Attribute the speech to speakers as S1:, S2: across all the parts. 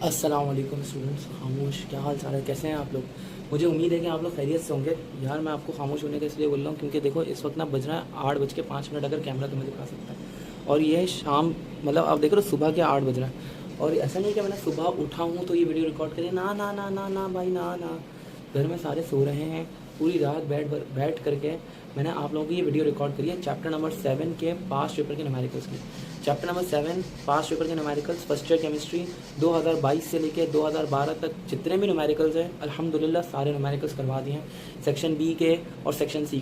S1: अस्सलाम वालेकुम स्टूडेंट्स। खामोश, क्या हाल चाल है, कैसे हैं आप लोग। मुझे उम्मीद है कि आप लोग खैरियत से होंगे। यार मैं आपको खामोश होने का इसलिए बोल रहा हूँ क्योंकि देखो इस वक्त ना बज रहा है 8:05। अगर कैमरा तुम्हें दिखा सकता है, और ये है शाम, मतलब आप देख रहे हो सुबह के 8 बज रहा है। और ऐसा नहीं कि मैंने सुबह उठा हूँ तो ये वीडियो रिकॉर्ड करिए, ना ना ना ना ना भाई, ना ना। घर में सारे सो रहे हैं। पूरी रात बैठ करके मैंने आप लोगों की ये वीडियो रिकॉर्ड करी है चैप्टर नंबर 7 के पास्ट पेपर के न्यूमेरिकल्स की। चैप्टर नंबर 7 पास्ट पेपर के न्यूमेरिकल्स फर्स्ट ईयर केमिस्ट्री 2022 से लेकर 2012 तक जितने भी न्यूमेरिकल्स हैं अल्हम्दुलिल्लाह सारे न्यूमेरिकल्स करवा दिए हैं। सेक्शन बी के और सेक्शन सी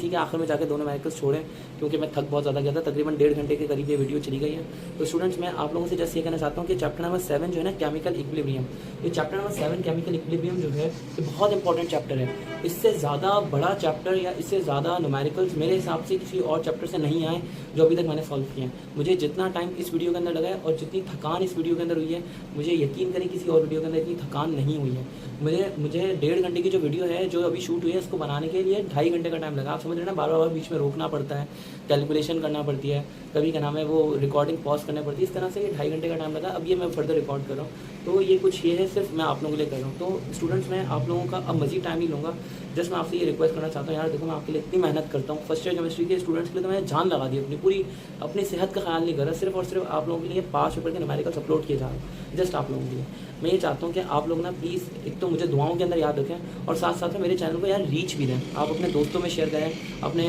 S1: के आखिर में जाकर दो न्यूमेरिकल्स छोड़े क्योंकि मैं थक बहुत ज़्यादा गया था। तकरीबन 1.5 घंटे के करीब ये वीडियो चली गई है। तो स्टूडेंट्स मैं आप लोगों से जस्ट ये कहना चाहता हूँ कि चैप्टर नंबर 7 जो है ना केमिकल इक्विलिब्रियम, ये चैप्टर नंबर 7 केमिकल इक्विलिब्रियम जो है ये बहुत इंपॉर्टेंट चैप्टर है। इससे ज़्यादा बड़ा चैप्टर या इससे ज़्यादा न्यूमेरिकल्स मेरे हिसाब से किसी और चैप्टर से नहीं आए जो अभी तक मैंने सॉल्व किए हैं। मुझे जितना टाइम इस वीडियो के अंदर लगा है और जितनी थकान इस वीडियो के अंदर हुई है, मुझे यकीन करें किसी और वीडियो के अंदर इतनी थकान नहीं हुई है। मुझे 1.5 घंटे की जो वीडियो है जो अभी शूट हुई है इसको बनाने के लिए 2.5 घंटे का टाइम लगा। आप समझ रहे हैं ना, बार बार बीच में रोकना पड़ता है, कैलकुलेशन करना पड़ती है, कभी क्या नाम है वो रिकॉर्डिंग पॉज करनी पड़ती है। इस तरह से ये 2.5 घंटे का टाइम लगा। अब ये मैं फर्दर रिकॉर्ड कर रहा हूँ तो ये कुछ ये है, सिर्फ मैं आप लोगों के लिए कर रहा हूँ। तो स्टूडेंट्स मैं आप लोगों का अब मज़ीद टाइम ही लूँगा। जस्ट मैं आपसे ये रिक्वेस्ट करना चाहता हूँ, यार देखो मैं आपके लिए इतनी मेहनत करता हूँ। फर्स्ट ईयर केमिस्ट्री के स्टूडेंट्स के लिए तो मैंने जान लगा दी अपनी पूरी, अपनी सेहत का ख्याल नहीं कर रहा, सिर्फ और सिर्फ आप लोगों के लिए 5 पेपर के न्यूमेरिकल्स अपलोड किए जा रहे हैं जस्ट आप लोगों के लिए। मैं ये चाहता हूँ कि आप लोग ना प्लीज़ एक तो मुझे दुआओं के अंदर याद रखें और साथ साथ में मेरे चैनल को यार रीच भी दें। आप अपने दोस्तों में शेयर करें, अपने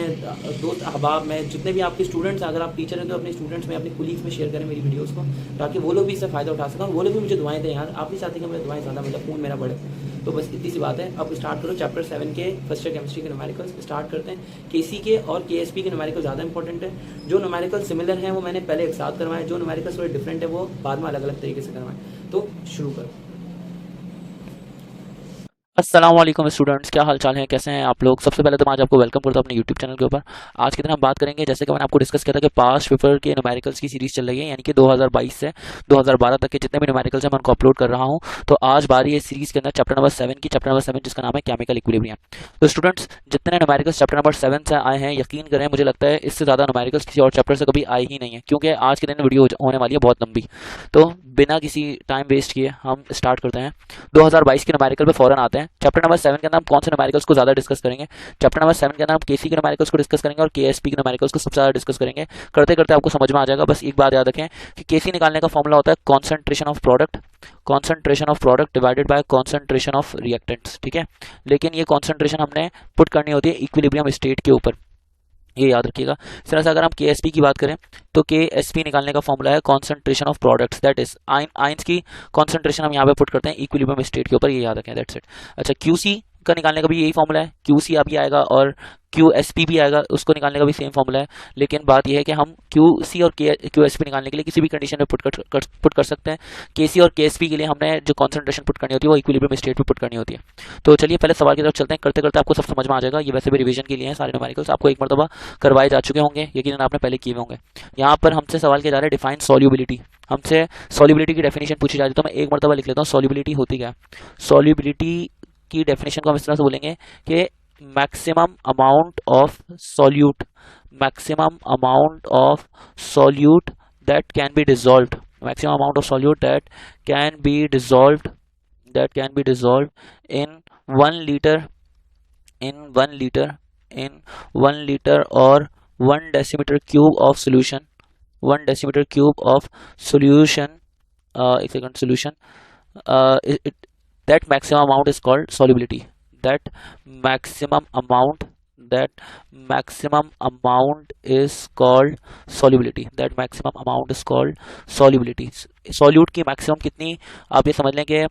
S1: दोस्त अहबाब में, जितने भी आपके स्टूडेंट्स हैं, अगर आप टीचर हैं तो अपने स्टूडेंट्स में, अपने कुलीग्स में शेयर करें मेरी वीडियोस को, ताकि वो लोग भी इससे फ़ायदा उठा सकें और वो लोग भी मुझे दुआएं दें। यार आप नहीं चाहते कि मेरी दुआएं ज़्यादा मतलब खून मेरा बढ़े। तो बस इतनी सी बात है। अब स्टार्ट करो चैप्टर 7 के फर्स्ट ईयर केमिस्ट्री के न्यूमेरिकल्स स्टार्ट करते हैं। केसी के और केएसपी के न्यूमेरिकल ज़्यादा इंपॉर्टेंट है। जो न्यूमेरिकल सिमिलर हैं वो मैंने पहले एक साथ करवाएं, जो न्यूमेरिकल थोड़े डिफरेंट है वो बाद में अलग अलग तरीके से करवाएं। तो शुरू करो।
S2: अस्सलाम वालेकुम स्टूडेंट्स, क्या हाल चाल है, कैसे हैं आप लोग। सबसे पहले तो मैं आज आपको वेलकम करता हूं अपने यूट्यूब चैनल के ऊपर। आज के दिन हम बात करेंगे, जैसे कि मैंने आपको डिस्कस किया था कि पास्ट पेपर के न्यूमेरिकल्स की सीरीज चल रही है, यानी कि 2022 से 2012 तक के जितने भी न्यूमेरिकल्स हैं मैं उनको अपलोड कर रहा हूं। तो आज बारी है सीरीज के अंदर चैप्टर नंबर 7 की, चैप्टर नंबर 7 जिसका नाम है केमिकल इक्विलिब्रियम। तो स्टूडेंट्स जितने न्यूमेरिकल्स चैप्टर नंबर 7 से आए हैं, यकीन करें मुझे लगता है इससे ज़्यादा न्यूमेरिकल्स किसी और चैप्टर से कभी आए ही नहीं है, क्योंकि आज के दिन वीडियो होने वाली है बहुत लंबी। तो बिना किसी टाइम वेस्ट किए हम स्टार्ट करते हैं। 2022 के न्यूमेरिकल पे फौरन आते हैं। चैप्टर नंबर 7 के अंदर हम कौन से न्यूमेरिकल्स को ज्यादा डिस्कस करेंगे। चैप्टर नंबर 7 के अंदर हम केसी के न्यूमेरिकल्स को डिस्कस करेंगे और केएसपी के न्यूमेरिकल्स को सबसे ज्यादा डिस्कस करेंगे। करते करते आपको समझ में आ जाएगा। बस एक बात याद रखें कि केसी निकालने का फॉर्मूला होता है concentration of product divided by concentration of reactants, ठीक है। लेकिन ये कॉन्सेंट्रेशन हमने पुट करनी होती है इक्विलिब्रियम स्टेट के ऊपर, ये याद रखिएगा। इस तरह से अगर हम केएसपी की बात करें तो केएसपी निकालने का फॉर्मूला है concentration of products, that is ions की कॉन्सेंट्रेशन हम यहाँ पे पुट करते हैं इक्विलिब्रियम स्टेट के ऊपर, ये याद रखें, दैट्स इट। अच्छा, क्यूसी का निकालने का भी यही फॉर्मूला है, क्यूसी अभी आएगा और क्यूएसपी भी आएगा, उसको निकालने का भी सेम फॉर्मूला है। लेकिन बात यह है कि हम क्यूसी और क्यूएसपी निकालने के लिए किसी भी कंडीशन में पुट कर सकते हैं। केसी और केएसपी के लिए हमने जो कॉन्सेंट्रेशन पुट करनी होती है वो इक्विलिब्रियम स्टेट पे पुट करनी होती है। तो चलिए पहले सवाल की तरफ चलते हैं। करते करते आपको सब समझ में आ जाएगा। ये वैसे भी रिवीजन के लिए हैं, सारे न्यूमेरिकल्स आपको एक मरतबा करवाए जा चुके होंगे, यकीनन आपने पहले किए होंगे। यहाँ पर हमसे सवाल किया जा रहा है डिफाइन सॉल्युबिलिटी। हमसे सॉल्युबिलिटी की डेफिनेशन पूछी जा रही है, तो मैं एक मरतबा लिख लेता हूँ सॉल्युबिलिटी होती क्या है। सॉल्युबिलिटी की डेफिनेशन को हम इस तरह से बोलेंगे कि maximum amount of solute, maximum amount of solute that can be dissolved, maximum amount of solute that can be dissolved, that can be dissolved in 1 liter, in 1 liter, in 1 liter or 1 decimeter cube of solution, 1 decimeter cube of solution, एक second, solution, that maximum amount is called solubility, that maximum amount, that maximum amount is called solubility, that maximum amount is called solubility। Solute की maximum कितनी, आप ये समझ लें कि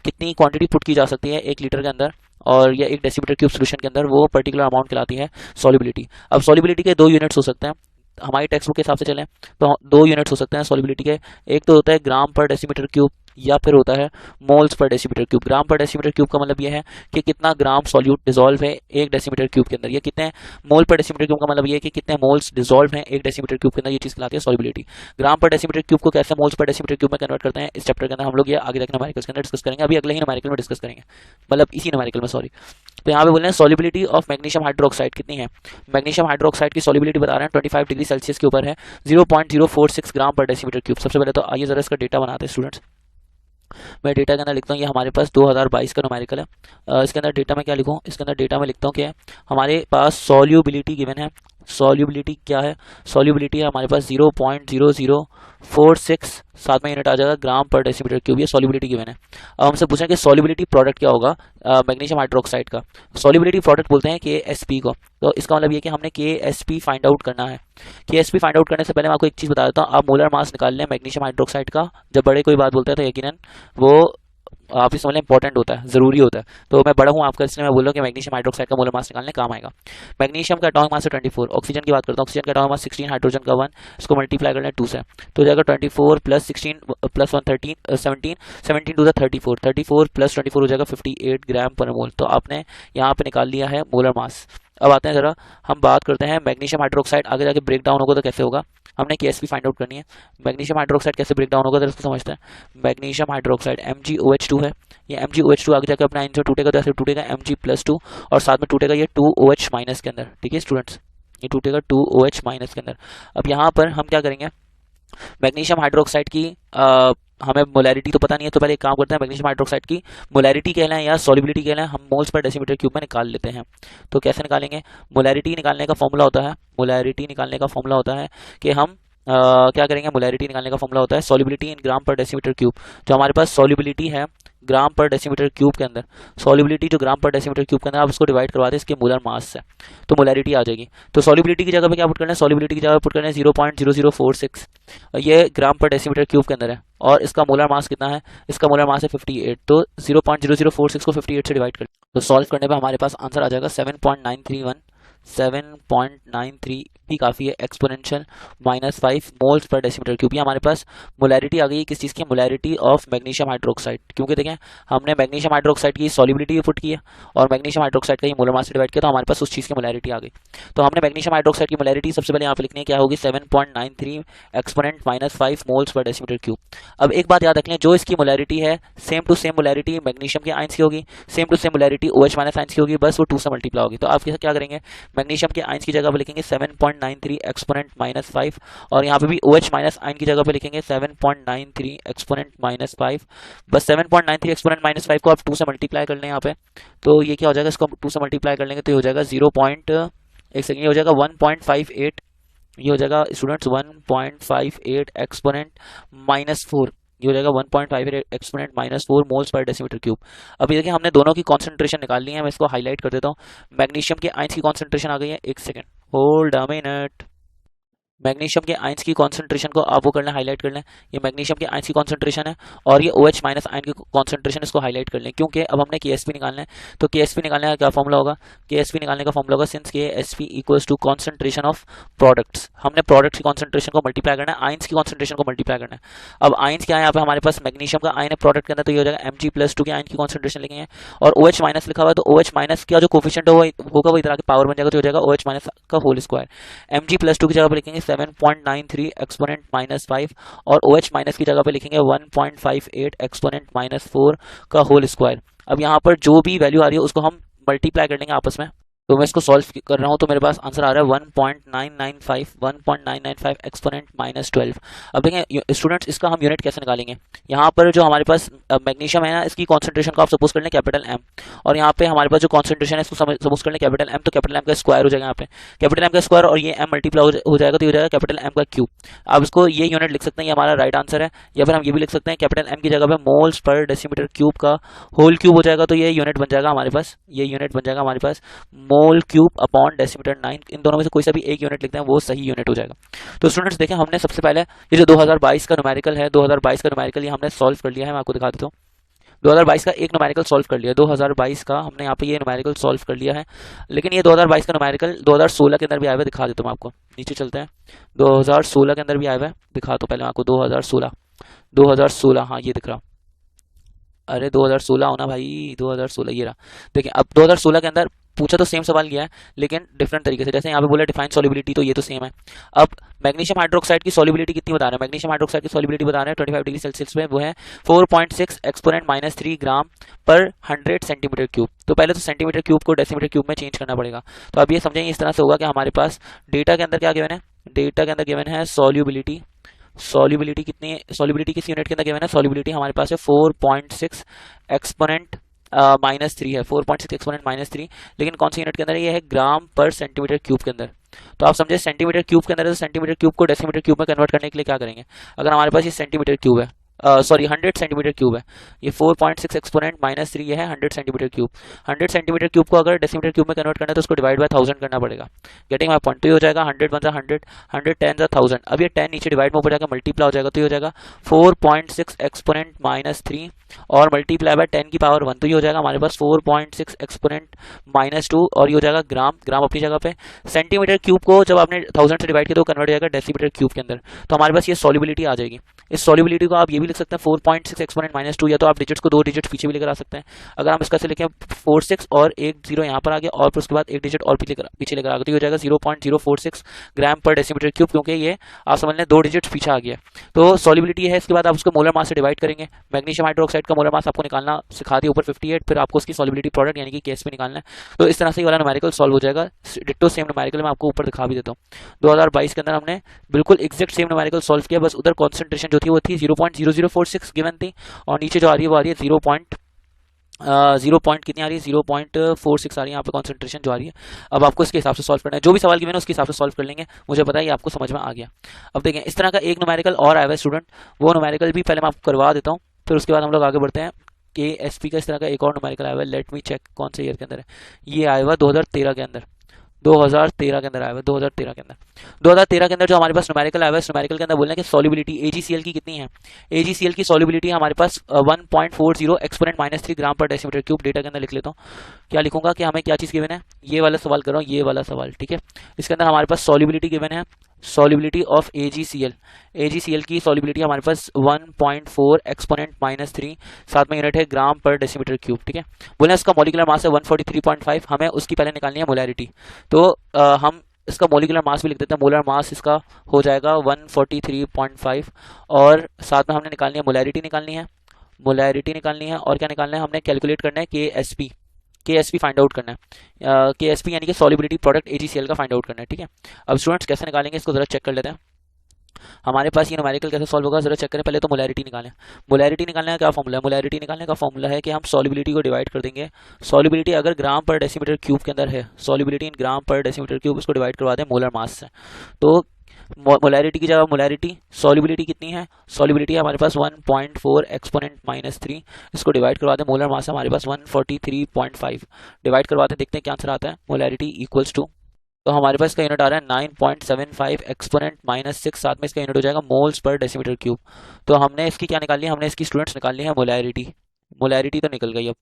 S2: कितनी quantity put की जा सकती है 1 लीटर के अंदर और या 1 डेसीमीटर क्यूब सोल्यूशन के अंदर, वो पर्टिकुलर अमाउंट कहलाती है सॉल्युबिलिटी। अब सॉल्युबिलिटी के 2 यूनिट्स हो सकते हैं, हमारी टेक्स्ट बुक के हिसाब से चलें तो 2 यूनिट्स हो सकते हैं सॉल्युबिलिटी के। एक तो होता है ग्राम पर डेसीमीटर क्यूब या फिर होता है मोल्स पर डेसीमीटर क्यूब। ग्राम पर डेसीमीटर क्यूब का मतलब यह है कि कितना ग्राम सॉल्यूट डिसॉल्व है 1 डेसीमीटर क्यूब के अंदर, या कितने मोल पर डेसीमीटर क्यूब का मतलब यह है कि कितने मोल्स डिसॉल्व हैं 1 डेसीमीटर क्यूब के अंदर, ये चीज़ कहलाती है सॉल्युबिलिटी। ग्राम पर डेसीमीटर क्यूब को कैसे मोल्स पर डेसीमीटर क्यूब में कन्वर्ट करते हैं, इस चैप्टर के अंदर हम लोग ये आगे तक न्यूमेरिकल्स के अंदर डिस्कस करेंगे, अभी अगले ही न्यूमेरिकल में डिस्कस करेंगे, मतलब इसी न्यूमेरिकल में, सॉरी। तो यहाँ पे बोल रहे हैं सॉल्युबिलिटी ऑफ मैग्नीशियम हाइड्रोक्साइड कितनी है। मैग्नीशियम हाइड्रोक्साइड की सॉल्युबिलिटी बता रहे हैं 25 डिग्री सेल्सियस के ऊपर है, 0.046 ग्राम पर डेसीमीटर क्यूब। सबसे पहले तो आइए जरा इसका डेटा बनाते हैं स्टूडेंट्स। मैं डेटा के अंदर लिखता हूँ, ये हमारे पास 2022 का न्यूमेरिकल है। इसके अंदर डेटा में क्या लिखूँ, इसके अंदर डेटा में लिखता हूँ कि हमारे पास सॉल्यूबिलिटी गिवन है। सॉल्यूबिलिटी क्या है, सॉल्यूबिलिटी है हमारे पास 0.0046, साथ में यूनिट आ जाएगा ग्राम पर डेसीमीटर क्यूब, ये सॉल्यूबिलिटी गिवन है। अब हमसे पूछा कि सॉल्यूबिलिटी प्रोडक्ट क्या होगा मैग्नीशियम हाइड्रोक्साइड का। सॉल्यूबिलिटी प्रोडक्ट बोलते हैं KSP को। तो इसका मतलब ये कि हमने KSP फाइंड आउट करना है। KSP फाइंड आउट करने से पहले मैं आपको एक चीज़ बता देता हूँ, आप मोलर मास निकाल लें मैग्नीशियम हाइड्रोक्साइड का। जब बड़े कोई बात बोलते हैं तो यकीनन वो आप ही समझ लें इंपॉर्टेंट होता है, ज़रूरी होता है। तो मैं बड़ा हूँ आपका, इसलिए मैं बोल रहा हूँ कि मैग्नीशियम हाइड्रोक्साइड का मोलर मास निकालने काम आएगा। मैग्नीशियम का एटॉमिक मास है 24। ऑक्सीजन की बात करता हूँ, ऑक्सीजन का एटॉमिक मास 16, हाइड्रोजन का 1। इसको मल्टीप्लाई करना है 2 से, तो हो जाएगा 24 plus 16 plus 1 13 17 17 to the 34, 34 plus 24 हो जाएगा 58 ग्राम पर मोल। तो आपने यहाँ पे निकाल लिया है मोलर मास। अब आते हैं ज़रा हम बात करते हैं मैग्नीशियम हाइड्रोक्साइड आगे जाके ब्रेक डाउन होगा तो कैसे होगा। हमने KSP फाइंड आउट करनी है। मैग्नीशियम हाइड्रोक्साइड कैसे ब्रेक डाउन होगा तो इसको समझते हैं। मैग्नीशियम हाइड्रोक्साइड MgOH2 है, ये MgOH2 आगे जाकर अपना आंसर टूटेगा तो ऐसे टूटेगा Mg+2 और साथ में टूटेगा ये 2OH माइनस के अंदर। ठीक है स्टूडेंट्स, ये टूटेगा 2OH माइनस के अंदर। अब यहाँ पर हम क्या करेंगे, मैग्नीशियम हाइड्रोक्साइड की हमें मोलैरिटी तो पता नहीं है, तो पहले एक काम करते हैं, मैग्नीशियम हाइड्रोक्साइड की मोलैरिटी कह लें या सॉल्युबिलिटी कह लें, हम मोल्स पर डेसीमीटर क्यूब में निकाल लेते हैं। तो कैसे निकालेंगे, मोलैरिटी निकालने का फॉर्मूला होता है, मोलैरिटी निकालने का फॉर्मूला होता है कि हम क्या करेंगे, मोलैरिटी निकालने का फॉर्मूला होता है सॉल्युबिलिटी इन ग्राम पर डेसीमीटर क्यूब। जो हमारे पास सॉल्युबिलिटी है ग्राम पर डेसीमीटर क्यूब के अंदर, सॉल्युबिलिटी जो ग्राम पर डेसीमीटर क्यूब के अंदर, आप उसको डिवाइड करवा दें इसके मोलर मास से, तो मोलैरिटी आ जाएगी। तो सॉल्युबिलिटी की जगह पे क्या पुट करना है, सॉल्युबिलिटी की जगह पुट करना है 0.0046, ये ग्राम पर डेसीमीटर क्यूब के अंदर है। और इसका मोलर मास कितना है, इसका मोलर मास है 58, तो 0.0046 को 58 से डिवाइड कर, तो सॉल्व करने पे हमारे पास आंसर आ जाएगा 7.931। 7.93 भी काफ़ी है, exponential -5 moles per decimetre cube. ये हमारे पास मोलैरिटी आ गई है किस चीज़ की, मोलैरिटी ऑफ मैग्नीशियम हाइड्रोक्साइड। क्योंकि देखें हमने मैग्नीशियम हाइड्रोक्साइड की सॉल्युबिलिटी भी पुट की है और मैग्नीशियम हाइड्रोक्साइड का ही मोलर मास से डिवाइड किया, तो हमारे पास उस चीज़ की मोलैरिटी आ गई। तो हमने मैग्नीशियम हाइड्रोक्साइड की मोलैरिटी सबसे पहले यहाँ पे लिखनी है, क्या होगी 7.93 exponent -5 moles per decimetre cube. अब एक बात याद रख लें, जो इसकी मोलैरिटी है same to same molarity magnesium के आयंस की होगी, same to same molarity OH minus ions की होगी, बस वो 2 से मल्टीप्लाई होगी। तो आप क्या करेंगे, मैग्नीशियम के आयंस की जगह पे लिखेंगे 7.93 एक्सपोनेंट -5 और यहाँ पे भी OH माइनस आयन की जगह पे लिखेंगे 7.93 एक्सपोनेंट -5। बस 7.93 एक्सपोनेंट -5 को आप 2 से मल्टीप्लाई कर लें यहाँ पे, तो ये क्या हो जाएगा, इसको 2 से मल्टीप्लाई कर लेंगे तो ये हो जाएगा 1 सेकेंड, ये हो जाएगा 1.58, ये हो जाएगा स्टूडेंट्स 1.58 एक्सपोनेंट -4, ये हो जाएगा 1.58 exponent -4 moles per decimetre cube. अभी देखिए हमने दोनों की कॉन्सेंट्रेशन निकाल ली है, मैं इसको हाईलाइट कर देता हूँ। मैग्नीशियम के आयंस की कॉन्सेंट्रेशन आ गई है, 1 second hold a minute. Magnesium के आयंस की कॉन्सेंट्रेशन को आप वो कर लें, हाईलाइट कर लें, ये मैग्नीशियम के आयंस की कॉन्सेंट्रेशन है और ये OH माइनस आयन की कॉन्सेंट्रेशन, इसको हाईलाइट कर लें क्योंकि अब हमने KSP निकालना है। तो KSP निकालने का क्या फॉर्मूला होगा, KSP निकालने का फॉर्मूला होगा since KSP equals to concentration of products. हमने प्रोडक्ट्स की कॉन्सेंट्रेशन को मल्टीप्लाई करना है, आयंस की कॉन्सेंट्रेशन को मल्टीप्लाई करना है। अब आयंस क्या है, यहाँ पे हमारे पास मैग्नीशियम का आयन है प्रोडक्ट के अंदर, तो ये हो जाएगा Mg+2 के आयन की कॉन्सेंट्रेशन लिखेंगे और OH माइनस लिखा हुआ है, तो OH माइनस का जो कोफिशिएंट होगा वो इधर आके पावर बन जाएगा, तो हो जाएगा OH माइनस का होल स्क्वायर। Mg+2 की जगह पे लिखेंगे 7.93 एक्सपोनेंट -5 और OH माइनस की जगह पे लिखेंगे 1.58 एक्सपोनेंट -4 का होल स्क्वायर। अब यहाँ पर जो भी वैल्यू आ रही है उसको हम मल्टीप्लाई कर लेंगे आपस में, तो मैं इसको सॉल्व कर रहा हूँ तो मेरे पास आंसर आ रहा है 1.995 एक्सपोनेंट -12। अब देखें स्टूडेंट्स इसका हम यूनिट कैसे निकालेंगे, यहाँ पर जो हमारे पास मैग्नीशियम है ना, इसकी कॉन्सेंट्रेशन को आप सपोज कर लें कैपिटल M और यहाँ पे हमारे पास जो कॉन्सेंट्रेशन है इसको सपोज कर लें कैपिटल M, तो कैपिटल M का स्क्वायर हो जाएगा यहाँ पे, कैपिटल M का स्क्वायर और ये M मल्टीप्लाई हो जाएगा तो ये हो जाएगा कैपिटल M का क्यूब। आप इसको ये यूनिट लिख सकते हैं, ये हमारा राइट आंसर है, या फिर हम ये भी लिख सकते हैं कैपिटल M की जगह पे मोल्स पर डेसीमीटर क्यूब का होल क्यूब हो जाएगा, तो ये यूनिट बन जाएगा हमारे पास, ये यूनिट बन जाएगा हमारे पास मोल क्यूब अपॉन डेसीमीटर 9। इन दोनों में से कोई सा भी एक यूनिट लिखते हैं वो सही यूनिट हो जाएगा। तो स्टूडेंट्स देखें हमने सबसे पहले ये जो 2022 का न्यूमेरिकल है, 2022 का न्यूमेरिकल ये हमने सॉल्व कर लिया है, मैं आपको दिखा देता हूँ। 2022 का एक न्यूमेरिकल सॉल्व कर लिया, 2022 का हमने यहाँ पे ये न्यूमेरिकल सॉल्व कर लिया है, लेकिन ये 2022 का न्यूमेरिकल 2016 के अंदर भी आया हुआ है, दिखा देता हूँ मैं आपको। नीचे चलते हैं, 2016 के अंदर भी आया हुआ है, दिखा तो पहले मैं आपको 2016, हाँ ये दिख रहा, अरे 2016 होना भाई, 2016 ये रहा। देखिए अब 2016 के अंदर पूछा तो सेम सवाल किया है लेकिन डिफरेंट तरीके से, जैसे यहाँ पे बोला डिफाइन सॉल्युबिलिटी, तो ये तो सेम है। अब मैग्नीशियम हाइड्रोक्साइड की सॉल्युबिलिटी कितनी बता रहे हैं, मैग्नीशियम हाइड्रोक्साइड की सॉल्युबिलिटी बता रहे हैं 25 डिग्री सेल्सियस में, वो है 4.6 एक्सपोनेंट -3 ग्राम पर 100 सेंटीमीटर क्यूब। तो पहले तो सेंटीमीटर क्यूब को डेसीमीटर क्यूब में चेंज करना पड़ेगा। तो अब ये समझेंगे इस तरह से होगा कि हमारे पास डेटा के अंदर क्या गिवन है, डेटा के अंदर गिवन है सॉल्युबिलिटी, सॉल्युबिलिटी कितनी है, सॉल्युबिलिटी किस यूनिट के अंदर गिवन है, सॉल्युबिलिटी हमारे पास है 4.6 एक्सपोनेंट -3 है, 4.6 एक्सपोनेंट -3, लेकिन कौन सी यूनिट के अंदर है, ये है ग्राम पर सेंटीमीटर क्यूब के अंदर। तो आप समझे सेंटीमीटर क्यूब के अंदर है, तो सेंटीमीटर क्यूब को डेसीमीटर क्यूब में कन्वर्ट करने के लिए क्या करेंगे, अगर हमारे पास ये सेंटीमीटर क्यूब है, सॉरी 100 सेंटीमीटर क्यूब है, ये 4.6 एक्सपोनेंट -3 ये है 100 सेंटीमीटर क्यूब। 100 सेंटीमीटर क्यूब को अगर डेसीमीटर क्यूब में कन्वर्ट करना है तो उसको डिवाइड बाय 1000 करना पड़ेगा। गेटिंग माय पॉइंट, तो ये हो जाएगा 100 वन 100, 100 10 1000, अब ये 10 नीचे डिवाइड में ऊपर जाकर मल्टीप्लाई हो जाएगा, तो ये हो जाएगा 4.6 एक्सपोनेंट -3 और मल्टीप्लाई बाय 10 की पावर 1, तो ये हो जाएगा हमारे पास 4.6 एक्सपोनेंट -2 और ये हो जाएगा ग्राम, ग्राम अपनी जगह पे। सेंटीमीटर क्यूब को जब आपने 1000 से डिवाइड किया तो कन्वर्ट हो जाएगा डेसीमीटर क्यूब के अंदर, तो हमारे पास ये सॉल्युबिलिटी आ जाएगी। इस सॉल्युबिलिटी को आप ये भी लिख सकते हैं 4.6 एक्सपोनेंट -2, या तो आप डिजिट्स को 2 डिजिट पीछे भी लेकर आ सकते हैं। अगर हम इसका से लिखें 46 और एक 0 यहाँ पर आ गया और फिर उसके बाद एक डिजिट और पीछे लेकर आ गया, तो ये हो जाएगा 0.046 ग्राम पर डेसीमीटर क्यूब, क्योंकि ये आप समझ लें 2 डिजिट्स पीछे आ गया। तो सॉल्युबिलिटी है, इसके बाद आप उसको मोलर मास से डिवाइड करेंगे। मैग्नीशियम हाइड्रोक्साइड का मोलर मास आपको निकालना सिखा दिया ऊपर 58, फिर आपको उसकी सॉल्युबिलिटी प्रोडक्ट यानी कि केएसपी निकालना है। तो इस तरह से ये वाला न्यूमेरिकल सॉल्व हो जाएगा। डिट्टो सेम न्यूमेरिकल मैं आपको ऊपर दिखा भी देता हूँ। 2022 के अंदर हमने बिल्कुल एग्जैक्ट सेम न्यूमेरिकल सॉल्व किया, बस उधर कॉन्सेंट्रेशन जो थी वो थी 0.0046 गिवन थी और नीचे जो आ रही है वो आ रही है 0 पॉइंट कितनी आ रही है, 0.46 आ रही है यहाँ पे कॉन्सेंट्रेशन जो आ रही है। अब आपको इसके हिसाब से सॉल्व करना है, जो भी सवाल गिवन है उसके हिसाब से सॉल्व कर लेंगे। मुझे पता है ये आपको समझ में आ गया। अब देखें इस तरह का एक न्यूमेरिकल और आया हुआ है स्टूडेंट, वो न्यूमेरिकल भी पहले मैं आपको करवा देता हूँ, फिर उसके बाद हम लोग आगे बढ़ते हैं। KSP का इस तरह का एक और न्यूमेरिकल आया हुआ है, लेट मी चेक कौन से ईयर के अंदर है। ये आया हुआ 2013 के अंदर, 2013 के अंदर आया हुआ है, 2013 के अंदर। 2013 के अंदर जो हमारे पास न्यूमेरिकल आया हुआ है, इस न्यूमेरिकल के अंदर बोलना है कि सॉल्युबिलिटी AgCl की कितनी है। AgCl की सॉल्युबिलिटी हमारे पास 1.40 एक्सपोनेंट -3 ग्राम पर डेसीमीटर क्यूब। डेटा के अंदर लिख लेता हूँ, क्या लिखूंगा कि हमें क्या चीज़ गिवन है, ये वाला सवाल कर रहा हूँ, ये वाला सवाल, ठीक है। इसके अंदर हमारे पास सॉल्युबिलिटी गिवन है, सॉल्युबिलिटी ऑफ AgCl की सॉल्युबिलिटी हमारे पास 1.4 एक्सपोनेंट -3, साथ में यूनिट है ग्राम पर डेसीमीटर क्यूब, ठीक है। बोले इसका मॉलिक्यूलर मास है 143.5, हमें उसकी पहले निकालनी है मोलैरिटी। तो हम इसका मॉलिक्यूलर मास भी लिख देते हैं, मोलर मास इसका हो जाएगा 143.5 और साथ में हमने निकालनी है मोलैरिटी निकालनी है, मोलैरिटी निकालनी है और क्या निकालना है, हमने कैलकुलेट करना है KSP फाइंड आउट करना है। KSP यानी कि सॉल्युबिलिटी प्रोडक्ट AgCl का फाइंड आउट करना है, ठीक है। अब स्टूडेंट्स कैसे निकालेंगे इसको जरा चेक कर लेते हैं। हमारे पास ये न्यूमेरिकल कैसे सॉल्व होगा जरा चेक करें। पहले तो मोलैरिटी निकालें। मोलैरिटी निकालने का क्या फॉर्मूला है, मोलैरिटी निकालने का फॉर्मूला है कि हम सॉल्युबिलिटी को डिवाइड कर देंगे। सॉल्युबिलिटी अगर ग्राम पर डेसीमीटर क्यूब के अंदर है, सॉल्युबिलिटी इन ग्राम पर डेसीमीटर क्यूब, उसको डिवाइड करवा दें मोलर मास से। तो मोलैरिटी की जगह मोलैरिटी, सॉल्युबिलिटी कितनी है, सॉल्युबिलिटी है हमारे पास 1.4 एक्सपोनेंट -3, इसको डिवाइड करवा दें, मोलर मास है हमारे पास 143.5, डिवाइड करवाते देखते हैं क्या आंसर आता है। मोलैरिटी इक्वल्स टू, तो हमारे पास इसका यूनिट आ रहा है 9.75 एक्सपोनेंट -6, साथ में इसका यूनिट हो जाएगा मोल्स पर डेसीमीटर क्यूब। तो हमने इसकी क्या निकाल लिया, हमने इसकी स्टूडेंट्स निकाल ली है मोलैरिटी। मोलैरिटी तो निकल गई।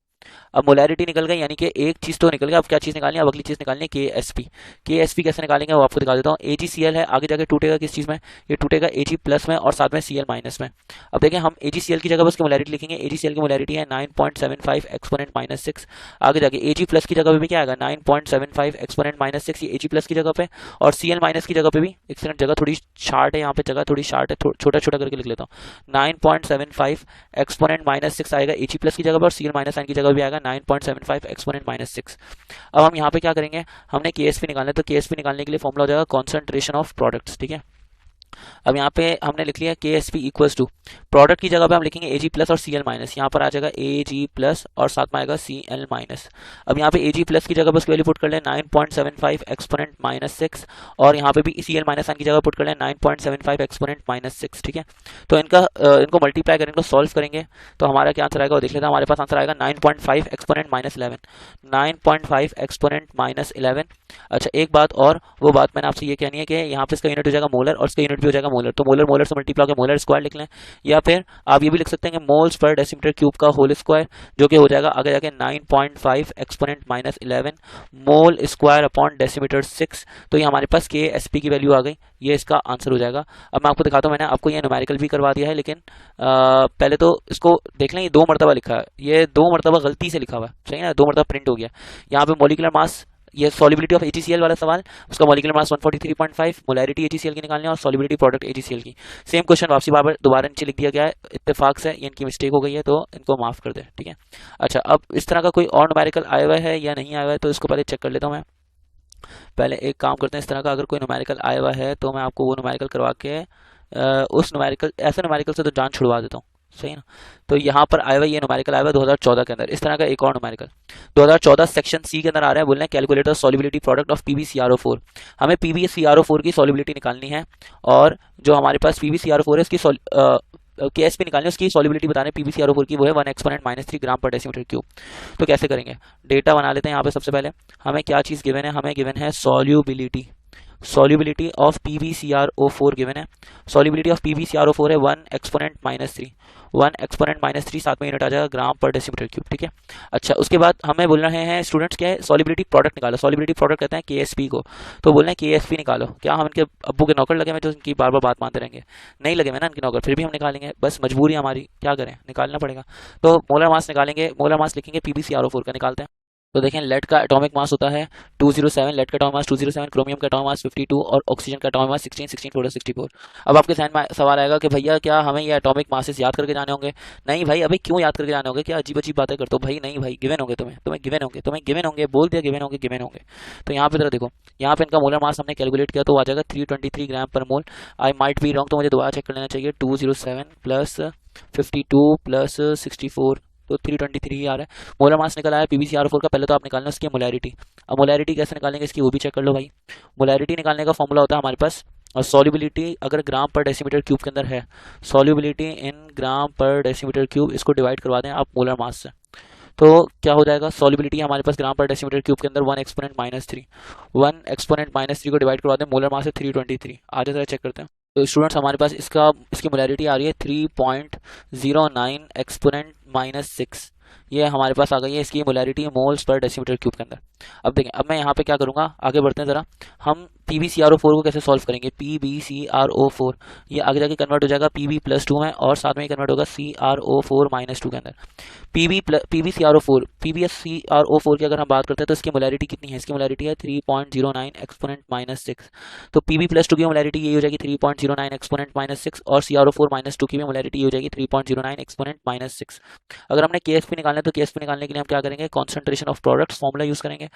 S2: अब मोलैरिटी निकल गई यानी कि एक चीज़ तो निकल गया, अब क्या चीज़ निकालनी है, अब अगली चीज़ निकालनी है KSP। KSP कैसे निकालेंगे वो आपको दिखा देता हूँ। AgCl है, आगे जाके टूटेगा किस चीज़ में, ये टूटेगा Ag प्लस में और साथ में Cl माइनस में। अब देखें हम AgCl की जगह पर उसकी मोलैरिटी लिखेंगे। AgCl की मोलैरिटी है 9.75 एक्सपोनेंट -6, आगे जाके Ag प्लस की जगह पे भी क्या आएगा 9.75 एक्सपोनेंट -6, ये Ag प्लस की जगह पे, और Cl माइनस की जगह पे भी, एक सेकंड जगह थोड़ी शार्ट है यहाँ पे, जगह थोड़ी शार्ट है, छोटा छोटा करके लिख लेता हूँ। 9.75 एक्सपोनेंट -6 आएगा Ag प्लस की जगह पर और Cl माइनस साइन की जगह भी आएगा 9.75 एक्सपोनेंट -6। अब हम यहाँ पे क्या करेंगे, हमने KSP निकालना है, तो KSP निकालने के लिए फॉर्मूला हो जाएगा कॉन्सेंट्रेशन ऑफ प्रोडक्ट्स, ठीक है। अब यहाँ पे हमने लिख लिया KSP इक्वल्स टू, प्रोडक्ट की जगह पे हम लिखेंगे Ag प्लस और Cl माइनस, यहाँ पर आ जाएगा Ag प्लस और साथ में आएगा Cl माइनस। अब यहाँ पे Ag प्लस की जगह पर उसकी वैल्यू पुट कर लें 9.75 एक्सपोनेंट -6 और यहाँ पे भी Cl माइनस की जगह पुट कर लें 9.75 एक्सपोनेंट -6, ठीक है। तो इनको मल्टीप्लाई करेंगे, सॉल्व करेंगे तो हमारा क्या आंसर आएगा वो देख लेते हैं। हमारे पास आंसर आएगा 9.5 एक्सपोनेंट -11, 9.5 एक्सपोनेंट -11। अच्छा एक बात और, वो बात मैंने आपसे ये कहनी है कि यहाँ पे इसका यूनिट हो जाएगा मोलर और इसका यूनिट भी हो जाएगा मोलर, तो मोलर मोलर से मल्टीप्लाई होकर मोलर स्क्वायर लिख लें, या फिर आप ये भी लिख सकते हैं कि मोल्स पर डेसीमीटर क्यूब का होल स्क्वायर, जो कि हो जाएगा आगे जाके 9.5 exponent -11 mole square upon decimetre 6। तो ये हमारे पास KSP की वैल्यू आ गई, ये इसका आंसर हो जाएगा। अब मैं आपको दिखाता हूँ, मैंने आपको ये न्यूमेरिकल भी करवा दिया है, लेकिन पहले तो इसको देख लें, ये 2 मरतबा लिखा है, ये 2 मरतबा गलती से लिखा हुआ है, सही है ना, 2 मरतबा प्रिंट हो गया। यहाँ पे मॉलिक्यूलर मास, ये सॉल्युबिलिटी ऑफ AgCl वाला सवाल, उसका मॉलिक्यूलर मास 143.5, मोलैरिटी AgCl की निकालनी है और सॉल्युबिलिटी प्रोडक्ट AgCl की। सेम क्वेश्चन वापसी बार दोबारा नीचे लिख दिया गया है, इत्तेफाक से ये इनकी मिस्टेक हो गई है, तो इनको माफ कर दे, ठीक है। अच्छा अब इस तरह का कोई और न्यूमेरिकल आया हुआ है या नहीं आया हुआ है, तो इसको पहले चेक कर लेता हूँ मैं। पहले एक काम करते हैं, इस तरह का अगर कोई न्यूमेरिकल आया हुआ है तो मैं आपको वो न्यूमेरिकल करवा के उस न्यूमेरिकल, ऐसे न्यूमेरिकल से तो जान छुड़वा देता हूँ, सही ना। तो यहाँ पर आया हुआ ये न्यूमेरिकल आया हुआ 2014 के अंदर, इस तरह का एक और न्यूमेरिकल 2014 सेक्शन सी के अंदर आ रहा है, बोल रहे हैं calculator solubility product of PbCrO4। हमें PbCrO4 की सॉल्युबिलिटी निकालनी है, और जो हमारे पास PbCrO4 है इसकी KSP निकालनी है, उसकी सॉल्युबिलिटी बताने PbCrO4 की वो है 1 एक्सपोनेंट -3 ग्राम पर डेसीमीटर क्यूब। तो कैसे करेंगे, डेटा बना लेते हैं यहाँ पे। सबसे पहले हमें क्या चीज़ गिवन है, हमें गिवन है सॉल्युबिलिटी ऑफ PbCrO4 गिवन है। सॉल्युबिलिटी ऑफ PbCrO4 है 1 एक्सपोनेंट -3, 1 एक्सपोनेंट -3 साथ में यूनिट आ जाएगा ग्राम पर डेसीमीटर क्यूब, ठीक है। अच्छा, उसके बाद हमें बोल रहे हैं स्टूडेंट्स क्या है, सॉल्युबिलिटी प्रोडक्ट निकालो। सॉल्युबिलिटी प्रोडक्ट कहते हैं KSP को, तो बोल रहे हैं KSP निकालो। क्या हम इनके अब्बू के नौकर लगे हुए जो इनकी बार बार बात मानते रहेंगे? नहीं लगे हुए ना इनके नौकर, फिर भी हम निकालेंगे, बस मजबूरी हमारी, क्या करें, निकालना पड़ेगा। तो मोलर मास निकालेंगे, मोलर मास लिखेंगे PbCrO4 का, निकालते हैं। तो देखें, लेड का एटॉमिक मास होता है 207, लेड का एटॉमिक मास 207, क्रोमियम का एटॉमिक मास 52 और ऑक्सीजन का एटॉमिक मास 16, 16 64। अब आपके ध्यान में सवाल आएगा कि भैया क्या हमें ये एटॉमिक मासेस याद करके जाने होंगे? नहीं भाई, अभी क्यों याद करके जाने होंगे, क्या अजीब अजीब बातें करते हो भाई? नहीं भाई, गिवन होंगे तुम्हें गिवन होंगे, बोल दिया गिवन होंगे। तो यहाँ पे जरा देखो, यहाँ पे इनका मोलर मास हमने कैलकुलेट किया तो आ जाएगा 323 ग्राम पर मोल। आई माइट बी रॉन्ग, तो मुझे दोबारा चेक कर लेना चाहिए। 207 प्लस 52 प्लस 64, तो 323 ही आ रहा है। मोलर मास निकल आया PbCrO4 का। पहले तो आप निकालना उसकी मोलैरिटी। अब मोलैरिटी कैसे निकालेंगे इसकी, वो भी चेक कर लो भाई। मोलैरिटी निकालने का फॉर्मूला होता है हमारे पास, और सॉल्युबिलिटी अगर ग्राम पर डेसीमीटर क्यूब के अंदर है, सॉल्युबिलिटी इन ग्राम पर डेसीमीटर क्यूब, इसको डिवाइड करवा दें आप मोलर मास से, तो क्या हो जाएगा, सॉल्युबिलिटी हमारे पास ग्राम पर डेसीमीटर क्यूब के अंदर 1 एक्सपोनेंट -3, 1 एक्सपोनेंट -3 को डिवाइड करवा दें, मोलर मास है 323। आगे जरा चेक करते हैं। तो स्टूडेंट्स हमारे पास इसकी मोलैरिटी आ रही है 3.09 एक्सपोनेंट -6, ये हमारे पास आ गई है इसकी molarity moles per decimetre cube के अंदर। अब देखें, अब मैं यहाँ पे क्या करूँगा, आगे बढ़ते हैं ज़रा। हम PbCrO4 को कैसे सॉल्व करेंगे, PbCrO4 ये आगे जाके कन्वर्ट हो जाएगा Pb+2 में, और साथ में ही कन्वर्ट होगा CrO4 -2 के अंदर। PbCrO4 की अगर हम बात करते हैं तो इसकी मोलैरिटी कितनी है, इसकी मोलैरिटी है 3.09 एक्सपोनेंट -6। तो Pb+2 की मोलैरिटी यही हो जाएगी 3.09 एक्सपोनेंट -6, और CrO4 -2 की भी मोलैरिटी हो जाएगी 3.09 एक्सपोनेंट -6। अगर हमने KSP निकालना है तो KSP निकालने के लिए हम क्या करेंगे, concentration of products formula use करेंगे,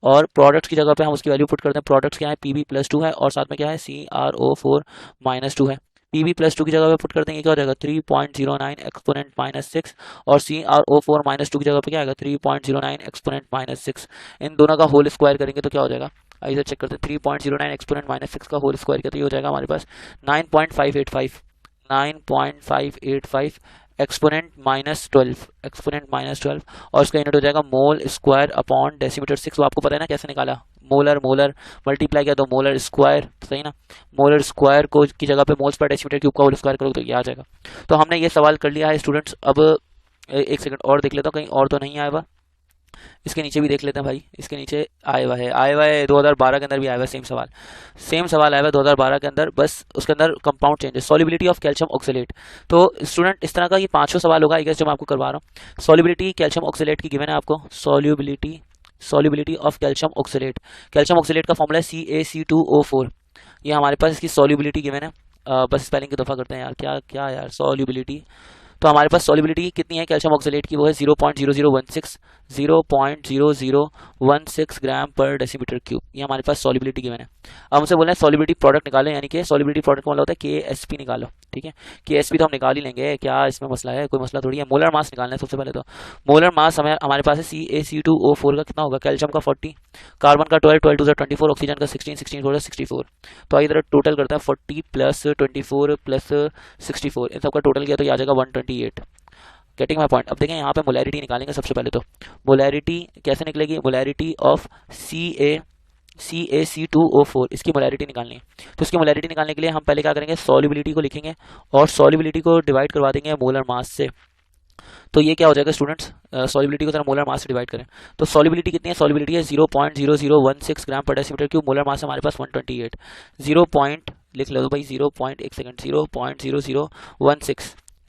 S2: और प्रोडक्ट्स की जगह पे हम उसकी वैल्यू पुट करते हैं। प्रोडक्ट्स क्या है, Pb+2 है, और साथ में क्या है, CrO4 -2 है। Pb+2 की जगह पे पुट कर देंगे, क्या हो जाएगा 3.09 एक्सपोनेंट -6, और CrO4 -2 की जगह पे क्या आएगा 3.09 एक्सपोनेंट -6। इन दोनों का होल स्क्वायर करेंगे तो क्या हो जाएगा, आइए चेक करते हैं। 3.09 एक्सपोनेंट -6 का होल स्क्वायर किया तो ये हो जाएगा हमारे पास 9.585 एक्सपोनेंट -12, और इसका यूनिट हो जाएगा मोल स्क्वायर अपॉन डेसीमीटर 6। वो आपको पता है ना कैसे निकाला, मोलर मल्टीप्लाई किया तो मोलर स्क्वायर, सही ना। मोलर स्क्वायर को की जगह पे मोल्स पर डेसीमीटर क्यूब का होल स्क्वायर करोगे तो ये आ जाएगा। तो हमने ये सवाल कर लिया है स्टूडेंट्स। अब एक सेकंड और देख लेता हूँ कहीं और तो नहीं आया हुआ, इसके नीचे भी देख लेते हैं भाई। इसके नीचे आया हुआ है 2012 के अंदर भी आया हुआ है सेम सवाल आया हुआ है 2012 के अंदर, बस उसके अंदर compound changes, solubility of calcium oxalate. तो स्टूडेंट इस तरह का ये 5 सवाल होगा आई गेस जो मैं आपको करवा रहा हूँ। सॉल्युबिलिटी कैल्शियम ऑक्सलेट की गिवन है आपको, सॉल्युबिलिटी ऑफ कैल्शियम ऑक्सलेट का फॉर्मूला है CaC2O4। ये हमारे पास इसकी सॉल्युबिलिटी गिवन है। बस स्पेलिंग की दफ़ा करते हैं यार, क्या यार, सॉल्युबिलिटी। तो हमारे पास सॉल्युबिलिटी कितनी है कैल्शियम ऑक्सलेट की, वो है 0.0016 ग्राम पर डेसीमीटर क्यूब। ये हमारे पास सॉल्युबिलिटी गिवन है। अब हमसे बोल रहे हैं सॉल्युबिलिटी प्रोडक्ट निकालें, यानी कि सॉल्युबिलिटी प्रोडक्ट का मतलब होता है KSP निकालो, ठीक है। KSP तो हम निकाल ही लेंगे, क्या इसमें मसला है, कोई मसला थोड़ी है। मोलर मास निकालना है सबसे पहले। तो मोलर मास हमारे पास है CaC2O4 का कितना होगा, कैल्शियम का 40, कार्बन का 12, 12 2 24, ऑक्सीजन का 16, 16 4 64। तो आइए इधर टोटल करता है 40 प्लस 24 प्लस 64, इन सबका टोटल किया तो ये आ जाएगा 128। Getting my point. अब देखें यहाँ पे मोलैरिटी निकालेंगे सबसे पहले। तो मोलैरिटी कैसे निकलेगी, मोलैरिटी ऑफ CaC2O4, इसकी मोलैरिटी निकालनी है। तो इसकी मोलैरिटी निकालने के लिए हम पहले क्या करेंगे, सॉल्युबिलिटी को लिखेंगे, और सॉल्युबिलिटी को डिवाइड करवा देंगे मोलर मास से। तो ये क्या हो जाएगा स्टूडेंट्स, सॉल्युबिलिटी को जरा मोलर मास से डिवाइड करें तो सॉल्युबिलिटी कितनी है, सॉल्युबिलिटी है 0.0016 ग्राम पर डेसीमीटर क्यूब, मोलर मास हमारे पास 128। 0 पॉइंट लिख लो भाई,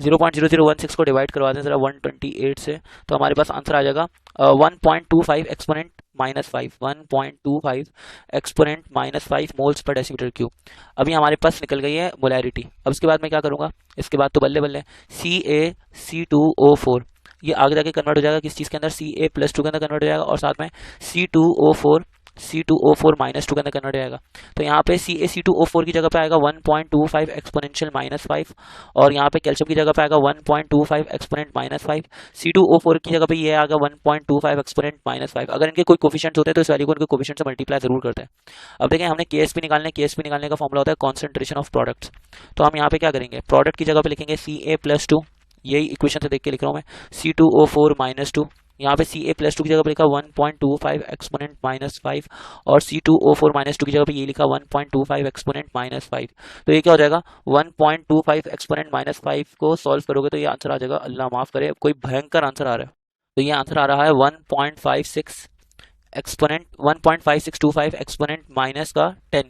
S2: 0.0016 को डिवाइड करवा दें जरा 128 से, तो हमारे पास आंसर आ जाएगा 1.25 exponent -5, 1.25 exponent -5 moles per decimetre cube. अभी हमारे पास निकल गई है मोलैरिटी। अब इसके बाद मैं क्या करूँगा, इसके बाद तो बल्ले बल्ले CaC2O4 ये आगे जाके कन्वर्ट हो जाएगा किस चीज़ के अंदर, Ca+2 के अंदर कन्वर्ट हो जाएगा, और साथ में C2O4 C2O4 -2 के अंदर कन्वर्ट हो जाएगा। तो यहाँ पे CaC2O4 की जगह पे आएगा 1.25 एक्सपोनेंशियल -5 और यहाँ पे कैल्शियम की जगह पे आएगा 1.25 एक्सपोनेंट -5। C2O4 की जगह पे ये आएगा 1.25 एक्सपोनेंट -5। अगर इनके कोई कोफिशिएंट्स होते हैं तो इस वैल्यू को इनके कोफिशिएंट से मल्टीप्लाई जरूर करते हैं। अब देखें हमने KSP निकालने, KSP निकालने का फॉर्मूला होता है कॉन्सेंट्रेशन ऑफ प्रोडक्ट्स। तो हम यहाँ पे क्या करेंगे, प्रोडक्ट की जगह पे लिखेंगे Ca+2, यही इक्वेशन से देख के लिख रहा हूँ मैं, C2O4 -2, यहाँ पे Ca+2 की जगह पे लिखा 1.25 एक्सपोनेंट -5 और C2O4 -2 की जगह पे ये लिखा 1.25 एक्सपोनेंट -5। तो ये क्या हो जाएगा, 1.25 एक्सपोनेंट -5 को सॉल्व करोगे तो ये आंसर आ जाएगा, अल्लाह माफ करे कोई भयंकर आंसर आ रहा है, तो ये आंसर आ रहा है 1.56 एक्सपोनेंट 1.5625 एक्सपोनेंट माइनस का 10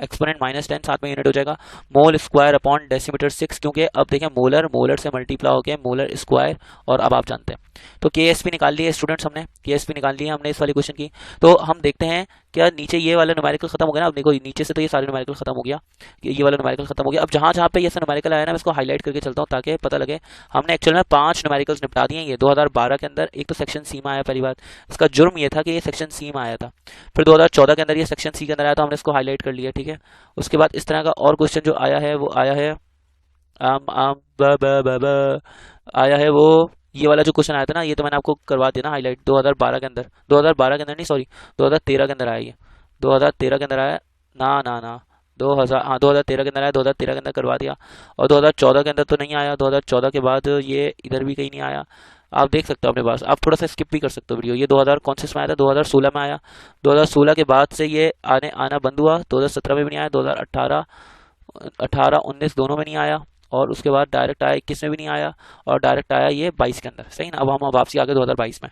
S2: एक्सपोनेंट -10 साथ में यूनिट हो जाएगा मोल स्क्वायर अपॉन डेसीमीटर 6, क्योंकि अब देखें मोलर मोलर से मल्टीप्लाई हो गया मोलर स्क्वायर, और अब आप जानते हैं। तो KSP निकाल लिए स्टूडेंट्स, हमने KSP निकाल लिए हमने इस वाले क्वेश्चन की। तो हम देखते हैं क्या नीचे ये वाला न्यूमेरिकल खत्म हो गया ना। अब देखो नीचे से तो ये सारे न्यूमेरिकल खत्म हो गया, ये वाला न्यूमेरिकल खत्म हो गया। अब जहाँ जहाँ पे ये न्यूमेरिकल आया ना, मैं इसको हाईलाइट करके चलता हूँ ताकि पता लगे। हमने एक्चुअल में 5 न्यूमेरिकल्स निपटा दिए ये 2012 के अंदर। एक तो सेक्शन सी में आया पहली बात, इसका जुर्म ये था कि ये सेक्शन सी में आया था। फिर 2014 के अंदर ये सेक्शन सी के अंदर आया था, हमने इसको हाईलाइट कर लिया, ठीक है। उसके बाद इस तरह का और क्वेश्चन जो आया है वो आया है आया है वो ये वाला जो क्वेश्चन आया था ना, ये तो मैंने आपको करवा दिया ना हाईलाइट 2012 के अंदर, 2012 के अंदर नहीं सॉरी 2013 के अंदर आया, ये 2013 के अंदर आया ना ना ना 2013 के अंदर आया, 2013 के अंदर करवा दिया। और 2014 के अंदर तो नहीं आया, 2014 के बाद ये इधर भी कहीं नहीं आया। आप देख सकते हो अपने पास, आप थोड़ा सा स्किप भी कर सकते हो वीडियो। ये 2000 कौन से में आया था, 2016 में आया। 2016 के बाद से ये आना बंद हुआ, 2017 में भी नहीं आया, 2018 19 दोनों में नहीं आया, और उसके बाद डायरेक्ट आया 21 में भी नहीं आया, और डायरेक्ट आया ये 22 के अंदर, सही ना। अब हम वापसी आ गए 2022 में।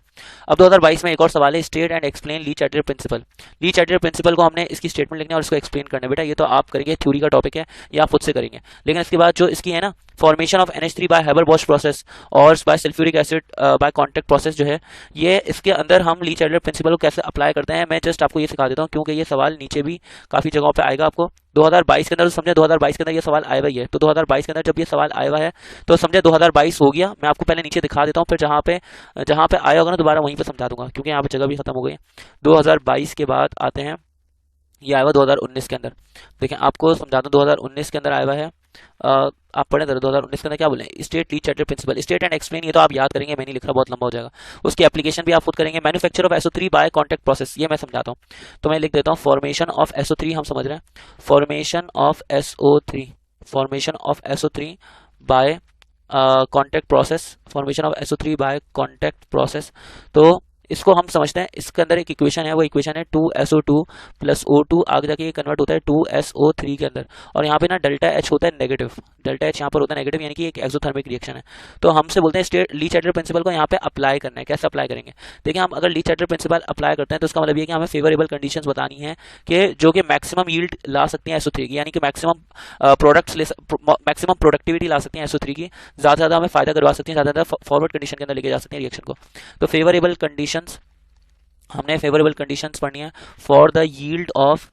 S2: अब 2022 में एक और सवाल है, state and explain Le Chatelier principle. Le Chatelier principle को हमने इसकी स्टेटमेंट लिखनी है और इसको एक्सप्लेन करना है। बेटा ये तो आप करेंगे, थ्योरी का टॉपिक है, या आप खुद से करेंगे। लेकिन इसके बाद जो इसकी है ना, formation of NH3 by Haber Bosch process और by sulphuric acid by contact process जो है, ये इसके अंदर हम ली चैटलर प्रिंसिपल को कैसे अप्लाई करते हैं, मैं जस्ट आपको ये सिखा देता हूँ, क्योंकि ये सवाल नीचे भी काफी जगहों पे आएगा आपको। 2022 के अंदर तो समझे 2022 के अंदर ये सवाल आया हुआ ही है, तो 2022 के अंदर जब ये सवाल आया हुआ है तो समझे 2022 हो गया। मैं आपको पहले नीचे दिखा देता हूँ, फिर जहाँ पे आया होगा ना दोबारा वहीं पे समझा दूंगा, क्योंकि यहाँ पे जगह भी खत्म हो गई है। 2022 के बाद आते हैं, ये आया हुआ 2019 के अंदर। देखें आपको समझा दूं, 2019 के अंदर आया हुआ है, आप पढ़ें जरा 2019 के अंदर क्या बोले, state Le Chatelier principle, state and explain, ये तो आप याद करेंगे, मैं नहीं लिख रहा, बहुत लंबा हो जाएगा। उसकी एप्लीकेशन भी आप खुद करेंगे। Manufacture of SO3 by contact process, ये मैं समझाता हूँ, तो मैं लिख देता हूँ फॉर्मेशन ऑफ SO3, हम समझ रहे हैं formation of SO3, formation of SO3 by contact process, formation of SO3 by contact process. तो इसको हम समझते हैं, इसके अंदर एक इक्वेशन है, वो इक्वेशन है 2SO2 प्लस O2, आगे जाके ये कन्वर्ट होता है 2SO3 के अंदर, और यहाँ पे ना डेल्टा H होता है नेगेटिव, डेल्टा H यहाँ पर होता है नेगेटिव, यानी कि एक एक्सोथर्मिक रिएक्शन है। तो हमसे बोलते हैं स्टेट ली चैटलर प्रिंसिपल को यहाँ पे अप्लाई करना है। कैसे अप्लाई करेंगे, देखिए हम अगर ली चैटलर प्रिंसिपल अप्लाई करते हैं तो इसका मतलब ये कि हमें फेवरेबल कंडीशंस बतानी है कि जो कि मैक्सिमम यील्ड ला सकती हैं SO3 की, यानी कि मैक्सिमम मैक्सिमम प्रोडक्टिविटी ला सकती हैं SO3 की, ज़्यादा से ज़्यादा हमें फायदा करवा सकती हैं, ज़्यादा ज़्यादा फॉरवर्ड कंडीशन के अंदर लेके जा सकती हैं रिएक्शन को। तो फेवरेबल कंडीशंस हमने फेवरेबल कंडीशंस पढ़नी है for the yield of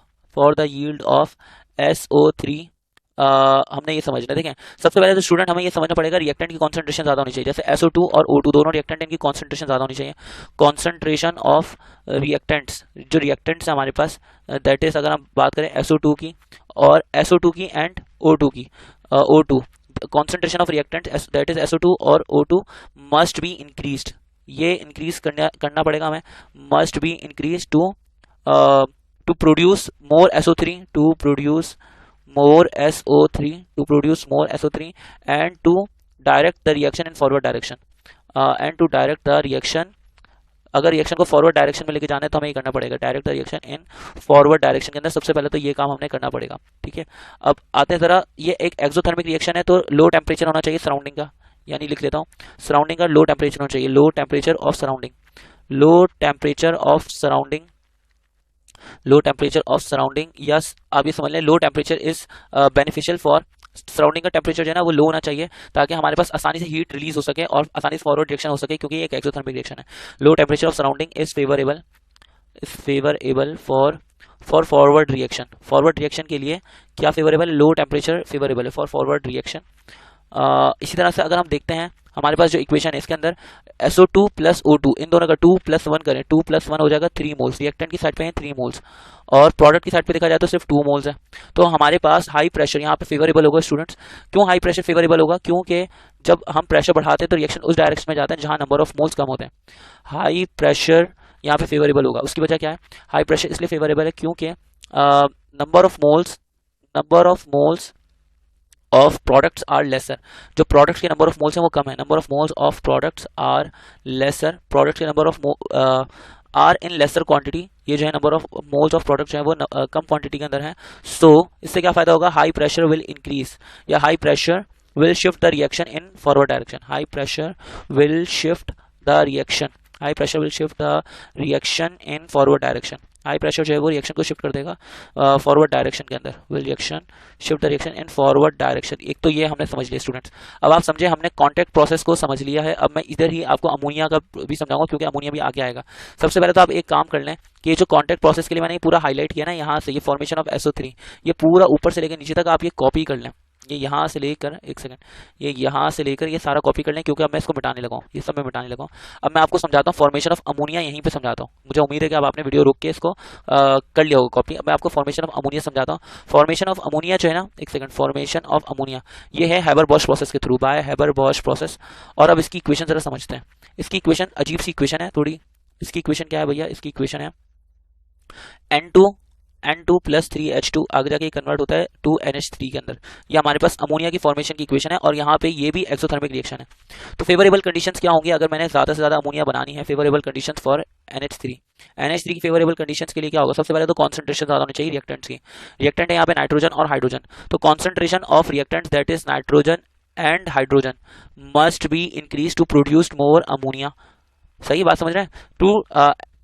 S2: SO3। हमने ये समझना है। देखें सबसे पहले तो स्टूडेंट हमें ये समझना पड़ेगा रिएक्टेंट की कॉन्सेंट्रेशन ज़्यादा होनी चाहिए, जैसे SO2 और O2 दोनों रिएक्टेंट, इनकी कॉन्सेंट्रेशन ज़्यादा होनी चाहिए। कॉन्सेंट्रेशन ऑफ रिएक्टेंट्स, जो रिएक्टेंट्स है हमारे पास, दैट इज अगर हम बात करें SO2 की और SO2 की एंड O2 की, O2 concentration of reactants that is SO2 और O2 मस्ट बी इंक्रीज्ड, ये इंक्रीज करना पड़ेगा हमें, must be increase to produce more SO3, to produce more SO3 and to direct the reaction in forward direction, अगर reaction को forward direction में लेके जाना है तो हमें ये करना पड़ेगा, direct the reaction in forward direction के अंदर सबसे पहले तो ये काम हमने करना पड़ेगा, ठीक है। अब आते हैं जरा, ये एक एक्सोथर्मिक रिएक्शन है, तो लो टेम्परेचर होना चाहिए सराउंडिंग का, यानी लिख लेता हूँ सराउंडिंग का लो टेम्परेचर होना चाहिए, low temperature of surrounding, yes आप ये समझ लें, low temperature is beneficial for surrounding का टेम्परेचर जो है ना वो लो होना चाहिए, ताकि हमारे पास आसानी से हीट रिलीज हो सके और आसानी से फॉरवर्ड रिएक्शन हो सके, क्योंकि ये एक एक्सोथर्मिक रिएक्शन है। Low temperature of surrounding is favourable for forward reaction के लिए क्या फेवरेबल, लो टेम्परेचर फेवरेबल है फॉर फॉरवर्ड रिएक्शन। इसी तरह से अगर हम देखते हैं हमारे पास जो इक्वेशन है इसके अंदर SO2 प्लस O2 इन दोनों का 2 + 1 करें, 2 + 1 हो जाएगा 3 मोल्स। रिएक्टेंट की साइड पे है 3 मोल्स और प्रोडक्ट की साइड पे देखा जाए तो सिर्फ 2 मोल्स है। तो हमारे पास हाई प्रेशर यहाँ पे फेवरेबल होगा स्टूडेंट्स। क्यों हाई प्रेशर फेवरेबल होगा? क्योंकि जब हम प्रेशर बढ़ाते हैं तो रिएक्शन उस डायरेक्शन में जाता है जहाँ नंबर ऑफ मोल्स कम होते हैं। हाई प्रेशर यहाँ पे फेवरेबल होगा। उसकी वजह क्या है? हाई प्रेशर इसलिए फेवरेबल है क्योंकि number of moles of products are lesser. जो प्रोडक्ट्स के नंबर ऑफ मोल्स हैं वो कम है। Number of moles of products are lesser. Products के number of are in lesser quantity. ये जो है number of moles of products जो है वो कम क्वांटिटी के अंदर है। सो इससे क्या फायदा होगा? हाई प्रेशर विल इंक्रीज या high pressure will shift the reaction in forward direction. High pressure will shift the reaction high pressure will shift the reaction in forward direction. High pressure जो है वो रिएक्शन को shift कर देगा forward direction के अंदर। Will reaction shift the reaction in forward direction. एक तो ये हमने समझ लिया स्टूडेंट्स। अब आप समझे हमने कॉन्टैक्ट प्रोसेस को समझ लिया है। अब मैं इधर ही आपको अमोनिया का भी समझाऊंगा क्योंकि अमोनिया भी आगे आएगा। सबसे पहले तो आप एक काम कर लें कि ये जो कॉन्टैक्ट प्रोसेस के लिए मैंने पूरा हाईलाइट किया ना यहाँ से, ये फॉर्मेशन ऑफ SO3, ये पूरा ऊपर से लेकर नीचे तक आप ये कॉपी कर लें। ये यहाँ से लेकर एक सेकंड, ये यहाँ से लेकर ये सारा कॉपी कर लें क्योंकि अब मैं इसको मिटाने लगा हूँ, ये सब मैं मिटाने लगा हूँ। अब मैं आपको समझाता हूँ फॉर्मेशन ऑफ अमोनिया, यहीं पे समझाता हूँ। मुझे उम्मीद है कि अब आपने वीडियो रोक के इसको कर लिया होगा कॉपी। अब मैं आपको फॉर्मेशन ऑफ अमोनिया समझाता हूँ। फॉर्मेशन ऑफ अमोनिया जो है ना, एक सेकंड, फॉर्मेशन ऑफ अमोनिया ये है हैबर-बॉश प्रोसेस के थ्रू, बाय हैबर-बॉश प्रोसेस। और अब इसकी इक्वेशन जरा समझते हैं। इसकी इक्वेशन अजीब सी इक्वेशन है थोड़ी। इसकी इक्वेशन क्या है भैया? इसकी इक्वेशन है N2 + 3H2 आगे जाके कन्वर्ट होता है 2NH3 के अंदर। ये हमारे पास अमोनिया की फॉर्मेशन की इक्वेशन है और यहाँ पे ये भी एक्सोथर्मिक रिएक्शन है। तो फेवरेबल कंडीशंस क्या होंगी अगर मैंने ज़्यादा से ज़्यादा अमोनिया बनानी है? फेवरेबल कंडीशंस फॉर NH3 की फेवरेबल कंडीशंस के लिए क्या होगा? सबसे पहले तो कॉन्सेंट्रेशन ज़्यादा होनी चाहिए रिएक्टेंट्स की। रिएक्टेंट है यहाँ पे नाइट्रोजन और हाइड्रोजन, तो concentration of reactants that is nitrogen and hydrogen must be increase to produce more ammonia. सही बात समझ रहे हैं? To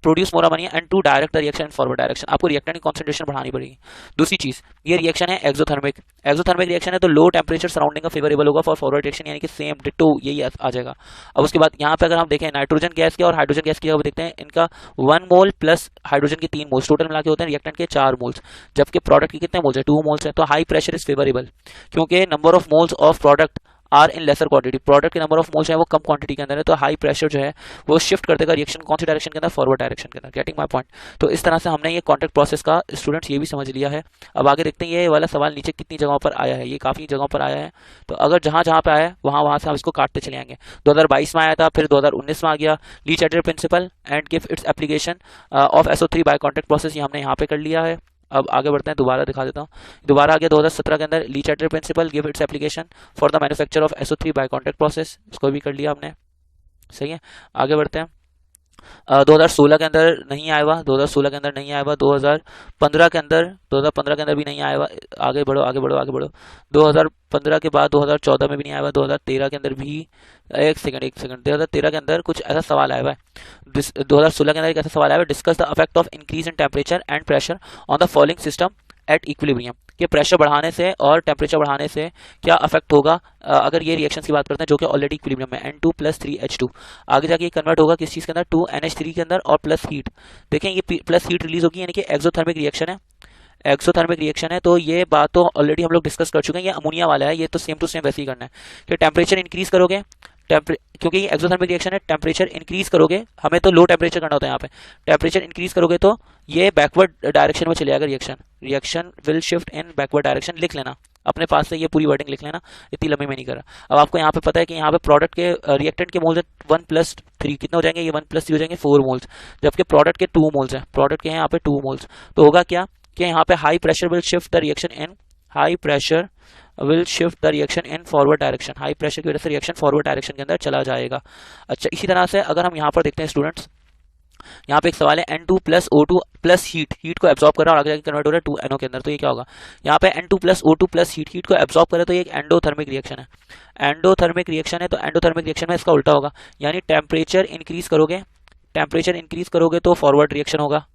S2: produce more ammonia and to direct the reaction in forward direction. आपको रिएक्टेंट की कॉन्सेंट्रेशन बढ़ानी पड़ेगी। दूसरी चीज, ये रिएक्शन है एक्सोथर्मिक। एक्सोथर्मिक रिएक्शन है तो लो टेम्परेचर सराउंडिंग का फेवरेबल होगा फॉर फॉरवर्ड रिएक्शन, यानी कि सेम डिट्टो यही आ जाएगा। अब उसके बाद यहाँ पे अगर हम देखें नाइट्रोजन गैस के और हाइड्रोजन गैस की, देखते हैं इनका 1 मोल प्लस हाइड्रोजन के 3 मोल्स टोटल मिला के होते हैं रिएक्टेंट के 4 मोल्स, जबकि प्रोडक्ट के कितने मोल्स है? 2 मोल्स है। तो हाई प्रेशर इज फेवरेबल क्योंकि number of moles of product are in lesser quantity. Product के नंबर ऑफ मोल्स है वो कम क्वांटिटी के अंदर है, तो हाई प्रेशर जो है वो शिफ्ट कर देगा रिएक्शन कौन सी डायरेक्शन के अंदर? फॉरवर्ड डायरेक्शन के अंदर। Getting my point? तो इस तरह से हमने ये कॉन्टैक्ट प्रोसेस का स्टूडेंट्स ये भी समझ लिया है। अब आगे देखते हैं ये वाला सवाल नीचे कितनी जगहों पर आया है। ये काफ़ी जगहों पर आया है, तो अगर जहाँ जहाँ पे आया है वहाँ से हम इसको काटते चले आएंगे। 2022 में आया था, फिर 2019 में आ गया। Le Chatelier principle and give its application of SO3 by contact process, ये हमने यहाँ पे कर लिया है। अब आगे बढ़ते हैं, दोबारा दिखा देता हूँ। दोबारा आ गया 2017 के अंदर, Le Chatelier principle give its application for the manufacture of SO3 by contact process, इसको भी कर लिया हमने। सही है, आगे बढ़ते हैं। 2016 के अंदर नहीं आया हुआ, 2016 के अंदर नहीं आया हुआ, 2015 के अंदर भी नहीं आया हुआ। आगे बढ़ो आगे बढ़ो आगे बढ़ो। 2015 के बाद 2014 में भी नहीं आया हुआ, 2013 के अंदर भी, एक सेकंड 2013 के अंदर कुछ ऐसा सवाल आया हुआ है। 2016 के अंदर एक ऐसा सवाल आया हुआ, discuss the effect of increase in temperature and pressure on the following system at equilibrium. कि प्रेशर बढ़ाने से और टेम्परेचर बढ़ाने से क्या अफेक्ट होगा अगर ये रिएक्शन की बात करते हैं जो कि ऑलरेडी इक्विलिब्रियम में N2 + 3H2 आगे जाके कन्वर्ट होगा किस चीज़ के अंदर? 2NH3 के अंदर और प्लस हीट। देखें ये प्लस हीट रिलीज होगी, यानी कि एक्सोथर्मिक रिएक्शन है। एक्सोथर्मिक रिएक्शन है, तो ये बात तो ऑलरेडी हम लोग डिस्कस कर चुके हैं। ये अमोनिया वाला है, ये तो सेम टू सेम वैसे ही करना है कि टेम्परेचर इंक्रीज करोगे, क्योंकि ये एक्सोथर्मिक रिएक्शन है, टेम्परेचर इंक्रीज करोगे, हमें तो लो टेम्परेचर करना होता है यहाँ पे। टेम्परेचर इंक्रीज करोगे तो ये बैकवर्ड डायरेक्शन में चले जाएगा reaction will shift in backward direction. लिख लेना अपने पास से, ये पूरी वर्डिंग लिख लेना, इतनी लंबी में नहीं कर रहा। अब आपको यहाँ पे पता है कि यहाँ पे प्रोडक्ट के रिएक्टेंट के मोल्स 1 + 3 कितने हो जाएंगे? ये 1 + 3 हो जाएंगे 4 मोल्स, जबकि प्रोडक्ट के 2 मोल्स है। प्रोडक्ट के यहाँ पे 2 मोल्स, तो होगा क्या कि यहाँ पे high pressure will shift the reaction in forward direction. High pressure की वजह से रिएक्शन फॉरवर्ड डायरेक्शन के अंदर चला जाएगा। अच्छा, इसी तरह से अगर हम यहाँ पर देखते हैं स्टूडेंट्स, यहाँ पे एक सवाल है N2 + O2 प्लस हीट को एब्जॉर्ब कर रहा है और आगे जाके कन्वर्ट हो रहा है 2NO के अंदर, तो ये क्या होगा? यहाँ पे N2 + O2 प्लस हीट को एब्जॉर्ब करे तो ये एक एंडोथर्मिक रिएक्शन है। एंडोथर्मिक रिएक्शन है, तो एंडोथर्मिक रिएक्शन में इसका उल्टा होगा, यानी टेम्परेचर इंक्रीज करोगे तो फॉरवर्ड रिएक्शन होगा।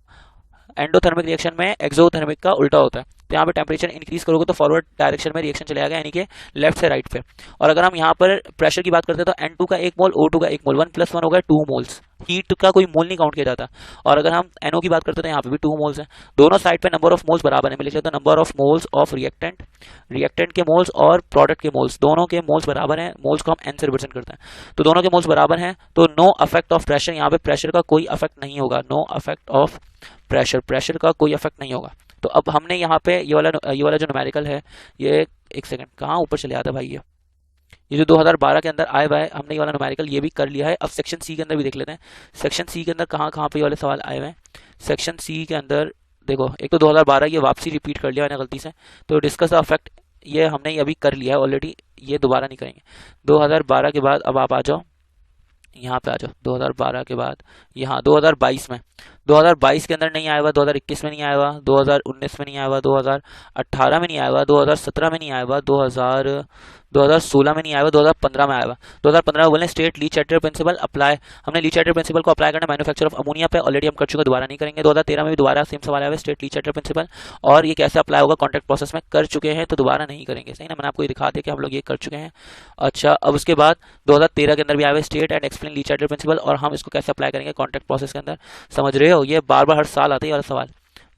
S2: एंडोथर्मिक रिएक्शन में एक्सोथर्मिक का उल्टा होता है। तो यहाँ पे टेम्परेचर इंक्रीज करोगे तो फॉरवर्ड डायरेक्शन में रिएक्शन चले जाएगा, यानी कि लेफ्ट से राइट पे। और अगर हम यहाँ पर प्रेशर की बात करते हैं तो N2 का 1 मोल, O2 का 1 मोल, 1+1 हो गया 2 मोल्स। हीट का कोई मोल नहीं काउंट किया जाता। और अगर हम NO की बात करते हैं तो यहाँ पे भी 2 मोल्स है। दोनों साइड पे नंबर ऑफ मोल्स बराबर है। मैं लिख लेता हूँ number of moles of reactant, reactant के मोल्स और प्रोडक्ट के मोल्स, दोनों के मोल्स बराबर हैं। मोल्स को हम N से रिप्रेजेंट करते हैं, तो दोनों के मोल्स बराबर हैं। तो नो अफेक्ट ऑफ प्रेशर, यहाँ पे प्रेशर का कोई अफेक्ट नहीं होगा। No effect of pressure, pressure का कोई अफेक्ट नहीं होगा। तो अब हमने यहाँ पे ये वाला जो न्यूमेरिकल है, ये एक सेकंड कहाँ ऊपर चले आता है भाई, ये जो 2012 के अंदर आए हुआ है, हमने ये वाला न्यूमेरिकल ये भी कर लिया है। अब सेक्शन सी के अंदर भी देख लेते हैं। सेक्शन सी के अंदर कहाँ कहाँ पे ये वाले सवाल आए हुए हैं। सेक्शन सी के अंदर देखो, एक तो 2012 ये वापसी रिपीट कर लिया मैंने गलती से, तो डिस्कस द अफेक्ट ये हमने अभी कर लिया है ऑलरेडी, ये दोबारा नहीं करेंगे। 2012 के बाद अब आप आ जाओ यहाँ पे, आ जाओ 2012 के बाद यहाँ 2022 में, 2022 के अंदर नहीं आया हुआ, 2021 में नहीं आया हुआ, 2019 में नहीं आया हुआ, 2018 में नहीं आया हुआ, 2017 में नहीं आया हुआ, 2016 में नहीं आया हुआ, 2015 में आया हुआ। 2015 में बोले स्टेट ली चैटर प्रिंसिपल अप्लाई, हमने ली चैटर प्रिंसिपल को अप्लाई करना मैन्युफैक्चर ऑफ अमोनिया पे, ऑलरेडी हम कर चुके, दोबारा नहीं करेंगे। 2013 में भी दोबारा सेम सवाल आया हुआ स्टेट ली चैटर प्रिंसिपल, और ये कैसे अप्लाई होगा कॉन्ट्रैक्ट प्रोसेस में कर चुके हैं, तो दोबारा नहीं करेंगे। सही ना, मैंने आपको ये दिखा दिया कि हम लोग ये कर चुके हैं। अच्छा, अब उसके बाद 2013 के अंदर भी आया हुआ state and explain Le Chatelier principle, और हम इसको कैसे अप्लाई करेंगे कॉन्ट्रैक्ट प्रोसेस के अंदर। समझ रहे हो, ये बार बार हर साल आते हैं वाला सवाल।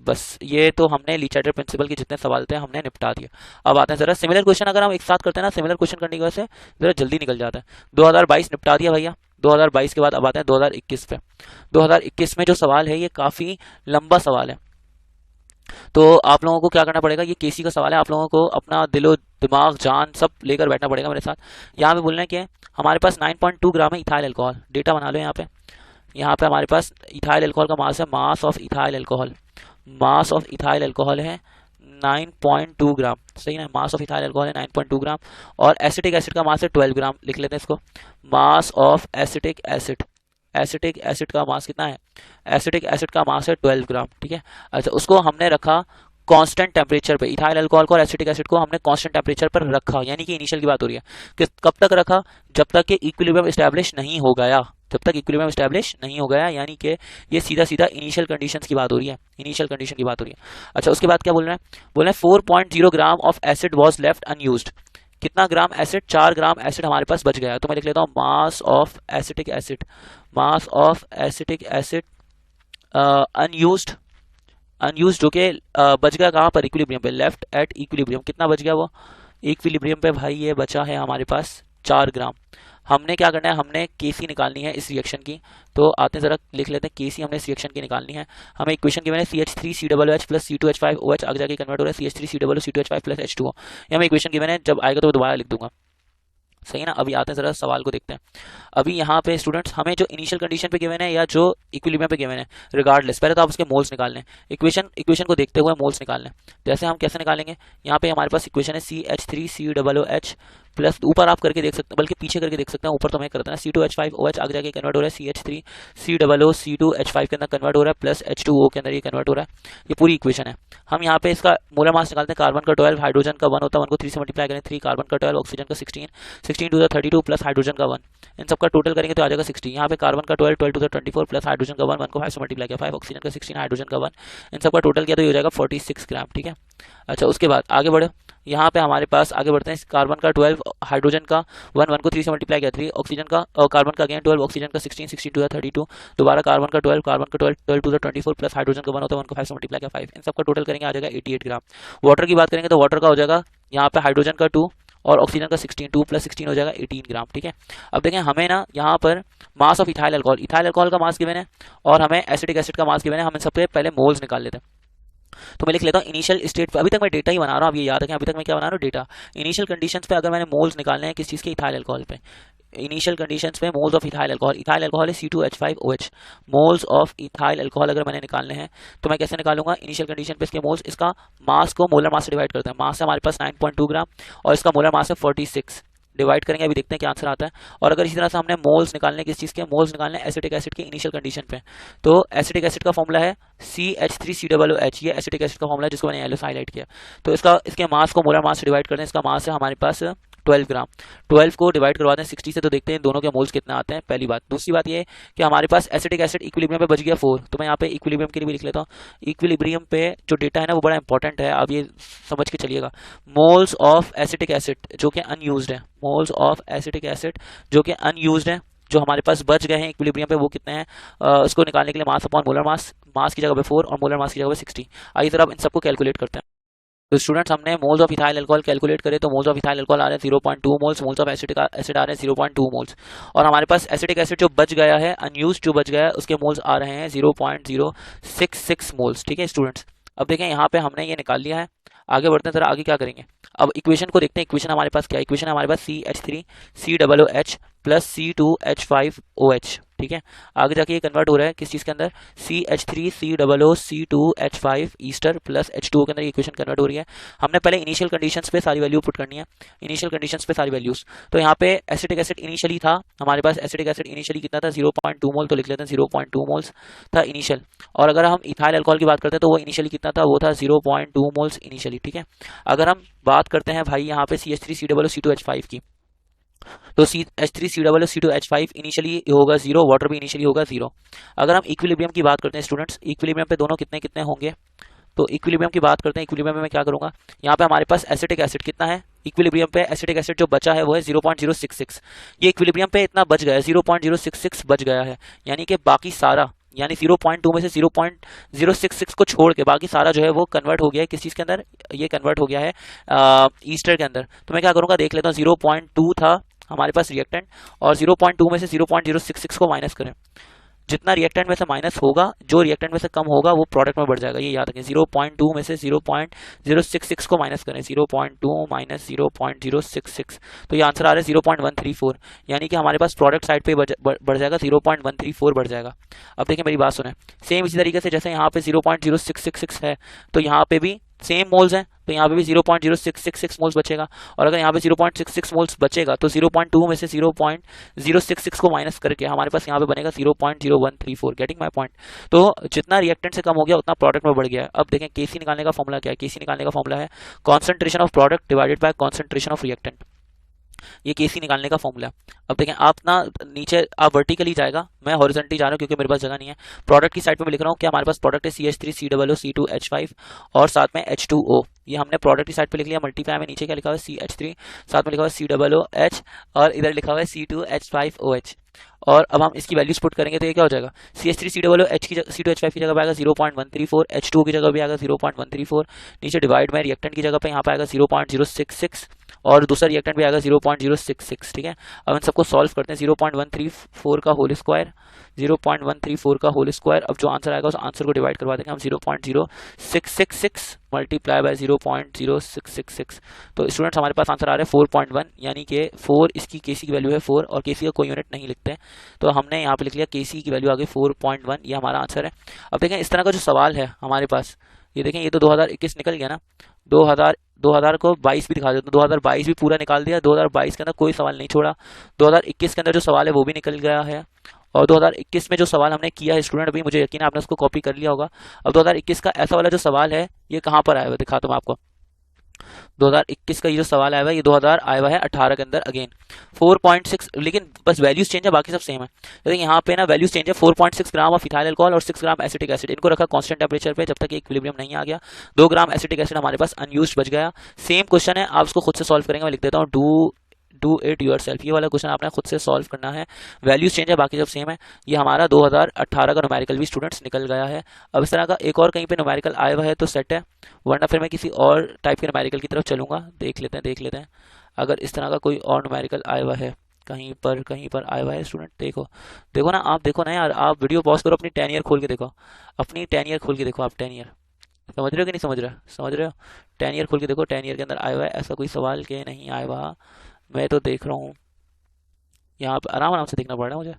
S2: बस ये तो हमने ली चैटर प्रिंसिपल के जितने सवाल थे हमने निपटा दिया। अब आते हैं जरा सिमिलर क्वेश्चन, अगर हम एक साथ करते हैं ना, सिमिलर क्वेश्चन करने की वजह से जरा जल्दी निकल जाता है। 2022 निपटा दिया भैया। 2022 के बाद अब आते हैं 2021 पे। 2021 में जो सवाल है ये काफी लंबा सवाल है, तो आप लोगों को क्या करना पड़ेगा, ये केसी का सवाल है, आप लोगों को अपना दिलो दिमाग जान सब लेकर बैठना पड़ेगा मेरे साथ। यहाँ पे बोलना है कि हमारे पास 9.2 ग्राम है इथाइल अल्कोहल, डेटा बना लो यहाँ पे। यहाँ पे हमारे पास इथाइल अल्कोहल का मास है, mass of ethyl alcohol, mass of ethyl alcohol है 9.2 ग्राम। सही ना, मास ऑफ इथाइल अल्कोहल है 9.2 ग्राम, और एसिटिक एसिड का मास है 12 ग्राम। लिख लेते हैं इसको, mass of acetic acid, acetic acid का मास कितना है, एसिटिक एसिड का मास है 12 ग्राम। ठीक है, अच्छा उसको हमने रखा कांस्टेंट टेम्परेचर पे, इथाइल अल्कोहल को और एसिटिक एसिड को हमने कांस्टेंट टेम्परेचर पर रखा, यानी कि इनिशियल की बात हो रही है कि कब तक रखा, जब तक कि इक्विलिब्रियम एस्टैब्लिश नहीं हो गया, जब तक इक्विलिब्रियम एस्टैब्लिश नहीं हो गया, यानी कि ये सीधा सीधा इनिशियल कंडीशंस की बात हो रही है, इनिशियल कंडीशन की बात हो रही है। अच्छा उसके बाद क्या बोल रहे हैं, बोल रहे हैं 4.0 gram of acid was left unused. कितना ग्राम एसिड, 4 ग्राम एसिड हमारे पास बच गया। तो मैं लिख लेता हूँ mass of acetic acid, mass of acetic acid unused, unused जो कि बच गया कहाँ पर, इक्विलिब्रियम पे, लेफ्ट एट इक्विलिब्रियम। कितना बच गया वो इक्विलिब्रियम पे भाई, ये बचा है हमारे पास 4 ग्राम। हमने क्या करना है, हमने केसी निकालनी है इस रिएक्शन की। तो आते हैं जरा लिख लेते हैं, केसी हमने इस रिएक्शन की निकालनी है। हमें इक्वेशन गिवन है CH3COOH प्लस C2H5OH, आगे जाके कन्वर्ट हो रहा है CH3COOC2H5 प्लस H2O। ये हमें इक्वेशन गिवन है, जब आएगा तो दोबारा लिख दूंगा। सही है ना, अभी आते हैं जरा सवाल को देखते हैं। अभी यहाँ पे स्टूडेंट्स हमें जो इनिशियल कंडीशन पे गिवन है या जो इक्विलिब्रियम पे गिवन है, रिगार्डलेस, पहले तो आप उसके मोल्स निकालने हैं, इक्वेशन को देखते हुए मोल्स निकालने हैं। जैसे हम कैसे निकालेंगे, यहाँ पे हमारे पास इक्वेशन है CH3COOH प्लस, ऊपर आप करके देख सकते हैं, बल्कि पीछे करके देख सकते हैं, ऊपर तो हमें करते हैं C2H5OH, आगे जाके कन्वर्ट हो रहा है CH3COOC2H5 के अंदर कन्वर्ट हो रहा है, प्लस H2O के अंदर ये कन्वर्ट हो रहा है। ये पूरी इक्वेशन है। हम यहाँ पे इसका मोलर मास निकालते हैं, कार्बन का 12, हाइड्रोजन का 1 होता है, 1 को 3 से मल्टीप्लाई करें 3, कार्बन का 12, ऑक्सीजन का 16, 16 टू द 32 प्लस हाइड्रोजन का 1, इन सबका टोटल करेंगे तो आ जाएगा 60। यहाँ पे कार्बन का 12, 12 टू द 24 प्लस हाइड्रोजन का 1, 1 को 5 से मल्टीप्लाई किया 5, ऑक्सीजन का 16, हाइड्रोजन का 1, इन सबका टोटल किया तो ये हो जाएगा 46 ग्राम। ठीक है, अच्छा उसके बाद आगे बढ़े, यहाँ पे हमारे पास आगे बढ़ते हैं, कार्बन का 12, हाइड्रोजन का 1, 1 को 3 से मल्टीप्लाई किया 3, ऑक्सीजन का कार्बन का अगेन 12, ऑक्सीजन का 16, 16 टू द 32, दोबारा कार्बन का 12, 12 टू द 24 प्लस हाइड्रोजन का 1 होता है, 1 को 5 से मल्टीप्लाई किया 5, इन सबका टोटल करेंगे आ जाएगा 88 ग्राम। वाटर की बात करेंगे तो वाटर का हो जाएगा यहाँ पे हाइड्रोजन का 2 और ऑक्सीजन का 16, 2 प्लस 16 हो जाएगा 18 ग्राम। ठीक है, अब देखें हमें ना यहाँ पर mass of ethyl alcohol, ethyl alcohol का मास गिवन है और हमें एसिटिक एसिड का मास गिवन है। हम इन सबसे पहले मोल्स निकाल लेते हैं। तो मैं लिख लेता हूँ इनिशियल स्टेट पे, अभी तक मैं डेटा ही बना रहा हूँ, अब ये याद रखें, अभी तक मैं क्या बना रहा हूँ, डेटा। इनिशियल कंडीशंस पे अगर मैंने मोल्स निकालने हैं किस चीज़ के, इथाइल अल्कोहल पे, इनिशियल कंडीशंस में moles of ethyl alcohol, ethyl alcohol है C2H5OH, moles of ethyl alcohol अगर मैंने निकालने हैं तो मैं कैसे निकालूंगा, इनिशियल कंडीशन पे इसके मोल्स, इसका मास को मोलर मास से डिवाइड करते हैं, मास है हमारे पास 9.2 ग्राम और इसका मोलर मास है 46, डिवाइड करेंगे, अभी देखते हैं क्या आंसर आता है। और अगर इसी तरह से हमने मोल्स निकालने किस चीज़ के, मोल्स निकालने एसिटिक एसिड के इनिशियल कंडीशन पे, तो एसिटिक एसिड का फॉर्मूला है CH3COOH, ये एसिटिक एसिड का फॉर्मूला है जिसको मैंने येलो से हाईलाइट किया। तो इसके मास को मोलर मास से डिवाइड करते हैं, इसका मास है हमारे पास 12 ग्राम। 12 को डिवाइड करवाते हैं 60 से तो देखते हैं दोनों के मोल्स कितना आते हैं, पहली बात। दूसरी बात ये है कि हमारे पास एसिटिक एसिड इक्विलिब्रियम पे बच गया 4, तो मैं यहाँ पे इक्विलिब्रियम के लिए भी लिख लेता हूँ। इक्विलिब्रियम पे जो डेटा है ना वो बड़ा इंपॉर्टेंट है, आप ये समझ के चलिएगा। मोल्स ऑफ एसिटिक एसिड जो कि अनयूज्ड है, मोल्स ऑफ एसिटिक एसिड जो कि अनयूज्ड है, जो हमारे पास बच गए हैं इक्विलिब्रियम पे, वो कितने हैं, उसको निकालने के लिए मास अपॉन मोलर मास, मास की जगह पे 4 और मोलर मास की जगह पे 60। आइए जरा अब इन सबको कैलकुलेट करते हैं। तो स्टूडेंट्स हमने moles of ethyl alcohol calculate करे, तो मोल्स ऑफ इथाइल अल्कोहल आ रहे हैं 0.2 moles, moles of acetic acid आ रहे हैं 0.2 मोल्स, और हमारे पास एसिटिक एसिड जो बच गया है, अनयूज्ड जो बच गया है, उसके मोल्स आ रहे हैं 0.066 मोल्स। ठीक है स्टूडेंट्स, अब देखें यहाँ पे हमने ये निकाल लिया है। आगे बढ़ते हैं, जरा आगे क्या करेंगे। अब इक्वेशन को देखते हैं। इक्वेशन हमारे पास क्या है, इक्वेशन हमारे पास CH3COOH प्लस C2H5OH। ठीक है, आगे जाके ये कन्वर्ट हो रहा है किस चीज़ के अंदर, CH3COOC2H5 ईस्टर प्लस H2O के अंदर ये इक्वेशन कन्वर्ट हो रही है। हमने पहले इनिशियल कंडीशंस पे सारी वैल्यू पुट करनी है, इनिशियल कंडीशंस पे सारी वैल्यूज। तो यहाँ पे एसिटिक एसिड इनिशियली था हमारे पास, एसिटिक एसिड इनिशियली कितना था 0.2 मोल, तो लिख लेते हैं 0.2 मोल्स था इनिशियल। और अगर हम इथाइल अल्कोहल की बात करते हैं तो वो इनिशियली कितना था, वो था 0.2 मोल्स इनिशियली। ठीक है, अगर हम बात करते हैं भाई यहाँ पे CH3COOC2H5 की, तो CH3COOC2H5 इनिशियली होगा 0, वाटर भी इनिशियली होगा 0। अगर हम इक्विलिब्रियम की बात करते हैं स्टूडेंट्स, इक्विलिब्रियम पे दोनों कितने कितने होंगे, तो इक्विलिब्रियम की बात करते हैं। इक्विलिब्रियम में मैं क्या करूंगा, यहाँ पे हमारे पास एसिटिक एसिड कितना है, इक्विलिब्रियम पे एसिटिक एसिड जो बचा है वो है 0.066। ये इक्विलिब्रियम पे इतना बच गया है, 0.066 बच गया है, यानी कि बाकी सारा, यानी 0.2 में से 0.066 को छोड़ के बाकी सारा जो है वो कन्वर्ट हो गया है किस चीज़ के अंदर, ये कन्वर्ट हो गया है ईस्टर के अंदर। तो मैं क्या करूँगा, देख लेता हूँ। 0.2 था हमारे पास रिएक्टेंट, और 0.2 में से 0.066 को माइनस करें, जितना रिएक्टेंट में से माइनस होगा, जो रिएक्टेंट में से कम होगा वो प्रोडक्ट में बढ़ जाएगा, ये याद रखें। 0.2 में से 0.066 को माइनस करें, 0.2 माइनस 0.066, तो ये आंसर आ रहा है 0.134, यानी कि हमारे पास प्रोडक्ट साइड पे बढ़ जाएगा, 0.134 बढ़ जाएगा। अब देखिए मेरी बात सुने, सेम इसी तरीके से जैसे यहाँ पे 0.0666 है, तो यहाँ पे भी सेम मोल्स हैं, तो यहाँ पे भी 0.0666 मोल्स बचेगा, और अगर यहाँ पे 0.66 मोल्स बचेगा तो 0.2 में से 0.066 को माइनस करके हमारे पास यहाँ पे बनेगा 0.0134। Getting my point. तो जितना रिएक्टेंट से कम हो गया उतना प्रोडक्ट में बढ़ गया है। अब देखें केसी निकालने का फॉर्मूला क्या है, केसी निकालने का फॉर्मूला है concentration of product divided by concentration of reactant, ये केसी निकालने का फॉर्मूला है। अब देखें आप ना नीचे आप वर्टिकली जाएगा, मैं हॉरिजॉन्टली जा रहा हूँ क्योंकि मेरे पास जगह नहीं है। प्रोडक्ट की साइड पे मैं लिख रहा हूँ कि हमारे पास प्रोडक्ट है CH3COOC2H5 और साथ में H2O, ये हमने प्रोडक्ट की साइड पे लिख लिया। मल्टीप्लाई में नीचे क्या लिखा हुआ है CH3, साथ में लिखा हुआ है COOH, और इधर लिखा हुआ है C2H5OH। और अब हम इसकी वैल्यूज पुट करेंगे तो ये क्या हो जाएगा, CH3COOH की C2H5 की जगह पे आएगा 0.134, H2O की जगह भी आएगा 0.134, नीचे डिवाइड में रिएक्टेंट की जगह पे यहाँ पे आएगा 0.066, और दूसरा रिएक्टेंट भी आएगा 0.066। ठीक है, अब इन सबको सॉल्व करते हैं। 0.134 का होल स्क्वायर, 0.134 का होल स्क्वायर, अब जो आंसर आएगा उस आंसर को डिवाइड करवा देंगे हम 0.0666 मल्टीप्लाई बाय 0.0666। तो स्टूडेंट्स हमारे पास आंसर आ रहा है 4.1, यानी कि 4 इसकी केसी की वैल्यू है 4, और केसी का कोई यूनिट नहीं लिखते हैं, तो हमने यहाँ पे लिख लिया केसी की वैल्यू आ गई 4.1, ये हमारा आंसर है। अब देखें इस तरह का जो सवाल है हमारे पास, ये देखें ये तो 2021 निकल गया ना, 2000 को 22 भी दिखा देता हूँ, 2022 भी पूरा निकाल दिया, 2022 के अंदर कोई सवाल नहीं छोड़ा, 2021 के अंदर जो सवाल है वो भी निकल गया है, और 2021 में जो सवाल हमने किया है स्टूडेंट, अभी मुझे यकीन है आपने उसको कॉपी कर लिया होगा। अब 2021 का ऐसा वाला जो सवाल है ये कहाँ पर आया हुआ दिखाता हूँ आपको। 2021 का ये जो सवाल आया हुआ है ये 2000 आया हुआ है 18 के अंदर अगेन 4.6, लेकिन बस वैल्यूज चेंज है, बाकी सब सेम है। लेकिन यहाँ पे ना वैल्यूज चेंज है, 4.6 ग्राम ऑफ इथाइल अल्कोहल और 6 ग्राम एसिटिक एसिड, इनको रखा कांस्टेंट टेम्परेचर पे जब तक इक्विलिब्रियम नहीं आ गया। 2 ग्राम एसिटिक एसिड हमारे पास अनयूज्ड बच गया। सेम क्वेश्चन है, आप उसको खुद से सॉल्व करेंगे, मैं लिख देता हूँ डू इट योरसेल्फ, ये वाला क्वेश्चन आपने खुद से सॉल्व करना है। वैल्यूज चेंज है, बाकी सब सेम है। ये हमारा 2018 का न्यूमेरिकल भी स्टूडेंट्स निकल गया है। अब इस तरह का एक और कहीं पे न्यूमेरिकल आया हुआ है तो सेट है, वरना फिर मैं किसी और टाइप के न्यूमेरिकल की तरफ चलूंगा। देख लेते हैं अगर इस तरह का कोई और न्यूमेरिकल आया हुआ है कहीं पर आया हुआ है स्टूडेंट। देखो ना, आप देखो ना यार, आप वीडियो पॉज करो, अपनी 10 ईयर खोल के देखो, अपनी 10 ईयर खोल के देखो, आप 10 ईयर समझ रहे हो कि नहीं समझ रहे हो 10 ईयर खोल के देखो, 10 ईयर के अंदर आया हुआ है ऐसा कोई सवाल के नहीं आया हुआ। मैं तो देख रहा हूँ यहाँ पे, आराम से देखना पड़ रहा है मुझे।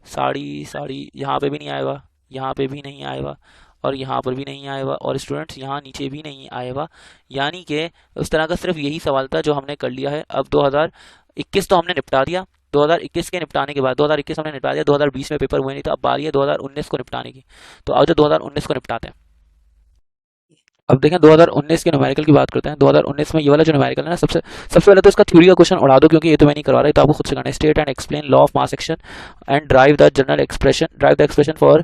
S2: साड़ी यहाँ पे भी नहीं आया हुआ, यहाँ पे भी नहीं आया हुआ, और यहाँ पर भी नहीं आया हुआ, और स्टूडेंट्स यहाँ नीचे भी नहीं आया हुआ। यानी कि उस तरह का सिर्फ यही सवाल था जो हमने कर लिया है। अब 2021 तो हमने निपटा दिया, 2021 के निपटाने के बाद 2021 हमने निपटा दिया, 2020 में पेपर हुए नहीं था, अब बारी है 2019 को निपटाने की। तो अब जो 2019 को निपटाते हैं। अब देखें 2019 के न्यूमेरिकल की बात करते हैं। 2019 में ये वाला जो न्यूमेरिकल है ना, सबसे पहले तो इसका थ्योरी का क्वेश्चन उड़ा दो, क्योंकि ये तो मैं नहीं करवा रहा, ये तो आपको खुद से करना है। State and explain law of mass action and drive the expression for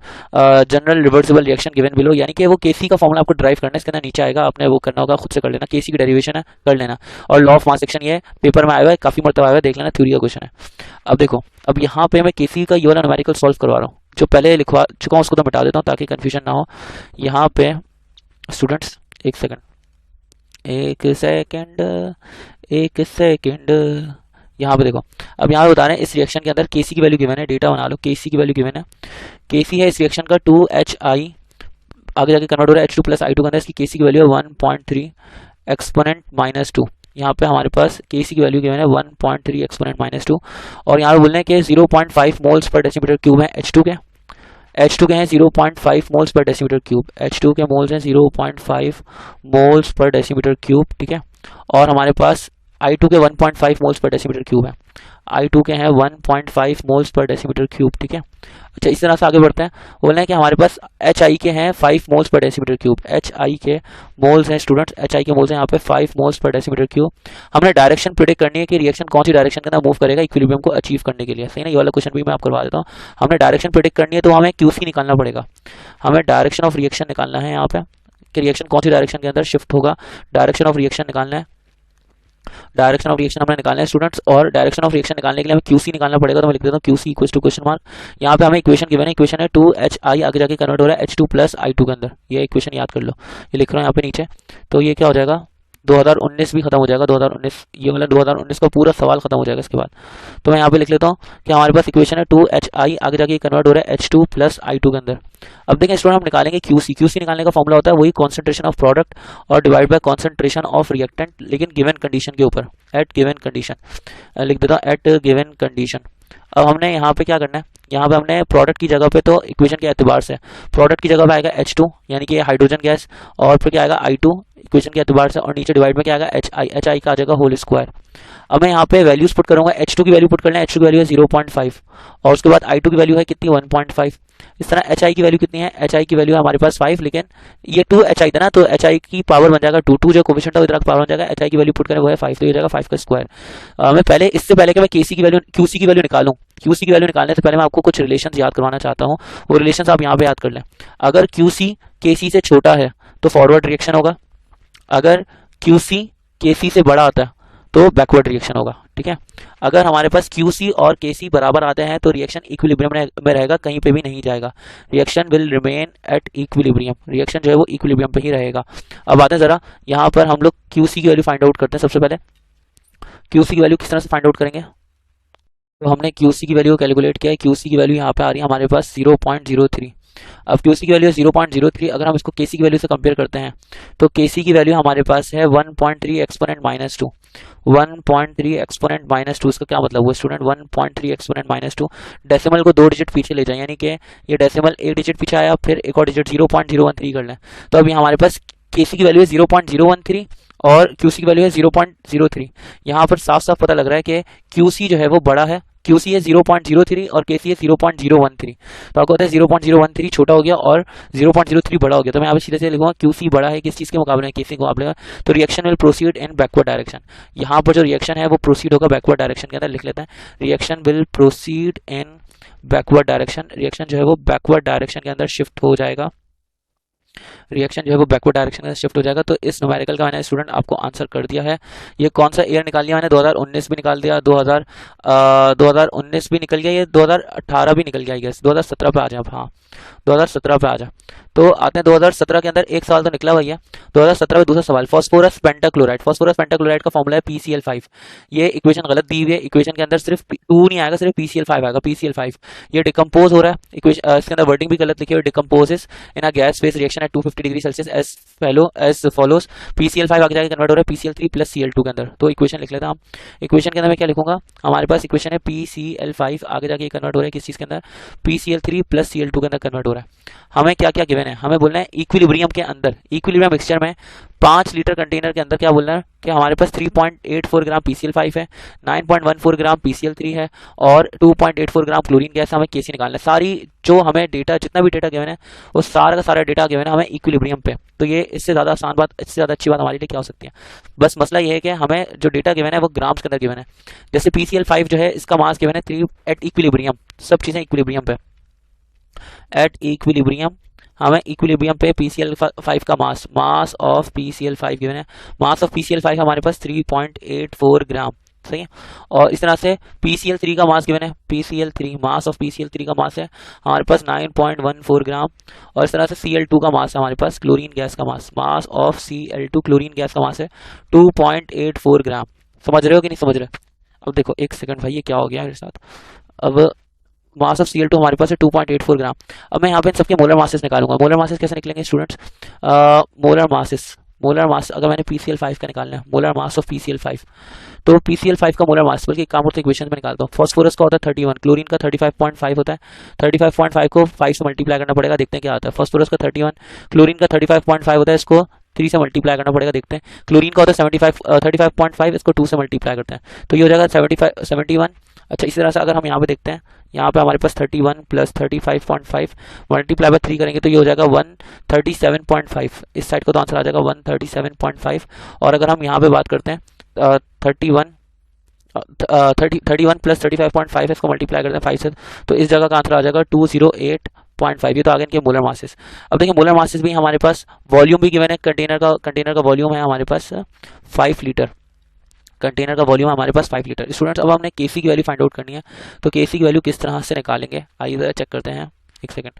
S2: general reversible reaction given below. यानी कि वो केसी का फॉर्मूला आपको ड्राइव करना है, इसके अंदर नीचे आएगा, आपने वो करना होगा, खुद से कर लेना। केसी की डेरिवेशन है, कर लेना। और लॉ ऑफ मास एक्शन ये पेपर में आया हुआ है, काफी मरतबा आया हुआ है, देख लेना, थ्योरी का क्वेश्चन है। अब देखो, अब यहाँ पे मैं केसी का ये वाला न्यूमेरिकल सॉल्व करवा रहा हूँ, जो पहले लिखवा चुका हूँ उसको तो मिटा देता हूँ ताकि कंफ्यूजन ना हो। यहाँ पे स्टूडेंट्स एक सेकंड, यहाँ पे देखो, अब यहाँ पे बता रहे हैं इस रिएक्शन के अंदर केसी की वैल्यू गिवन है, डेटा बना लो, केसी की वैल्यू गिवन है। केसी है इस रिएक्शन का 2HI, आगे जाके कन्वर्ट हो रहा है H2 प्लस I2 के अंदर, इसकी केसी की वैल्यू है 1.3 एक्सपोनेंट -2। यहाँ पे हमारे पास केसी की वैल्यू गिवन है 1.3 एक्सपोनेंट -2, और यहाँ पे बोल रहे हैं कि 0.5 मोल्स पर डेसीमीटर क्यूब है H2 के। H2 के हैं 0.5 moles per decimetre cube, H2 के मोल्स हैं 0.5 मोल्स पर डेसीमीटर क्यूब, ठीक है। और हमारे पास I2 के 1.5 मोल्स पर डेसीमीटर क्यूब है, I2 के हैं 1.5 मोल्स पर डेसीमीटर क्यूब, ठीक है। अच्छा, इस तरह से आगे बढ़ते हैं। बोल रहे हैं कि हमारे पास HI के हैं 5 moles per decimetre cube, HI के मोल्स हैं स्टूडेंट्स, HI के मोल्स हैं यहाँ पे 5 मोल्स पर डेसीमीटर क्यूब। हमने डायरेक्शन प्रिडिक्ट करनी है कि रिएक्शन कौन सी डायरेक्शन के अंदर मूव करेगा इक्विलिब्रियम को अचीव करने के लिए, सही ना। ये वाला क्वेश्चन भी मैं आपको करवा देता हूँ। हमने डायरेक्शन प्रिडिक्ट करनी है तो हमें QC निकालना पड़ेगा, हमें डायरेक्शन ऑफ रिएक्शन निकालना है यहाँ पे कि रिएक्शन कौन सी डायरेक्शन के अंदर शिफ्ट होगा, डायरेक्शन ऑफ रिएक्शन निकालना है। डायरेक्शन ऑफ रिएक्शन हमने निकालना है स्टूडेंट्स, और डायरेक्शन ऑफ रिएक्शन निकालने के लिए हमें QC निकालना पड़ेगा, तो मैं लिख देता हूँ QC equals to question mark. यहाँ पे हमें इक्वेशन गिवन है, इक्वेशन है 2HI, आगे जाके कन्वर्ट हो रहा है H2 प्लस I2 के अंदर, ये इक्वेशन याद कर लो, ये लिख रहा हूँ यहाँ पे नीचे। तो ये क्या हो जाएगा, 2019 भी खत्म हो जाएगा, 2019 ये मतलब 2019 का पूरा सवाल खत्म हो जाएगा इसके बाद। तो मैं यहाँ पे लिख लेता हूँ कि हमारे पास इक्वेशन है 2HI, आगे जाके कन्वर्ट हो रहा है H2 प्लस I2 के अंदर। अब देखें स्टूडेंट, हम निकालेंगे QC निकालने का फॉर्मूला होता है वही कॉन्सेंट्रेशन ऑफ प्रोडक्ट और divide by concentration of reactant, लेकिन गिवन कंडीशन के ऊपर, एट गिवन कंडीशन, लिख देता हूँ एट गिवन कंडीशन। अब हमने यहाँ पे क्या करना है, यहाँ पे हमने प्रोडक्ट की जगह पे तो इक्वेशन के एतबार से प्रोडक्ट की जगह पे आएगा H2 यानी कि हाइड्रोजन गैस, और फिर क्या आएगा I2 इक्वेशन के एतबार से, और नीचे डिवाइड में क्या आएगा HI का आ जाएगा होल स्क्वायर। अब मैं यहाँ पे वैल्यूज पुट करूंगा, H2 की वैल्यू पुट करना है, H2 की वैल्यू है 0.5, और उसके बाद I2 की वैल्यू है कितनी 1.5। इस तरह HI की वैल्यू कितनी है, HI की वैल्यू है हमारे पास 5, लेकिन ये 2HI था ना, तो HI की पावर बन जाएगा 2 जो कोफिशिएंट है इधर का पावर बन जाएगा, HI की वैल्यू पुट करें वो है 5, तो ये जाएगा 5 का स्क्वायर। मैं पहले इससे पहले कि मैं QC की वैल्यू निकालूं, QC की वैल्यू निकालने से पहले मैं आपको कुछ रिलेशंस याद करवाना चाहता हूँ, वो रिलेशंस आप यहाँ पे याद कर लें। अगर QC KC से छोटा है तो फॉरवर्ड रिएक्शन होगा, अगर QC KC से बड़ा आता है तो बैकवर्ड रिएक्शन होगा, ठीक है। अगर हमारे पास QC और KC बराबर आते हैं तो रिएक्शन इक्विलिब्रियम में रहेगा, कहीं पे भी नहीं जाएगा, reaction will remain at equilibrium, reaction जो है वो इक्विलिब्रियम पे ही रहेगा। अब आते हैं जरा यहाँ पर हम लोग QC की वैल्यू फाइंड आउट करते हैं। सबसे पहले QC की वैल्यू किस तरह से फाइंड आउट करेंगे, तो हमने QC की वैल्यू कैलकुलेट किया है, QC की वैल्यू यहाँ पे आ रही है हमारे पास 0.03। अब QC की वैल्यू 0.03, अगर हम इसको KC की वैल्यू से कंपेयर करते हैं तो KC की वैल्यू हमारे पास है 1.3 एक्सपोनेंट -2, 1.3 एक्सपोनेंट -2। इसका क्या मतलब हुआ स्टूडेंट, 1.3 एक्सपोनेंट -2, डेसिमल को 2 डिजिट पीछे ले जाए, यानी कि ये डेसिमल 1 डिजिट पीछे आया, फिर एक और डिजिट 0.013 कर लें, तो अभी हमारे पास KC की वैल्यू है 0.013 और QC की वैल्यू है 0.03। यहाँ पर साफ साफ पता लग रहा है कि QC जो है वो बड़ा है, QC है 0.03 और KC है 0.013, तो आपको पता है 0.013 छोटा हो गया और 0.03 बड़ा हो गया, तो मैं यहाँ पे सीधे से लिखूंगा QC बड़ा है किस चीज़ के मुकाबले में, KC के मुकाबले में, तो reaction will proceed in backward direction. यहाँ पर जो रिएक्शन है वो प्रोसीड होगा बैकवर्ड डायरेक्शन के अंदर, लिख लेते हैं reaction will proceed in backward direction, reaction जो है वो बैकवर्ड डायरेक्शन के अंदर शिफ्ट हो जाएगा, रिएक्शन जो है वो बैकवर्ड डायरेक्शन में शिफ्ट हो जाएगा। तो इस न्यूमेरिकल का मैंने स्टूडेंट आपको आंसर कर दिया है। ये कौन सा ईयर निकाल लिया मैंने, 2019 भी निकाल दिया, 2019 भी निकल गया, ये 2018 भी निकल गया, आई गेस 2017 पे आ जाए, हाँ 2017 पे आ जाए। तो आते हैं 2017 के अंदर एक सवाल तो निकला भैया, 2017 में दूसरा सवाल, फास्फोरस पेंटाक्लोराइड, फास्फोरस पेंटाक्लोराइड का फॉर्मूला है PCl5। ये इक्वेशन गलत दी हुई है, इक्वेशन के अंदर सिर्फ 2 नहीं आएगा, सिर्फ PCl5 आएगा, PCl5 ये डिकम्पोज हो रहा है, इक्वेशन इसके अंदर वर्डिंग भी गलत लिखी है, decomposes in a gas phase reaction at 250 degree Celsius as follows, PCl5 आगे जाके कन्वर्ट हो रहा है PCl3 प्लस Cl2 के अंदर। तो इक्वेशन लिख लेते हैं हम, इक्वेशन के अंदर मैं क्या लिखूंगा, हमारे पास इक्वेशन है PCl5 आगे जाके कन्वर्ट हो रहा है किस चीज़ के अंदर, PCl3 प्लस Cl2 के अंदर कन्वर्ट हो रहा है। हमें क्या क्या गिवन है, हमें बोलना है इक्विलिब्रियम के अंदर, इक्विलिब्रियम मिक्सचर में 5 लीटर कंटेनर के अंदर क्या बोलना है कि हमारे पास 3.84 ग्राम PCl5 है, 9.14 ग्राम PCl3 है और 2.84 ग्राम क्लोरीन गैस हमें केसी निकालना है। सारी जो हमें डेटा, जितना भी डेटा गिवन है वो सारा का सारा डेटा गिवन है हमें इक्विलिब्रियम पे। तो ये इससे ज़्यादा आसान बात, इससे ज़्यादा अच्छी बात हमारे लिए क्या हो सकती है। बस मसला ये है कि हमें जो डेटा गिवन है वो ग्राम्स के अंदर गिवन है। जैसे PCl5 जो है इसका मास गिवन है 3 एट इक्विलिब्रियम, सब चीज़ें इक्विलिब्रियम पे, एट इक्विलिब्रियम हमें इक्विलिब्रियम पे PCl5 का मास ऑफ PCl5 गिवन है। मास ऑफ PCl5 हमारे पास 3.84 ग्राम, सही है। और इस तरह से PCl3 का मास गिवन है, PCl3 मास ऑफ PCl3 का मास है हमारे पास 9.14 ग्राम। और इस तरह से Cl2 का मास है हमारे पास, क्लोरीन गैस का mass of Cl2 chlorine gas का मास है 2.84 ग्राम। समझ रहे हो कि नहीं समझ रहे? अब देखो एक सेकंड भाई, ये क्या हो गया मेरे साथ। अब मास ऑफ Cl2 हमारे पास है 2.84 ग्राम। अब मैं यहाँ पे इन सबके मोलर मासेस निकालूंगा। मोलर मासेस कैसे निकलेंगे स्टूडेंट्स? मोलर मास अगर मैंने PCl5 का निकालना है, मोलर मास ऑफ PCl5, तो PCl5 का मोलर मास, बल्कि एक काम करते इक्वेशन में निकालता हूँ। फास्फोरस का होता है 31, क्लोरीन का 35.5 होता है। 35.5 को 5 से मल्टीप्लाई करना पड़ेगा, देखते हैं क्या आता है। फास्फोरस का 31, क्लोरीन का 35.5 होता है, इसको 3 से मल्टीप्लाई करना पड़ेगा, देखते हैं। क्लोरीन का होता है 35.5, इसको 2 से मल्टीप्लाई करते हैं, तो ये हो जाएगा 71। अच्छा, इसी तरह से अगर हम यहाँ पे देखते हैं, यहाँ पे हमारे पास 31 प्लस 35.5 मल्टीप्लाई बाय 3 करेंगे तो ये हो जाएगा 137.5। इस साइड को तो आंसर आ जाएगा 137.5। और अगर हम यहाँ पे बात करते हैं 31 प्लस 35.5 इसको मल्टीप्लाई करते हैं 5 से, तो इस जगह का आंसर आ जाएगा 208.5। ये तो आगे इनके मोलर मासेस। अब देखिए मोलर मासेस भी हमारे पास, वॉल्यूम भी गिवन है, कंटेनर का वॉल्यूम है हमारे पास 5 लीटर। कंटेनर का वॉल्यूम हमारे पास 5 लीटर। स्टूडेंट्स अब हमने केसी की वैल्यू फाइंड आउट करनी है, तो केसी की वैल्यू किस तरह से निकालेंगे आइए जरा चेक करते हैं। एक सेकंड,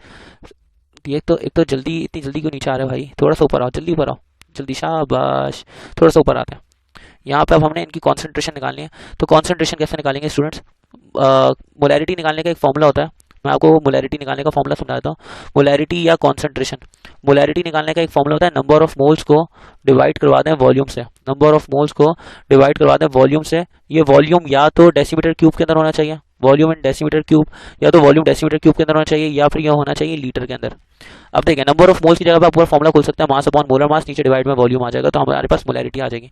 S2: एक तो जल्दी, इतनी जल्दी क्यों नीचे आ रहा है भाई? थोड़ा सा ऊपर आओ, जल्दी ऊपर आओ, जल्दी, शाबाश, थोड़ा सा ऊपर आते हैं। यहाँ पे अब हमने इनकी कॉन्सेंट्रेशन निकालनी है। तो कॉन्सेंट्रेशन कैसे निकालेंगे स्टूडेंट्स? मोलैरिटी निकालने का एक फॉर्मूला होता है, मैं आपको मोलैरिटी निकालने का फॉर्मूला समझाता हूँ। मोलैरिटी या कॉन्सेंट्रेशन, मोलैरिटी निकालने का एक फॉर्मूला होता है, नंबर ऑफ मोल्स को डिवाइड करवा दें वॉल्यूम से। नंबर ऑफ मोल्स को डिवाइड करवा दें वॉल्यूम से। ये वॉल्यूम या तो डेसीमीटर क्यूब के अंदर होना चाहिए, वॉल्यूम इन डेसीमीटर क्यूब, या तो वॉल्यूम डेसीमीटर क्यूब के अंदर होना चाहिए, या फिर यह होना चाहिए लीटर के अंदर। अब देखिए नंबर ऑफ मोल्स की जगह पे आप पूरा फॉर्मूला खोल सकते हैं, मास अपॉन मोलर मास, नीचे डिवाइड में वॉल्यूम आ जाएगा, तो हमारे पास मोलैरिटी आ जाएगी।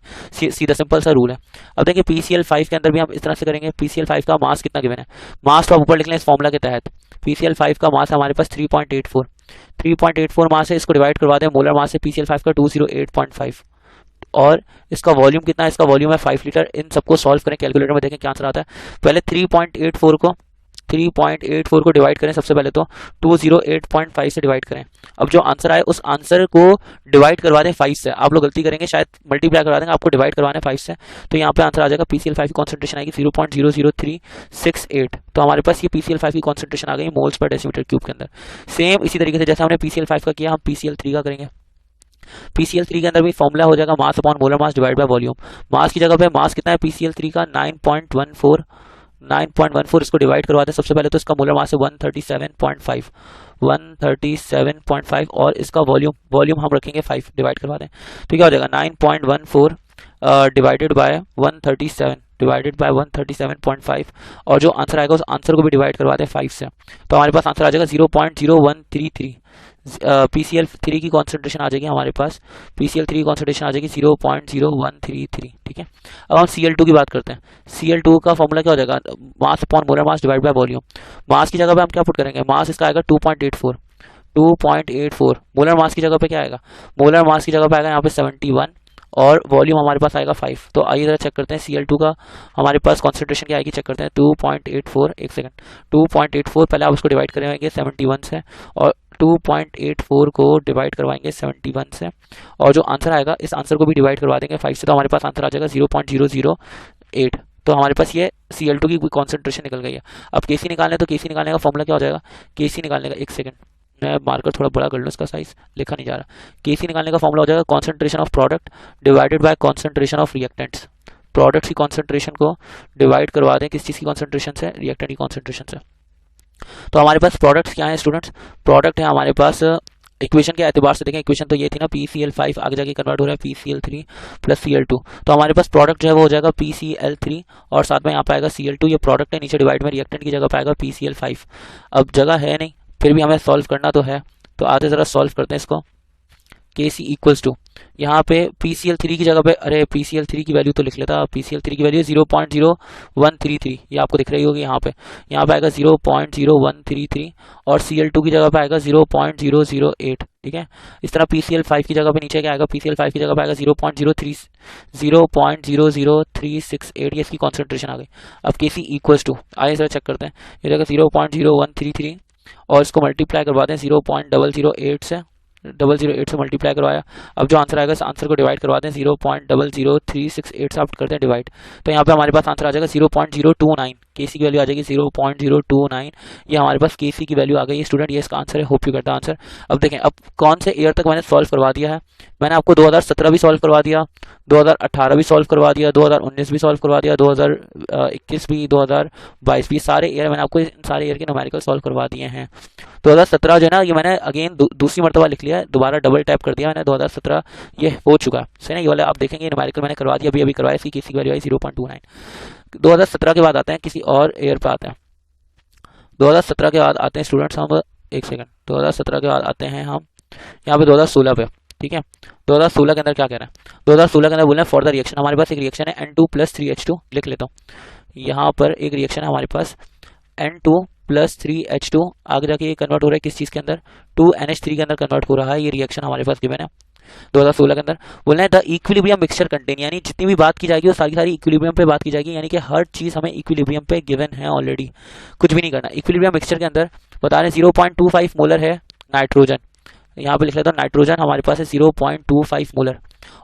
S2: सीधा सिंपल सा रूल है। अब देखिए PCl5 के अंदर भी हम इस तरह से करेंगे। PCl5 का मास कितना गिवन है? मास तो आप ऊपर लिख लें इस फॉर्मूला के तहत। PCl5 का मास हमारे पास 3.84 मास है, इसको डिवाइड करवा दें मोलर मास से PCl5 का 208.5। और इसका वॉल्यूम कितना है? इसका वॉल्यूम है 5 लीटर। इन सबको सॉल्व करें, कैलकुलेटर में देखें क्या आंसर आता है। पहले 3.84 को डिवाइड करें, सबसे पहले तो 208.5 से डिवाइड करें। अब जो आंसर आए उस आंसर को डिवाइड करवा दें 5 से। आप लोग गलती करेंगे, शायद मल्टीप्लाई करवा देंगे, आपको डिवाइड करवाना है 5 से, तो यहाँ पे आंसर आ जाएगा PCl5 की कॉन्सेंट्रेशन आएगी 0.00368। तो हमारे पास ये PCl5 की कॉन्सेंट्रेशन आ गई मोल्स पर डेसीमीटर क्यूब के अंदर। सेम इसी तरीके से जैसे हमने PCl5 का किया, हम PCl3 का करेंगे। PCl3 के अंदर भी फॉर्मूला हो जाएगा mass upon molar mass divide by volume. Mass की जगह पे मास कितना है PCl3 का? 9.14, इसको डिवाइड करवाते हैं। सबसे पहले तो इसका मोलर मास है 137.5 और इसका वॉल्यूम हम रखेंगे 5, डिवाइड करवा दें तो क्या हो जाएगा 9.14 डिवाइडेड बाय 137.5, और जो आंसर आएगा उस आंसर को भी डिवाइड करवाते हैं 5 से, तो हमारे पास आंसर आ जाएगा 0.0133। PCl3 की कॉन्सेंट्रेशन आ जाएगी हमारे पास, PCl3 की कॉन्सेंट्रेशन आ जाएगी 0.0133। ठीक है, अब हम Cl2 की बात करते हैं। Cl2 का फॉर्मूला क्या हो जाएगा? Mass upon molar mass divide by volume. Mass की जगह पे हम क्या पुट करेंगे? मास इसका आएगा 2.84। मोलर मास की जगह पे क्या आएगा? मोलर मास की जगह पे आएगा यहाँ पे 71 और वॉल्यूम हमारे पास आएगा 5। तो आइए जरा चेक करते हैं Cl2 का हमारे पास कॉन्सेंट्रेशन क्या आएगी, चेक करते हैं। 2.84, एक सेकंड, 2.84 पहले आप उसको डिवाइड करेंगे 71 से, और 2.84 को डिवाइड करवाएंगे 71 से, और जो आंसर आएगा इस आंसर को भी डिवाइड करवा देंगे 5 से, तो हमारे पास आंसर आ जाएगा 0.008। तो हमारे पास ये Cl2 की कॉन्सेंट्रेशन निकल गई है। अब Kc निकालने, तो Kc निकालने का फॉर्मूला क्या हो जाएगा? Kc निकालने का, एक सेकंड मैं मार्कर थोड़ा बड़ा कर लूँ, इसका साइज लिखा नहीं जा रहा। Kc निकालने का फॉर्मूला हो जाएगा concentration of product divided by concentration of reactants. Product की कॉन्सेंट्रेशन को डिवाइड करवा दें किस चीज़ की कॉन्सेंट्रेशन से? रिएक्टेंट की कॉन्सेंट्रेशन से। तो हमारे पास प्रोडक्ट्स क्या है स्टूडेंट्स? प्रोडक्ट है हमारे पास, इक्वेशन के एतबार से देखें, इक्वेशन तो ये थी ना PCl5, आगे जाके कन्वर्ट हो रहा है PCl3 प्लस Cl2, तो हमारे पास प्रोडक्ट जो है वो हो जाएगा PCl3 और साथ में यहाँ पे आएगा Cl2, ये प्रोडक्ट है, नीचे डिवाइड में रिएक्टेंट की जगह पे आएगा PCl5। अब जगह है नहीं, फिर भी हमें सॉल्व करना तो है, तो आते ज़रा सॉल्व करते हैं इसको। Kc इक्वल्स टू, यहाँ पे PCl3 की जगह पे, अरे PCl3 की वैल्यू तो लिख लेता, PCl3 की वैल्यू 0.0133, ये आपको दिख रही होगी यहाँ पे आएगा 0.0133 और Cl2 की जगह पे आएगा 0.008, ठीक है। इस तरह PCl5 की जगह पे नीचे क्या आएगा, PCl5 की जगह पे आएगा 0.00368, ये इसकी कॉन्सेंट्रेशन आ गई। अब Kc इक्वल्स टू, आइए सर चेक करते हैं, ये देखो 0.0133 और इसको मल्टीप्लाई करवा दें 0.008 से, 008 से मल्टीप्लाई करवाया। अब जो आंसर आएगा इस आंसर को डिवाइड करवा दें 0.00368 से, आप करते हैं डिवाइड, तो यहाँ पे हमारे पास आंसर आ जाएगा 0.029, Kc की वैल्यू आ जाएगी 0.029, ये हमारे पास Kc की वैल्यू आ गई है स्टूडेंट, ये इसका आंसर है। होप यू करता आंसर। अब देखें, अब कौन से ईयर तक मैंने सॉल्व करवा दिया है, मैंने आपको 2017 भी सॉल्व करवा दिया, 2018 भी सॉल्व करवा दिया, 2019 भी सॉल्व करवा दिया, 2021 भी, 2022 भी, सारे ईयर मैंने आपको इन सारे ईयर के न्यूमेरिकल सॉल्व करवा दिए हैं। 2017 जो है ना, ये मैंने अगेन दूसरी मरतबा लिख लिया है, दोबारा डबल टैप कर दिया मैंने, 2017 ये हो चुका है, सही ना। ये वाला आप देखेंगे न्यूमेरिकल मैंने करवा दिया, अभी करवाया, इसकी किसी की वैल्यू आई 0.29। 2017 के बाद आते हैं किसी और ईयर पे आते हैं, 2017 के बाद आते हैं स्टूडेंट्स हम, एक सेकंड, 2017 के बाद आते हैं हम यहाँ पे 2016 पे, ठीक है। 2016 के अंदर क्या कह रहे हैं, 2016 के अंदर बोल रहे हैं फॉर द रिएक्शन, हमारे पास एक रिएक्शन है N2 + 3H2, लिख लेता हूँ, यहाँ पर एक रिएक्शन है हमारे पास N2 + 3H2, आगे जाके ये कन्वर्ट हो रहा है किस चीज़ के अंदर, 2NH3 के अंदर कन्वर्ट हो रहा है, ये रिएक्शन हमारे पास गिवन है 2016 के अंदर। बोलना है द इक्विलिब्रियम मिक्सचर कंटेन, यानी जितनी भी बात की जाएगी वो सारी इक्विलिब्रियम पे बात की जाएगी, यानी कि हर चीज़ हमें इक्विलिब्रियम पे गिवन है ऑलरेडी, कुछ भी नहीं करना। इक्विलिब्रियम मिक्सचर के अंदर बता रहे 0.25 मोलर है नाइट्रोजन, यहाँ पे लिख लेता हूँ, नाइट्रोजन हमारे पास है 0.25 मोलर,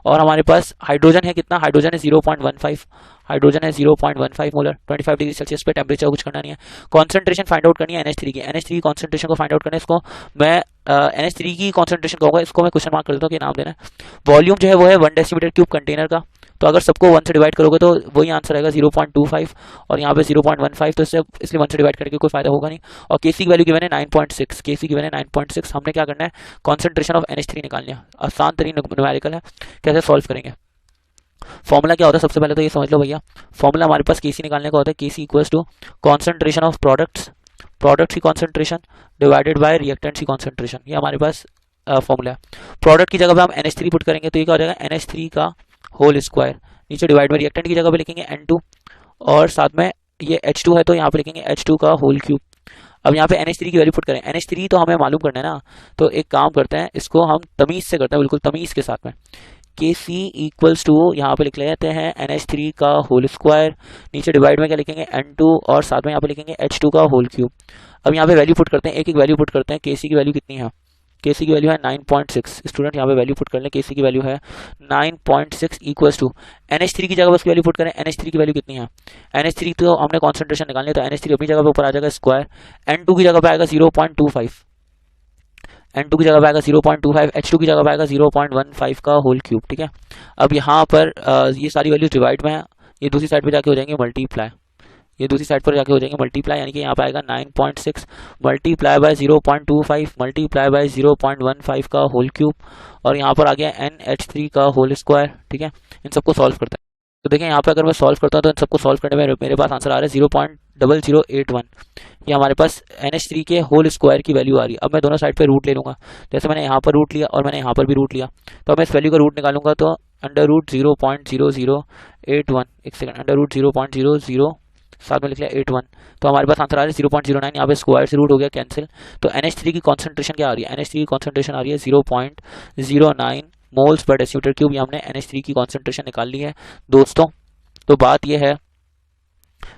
S2: और हमारे पास हाइड्रोजन है कितना, हाइड्रोजन है 0.15, हाइड्रोजन है 0.15 मोलर, 25 डिग्री सेल्सियस पे टेम्परेचर, कुछ करना नहीं है। कॉन्सेंट्रेशन फाइंड आउट करनी है NH3 की, NH3 की कॉन्सेंट्रेशन को फाइंड आउट करना है, इसको मैं NH3 की कॉन्सेंट्रेशन कहूँगा, इसको मैं क्वेश्चन मार्क कर देता हूँ कि नाम देना है। वॉल्यूम जो है वो है 1 डेसीमीटर क्यूब कंटेनर का, तो अगर सबको 1 से डिवाइड करोगे तो वही आंसर आएगा 0.25, और यहाँ पे 0.15, तो इसलिए 1 से डिवाइड करके कोई फायदा होगा नहीं। और Kc की वैल्यू गिवन है 9.6, Kc गिवन है 9.6, हमने क्या करना है, कॉन्सेंट्रेशन ऑफ NH3 निकालनी है। आसान तरीन न्यूमेरिकल है, कैसे सॉल्व करेंगे। फॉर्मूला क्या होता है, सबसे पहले तो ये समझ लो भैया, फॉर्मूला हमारे पास Kc निकालने का होता है, Kc equals to concentration of products की कॉन्सेंट्रेशन डिवाइडेड बाय रिएक्टेंट्स की कॉन्सेंट्रेशन, ये हमारे पास फॉर्मूला है। प्रोडक्ट की जगह पे हम NH3 पुट करेंगे तो ये क्या हो जाएगा, NH3 का होल स्क्वायर, नीचे डिवाइड बाय रिएक्टेंट की जगह पे लिखेंगे N2, और साथ में ये H2 है तो यहाँ पे लिखेंगे H2 का होल क्यूब। अब यहाँ पे NH3 की वैल्यू पुट करें, NH3 तो हमें मालूम करना है ना, तो एक काम करते हैं, इसको हम तमीज़ से करते हैं, बिल्कुल तमीज़ के साथ में। Kc इक्वल्स टू यहाँ पे लिख लेते हैं NH3 का होल स्क्वायर, नीचे डिवाइड में क्या लिखेंगे N2, और साथ में यहाँ पे लिखेंगे H2 का होल क्यूब। अब यहाँ पे वैल्यू पुट करते हैं, एक वैल्यू पुट करते हैं। Kc की वैल्यू कितनी है, Kc की वैल्यू है 9.6, स्टूडेंट यहाँ पे वैल्यू पुट कर लें, Kc की वैल्यू है 9.6 इक्वल्स टू NH3 की जगह बस वैल्यू पुट करें, NH3 की वैल्यू कितनी है, NH3 तो हमने कॉन्सेंट्रेशन निकालनी है, तो NH3 अपनी जगह पे ऊपर आ जाएगा स्क्वायर, N2 की जगह पे आएगा 0.25, N2 की जगह पे आएगा 0.25, H2 की जगह पे आएगा 0.15 का होल क्यूब, ठीक है। अब यहाँ पर ये सारी वैल्यूज डिवाइड में है, ये दूसरी साइड पे जाके हो जाएंगे मल्टीप्लाई, ये दूसरी साइड पर जाके हो जाएंगे मल्टीप्लाई, यानी कि यहाँ पे आएगा 9.6 मल्टीप्लाई बाय 0.25 मल्टीप्लाई बाय 0.15 का होल क्यूब, और यहाँ पर आ गया NH3 का होल स्क्वायर, ठीक है। इन सबको सॉल्व करते हैं, तो देखें यहाँ पे अगर मैं सॉल्व करता हूँ तो इन सबको सॉल्व करने में मेरे पास आंसर आ रहा है 0.0081, ये हमारे पास NH3 के होल स्क्वायर की वैल्यू आ रही है। अब मैं दोनों साइड पे रूट ले लूँगा, जैसे मैंने यहाँ पर रूट लिया और मैंने यहाँ पर भी रूट लिया, तो मैं इस वैल्यू का रूट निकालूंगा तो √0.0081, एक सेकंड, √0.00 साथ में लिख लिया 81, तो हमारे पास आंसर आ रहा है 0.09, यहाँ पे स्क्वायर से रूट हो गया कैंसिल। तो NH3 की कॉन्सेंट्रेशन क्या आ रही है, NH3 की कॉन्सेंट्रेशन आ रही है 0.09 मोल्स पर डेसीमीटर क्यूब, ये हमने NH3 की कॉन्सेंट्रेशन निकाल ली है दोस्तों। तो बात यह है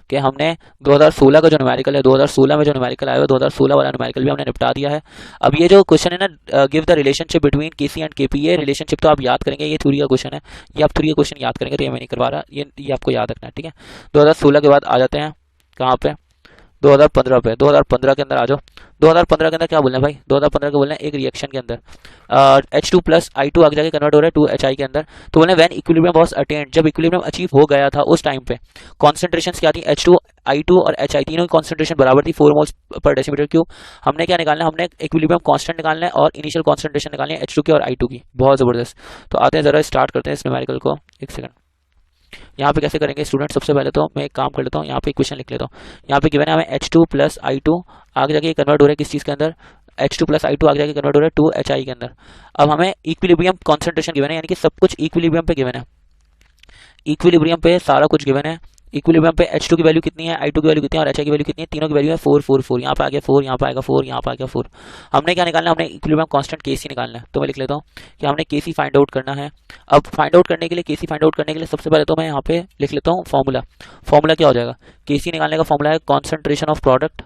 S2: कि हमने 2016 का जो न्यूमेरिकल है, 2016 में जो न्यूमेरिकल आया है 2016 वाला न्यूमेरिकल भी हमने निपटा दिया है। अब ये जो क्वेश्चन है ना, give the relationship between Kc and Kp, ये रिलेशनशिप तो आप याद करेंगे, ये थ्योरी का क्वेश्चन है, ये आप थ्योरी का क्वेश्चन याद करेंगे, तो ये मैं नहीं करवा रहा, ये आपको याद रखना है, ठीक है। 2016 के बाद आ जाते हैं कहाँ पे, 2015 पे। 2015 के अंदर आ जाओ, 2015 के अंदर क्या बोलना है भाई, 2015 के बोलना है एक रिएक्शन के अंदर H2 + I2 आगे जाके कन्वर्ट हो रहा है 2HI के अंदर, तो बोलना है व्हेन इक्विलिब्रियम वाज अटेन्ड, जब इक्विलिब्रियम अचीव हो गया था उस टाइम पे कॉन्सेंट्रेशन क्या थी, H2 I2 और HI तीनों की कॉन्सेंट्रेशन बराबर थी 4 मोल्स पर डेसीमीटर क्यूब। हमने क्या निकालना है, हमने इक्विलिब्रियम कांस्टेंट निकालना है और इनिशियल कॉन्सेंट्रेशन निकालनी है H2 की और I2 की। बहुत ज़बरदस्त, तो आते हैं ज़रा स्टार्ट करते हैं इस न्यूमेरिकल को, एक सेकंड। यहाँ पे कैसे करेंगे स्टूडेंट, सबसे पहले तो मैं एक काम कर लेता हूँ, यहाँ पे इक्वेशन लिख लेता हूँ। यहाँ पे गिवन है हमें H2 प्लस I2 आगे जाके कन्वर्ट हो रहा है किस चीज़ के अंदर, H2 प्लस I2 आगे जाके कन्वर्ट हो रहा है 2HI के अंदर। अब हमें इक्विलिब्रियम कॉन्सेंट्रेशन गिवन है, यानी कि सब कुछ इक्विलिब्रियम पे गिवन है, इक्विलिब्रियम पे सारा कुछ गिवन है। इक्विलिब्रियम पे H2 की वैल्यू कितनी है, I2 की वैल्यू कितनी है और HI की वैल्यू कितनी है, तीनों की वैल्यू है 4 4 4। यहाँ पे आ गया 4, यहाँ पे आएगा 4, यहाँ पे आ गया 4। हमने क्या निकालना है, हमने इक्विलिब्रियम कांस्टेंट Kc निकालना है। तो मैं लिख लेता हूँ कि हमने Kc फाइंड आउट करना है। अब फाइंड आउट करने के लिए, Kc फाइंड आउट करने के लिए सबसे पहले तो मैं यहाँ पे लिख लेता हूँ फॉर्मूला। फॉर्मूला क्या हो जाएगा, Kc निकालने का फॉर्मूला है concentration of product,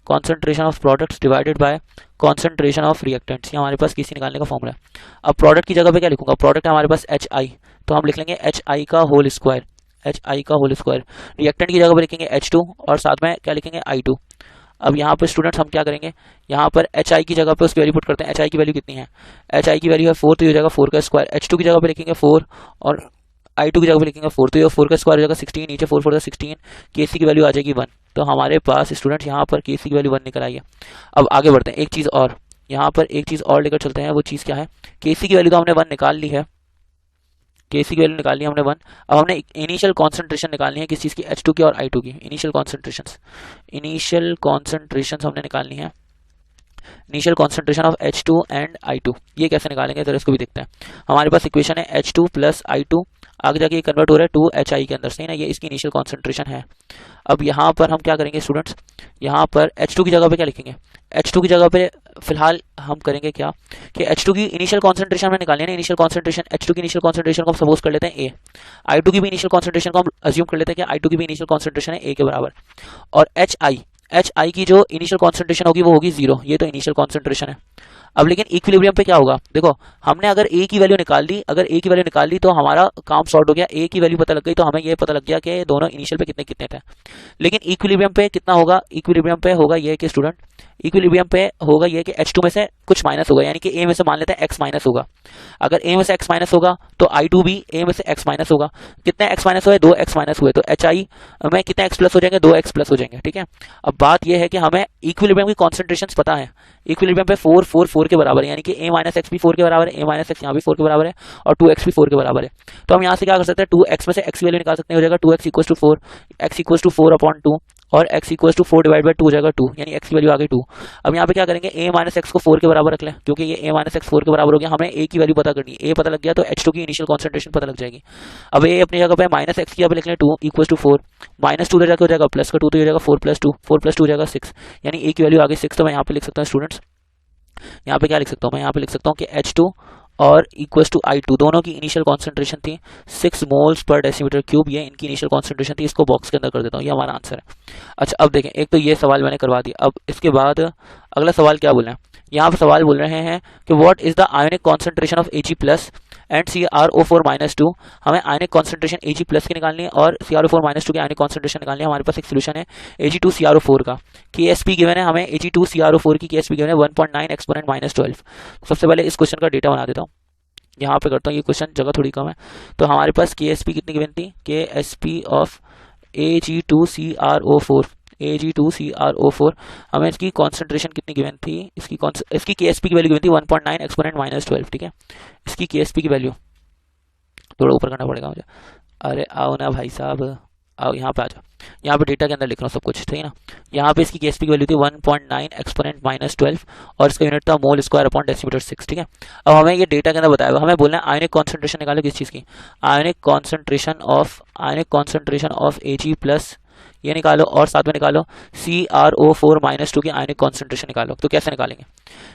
S2: concentration of products divided by concentration of reactants. ये हमारे पास Kc निकालने का फॉर्मूला है। अब प्रोडक्ट की जगह पे क्या लिखूंगा, प्रोडक्ट है हमारे पास HI, तो हम लिख लेंगे HI का होल स्क्वायर, HI का होल स्क्वायर। रिएक्टेंट की जगह पर लिखेंगे H2 और साथ में क्या लिखेंगे I2। अब यहाँ पर स्टूडेंट्स हम क्या करेंगे, यहाँ पर HI की जगह पे उसकी वैल्यू पुट करते हैं। HI की वैल्यू कितनी है, HI की वैल्यू है 4, तो ये हो जाएगा 4 का स्क्वायर। H2 की जगह पे लिखेंगे 4 और I2 की जगह पे लिखेंगे 4, तो ये 4 का स्क्वायर हो जाएगा 16, नीचे 4 4 16, Kc की वैल्यू आ जाएगी 1। तो हमारे पास स्टूडेंट्स यहाँ पर Kc की वैल्यू 1 निकल आई है। अब आगे बढ़ते हैं, एक चीज़ और यहाँ पर एक चीज़ और लेकर चलते हैं। वो चीज़ क्या है, Kc की वैल्यू तो हमने 1 निकाल ली है, Kc की वैल्यू निकाल ली हमने 1। अब हमने इनिशियल कॉन्सेंट्रेशन निकालनी है किस चीज़ की, H2 की और I2 की। इनिशियल कॉन्सेंट्रेशन हमने निकालनी है, initial concentration of H2 and I2। ये कैसे निकालेंगे जरा इसको भी देखते हैं। हमारे पास इक्वेशन है H2 प्लस I2 आगे जाके कन्वर्ट हो रहा है 2HI के अंदर, सही ना, ये इसकी इनिशियल कॉन्सेंट्रेशन है। अब यहाँ पर हम क्या करेंगे स्टूडेंट्स, यहाँ पर H2 की जगह पे क्या लिखेंगे, H2 की जगह पे फिलहाल हम करेंगे क्या कि H2 की इनिशियल कॉन्सेंट्रेशन में निकालनी है ना, इनिशियल कॉन्सेंट्रेशन H2 की इनिशियल कॉन्सेंट्रेशन को हम सपोज कर लेते हैं A। I2 की भी इनिशियल कॉन्सेंट्रेशन को हम अज्यूम कर लेते हैं कि I2 की भी इनिशियल कॉन्सेंट्रेशन है A के बराबर। और HI की जो इनिशियल कॉन्सेंट्रेशन होगी वो होगी 0, ये तो इनिशियल कॉन्सेंट्रेशन है। अब लेकिन इक्विलिब्रियम पे क्या होगा, देखो हमने अगर A की वैल्यू निकाल ली, अगर A की वैल्यू निकाल ली तो हमारा काम सॉर्ट हो गया। A की वैल्यू पता लग गई तो हमें ये पता लग गया कि दोनों इनिशियल पे कितने कितने थे। लेकिन इक्विलिब्रियम पे कितना होगा, इक्विलिब्रियम पे होगा ये कि स्टूडेंट, इक्विलिब्रियम पे होगा ये कि H2 में से कुछ माइनस होगा, यानी कि A में से मान लेते हैं x माइनस होगा। अगर A में से x माइनस होगा तो I2 भी A में से x माइनस होगा। कितने x माइनस हुए, 2x माइनस हुए, तो HI में कितने x प्लस हो जाएंगे, 2x प्लस हो जाएंगे। ठीक है, अब बात यह है कि हमें इक्विलिब्रियम की कॉन्सेंट्रेशंस पता है। इक्विलिब्रियम पे 4 4 4 के बराबर है, यानी कि A माइनस एक्स भी 4 के बराबर है, A माइनस एक्स यहाँ भी 4 के बराबर है और 2x भी 4 के बराबर है। तो हम यहाँ से क्या कर सकते हैं, 2x में से x की वैल्यू निकाल सकते हैं, हो जाएगा 2x equal to 4, x equal to 4/2 और x equal to 4 divide by 2 हो जाएगा 2, यानी x की वैल्यू आ गई 2। अब यहाँ पे क्या करेंगे, a माइनस एक्स को 4 के बराबर रख लें, क्योंकि ये a माइनस एक्स 4 के बराबर हो गया। हमें a की वैल्यू पता करनी है, a पता लग गया तो H2 की इनिशियल कॉन्सेंट्रेशन पता लग जाएगी। अब a अपनी जगह पे माइनस एक्स की यहाँ पे लिख लें 2 इक्वल टू 4, माइनस 2 जाकर हो जाएगा प्लस का 2, तो हो जाएगा 4 प्लस 2, 4 प्लस 2 हो जाएगा 6, यानी a की वैल्यू आ गई 6। तो मैं यहाँ पे लिख सकता हूँ स्टूडेंट्स, यहाँ पे क्या लिख सकता हूँ, मैं यहाँ पे लिख सकता हूँ कि H2 और इक्वल्स टू I2 दोनों की इनिशियल कॉन्सेंट्रेशन थी 6 मोल्स पर डेसीमीटर क्यूब, ये इनकी इनिशियल कॉन्सेंट्रेशन थी। इसको बॉक्स के अंदर कर देता हूँ, ये हमारा आंसर है। अच्छा अब देखें, एक तो ये सवाल मैंने करवा दिया। अब इसके बाद अगला सवाल क्या बोल रहे हैं, यहाँ पे सवाल बोल रहे हैं कि what is the ionic concentration of Ag plus and CrO4-2। हमें आयोनिक कॉन्सेंट्रेशन Ag प्लस की निकालनी है और CrO4-2 की आयोनिक कॉन्सेंट्रेशन निकालनी है। हमारे पास एक सोल्यूशन है Ag2CrO4 का, KSP गिवन है हमें, Ag2CrO4 की KSP गिवन है 1.9 एक्सपोनेंट -12। सबसे पहले इस क्वेश्चन का डेटा बना देता हूँ, यहाँ पे करता हूँ, ये क्वेश्चन जगह थोड़ी कम है। तो हमारे पास KSP कितनी गिवन थी, KSP ऑफ Ag2CrO4 हमें इसकी कॉन्सेंट्रेशन कितनी गिवन थी, इसकी KSP की वैल्यू गिवन थी 1.9 एक्सपोनेंट -12। ठीक है, इसकी KSP की वैल्यू थोड़ा ऊपर करना पड़ेगा मुझे। अरे आओ ना भाई साहब, आओ यहाँ पे आ जाओ, यहाँ पे डेटा के अंदर लिख रहा हूँ सब कुछ, ठीक है ना। यहाँ पे इसकी KSP की वैल्यू थी 1.9 एक्सपोनेंट -12 और इसका यूनिट था मोल स्क्वायर अपॉन डेसीमीटर 6। ठीक है, अब हमें ये डेटा के अंदर बताया हुआ, हमें बोलना है आयोनिक कॉन्सेंट्रेशन निकालो किस चीज़ की, ionic concentration of Ag plus ये निकालो और साथ में निकालो CrO4-2 की आयोनिक कॉन्सेंट्रेशन निकालो। तो कैसे निकालेंगे,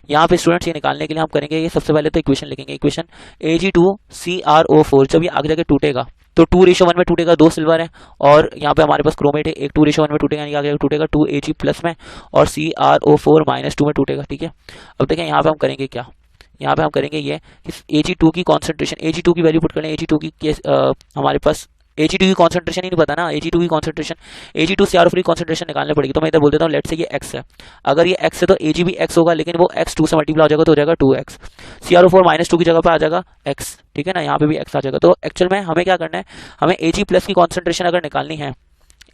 S2: यहाँ पे स्टूडेंट्स ये निकालने के लिए हम करेंगे, ये सबसे पहले तो इक्वेशन लिखेंगे, इक्वेशन Ag2CrO4 जब ये आगे जाके टूटेगा तो 2:1 में टूटेगा, 2 सिल्वर है और यहाँ पे हमारे पास क्रोमेट है, एक 2:1 में टूटेगा, यानी आगे टूटेगा 2Ag प्लस में और CrO4-2 में टूटेगा। ठीक है, अब देखें यहाँ पे हम करेंगे क्या, यहाँ पे हम करेंगे ये कि Ag2 की कॉन्सेंट्रेशन, Ag2 की वैल्यू पुट कर लें, Ag2 की हमारे पास Ag2 की कॉन्सेंट्रेशन ही नहीं पता ना, Ag2 की कॉन्सेंट्रेशन, Ag2CrO4 की कॉन्सेंट्रेशन निकालनी पड़ेगी। तो मैं इधर बोल देता हूँ लेट से ये x है, अगर ये x है तो Ag भी x होगा, लेकिन वो x 2 से मल्टीप्लाई हो जाएगा तो हो जाएगा 2x, CrO4-2 की जगह पे आ जाएगा x। ठीक है ना, यहाँ पे भी x आ जाएगा। तो एक्चुअल में हमें क्या करना है, हमें Ag प्लस की कॉन्सेंट्रेशन अगर निकालनी है,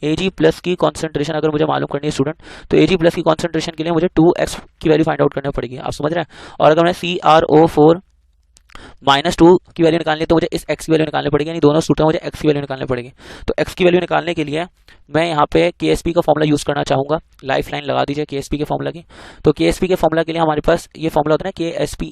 S2: Ag प्लस की कॉन्सेंट्रेशन अगर मुझे मालूम करनी है स्टूडेंट, तो Ag प्लस की कॉन्सेंट्रेशन के लिए मुझे 2x की वैल्यू फाइंड आउट करनी पड़ेगी, आप समझ रहे हैं। और अगर मैं CrO4 -2 की वैल्यू निकालनी है तो मुझे इस x की वैल्यू निकालनी पड़ेगी, यानी दोनों सूत्रों में मुझे x की वैल्यू निकालनी पड़ेगी। तो x की वैल्यू निकालने के लिए मैं यहाँ पे KSP का फॉर्मूला यूज़ करना चाहूँगा। लाइफ लाइन लगा दीजिए KSP के फॉर्मूला की। तो KSP के फॉर्मूला के लिए हमारे पास ये फॉर्मूला होता है KSP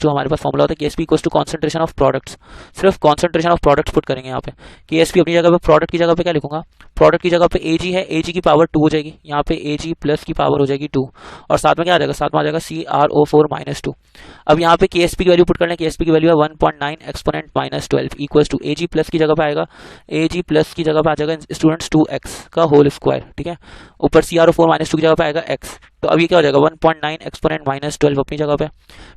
S2: हमारे पास फॉर्मूला होता है KSP equals to concentration of products. सिर्फ कॉन्सेंट्रेशन ऑफ प्रोडक्ट्स पुट करेंगे यहाँ पे। KSP अपनी जगह पे प्रोडक्ट की जगह पे क्या लिखूंगा, प्रोडक्ट की जगह पे Ag है, Ag की पावर 2 हो जाएगी, यहाँ पे Ag प्लस की पावर हो जाएगी 2, और साथ में क्या आ जाएगा, साथ में आ जाएगा CrO4 -2। अब यहाँ पे KSP की वैल्यू पुट कर लें। KSP की वैल्यू है 1.9 exponent -12 equals to Ag plus की जगह पे आएगा, Ag प्लस की जगह पे आ जाएगा स्टूडेंट्स 2x का होल स्क्वायर, ठीक है, ऊपर CrO4 -2 की जगह पे आएगा x। तो अब ये क्या हो जाएगा 1.9 एक्सपोनेंट -12 अपनी जगह पे,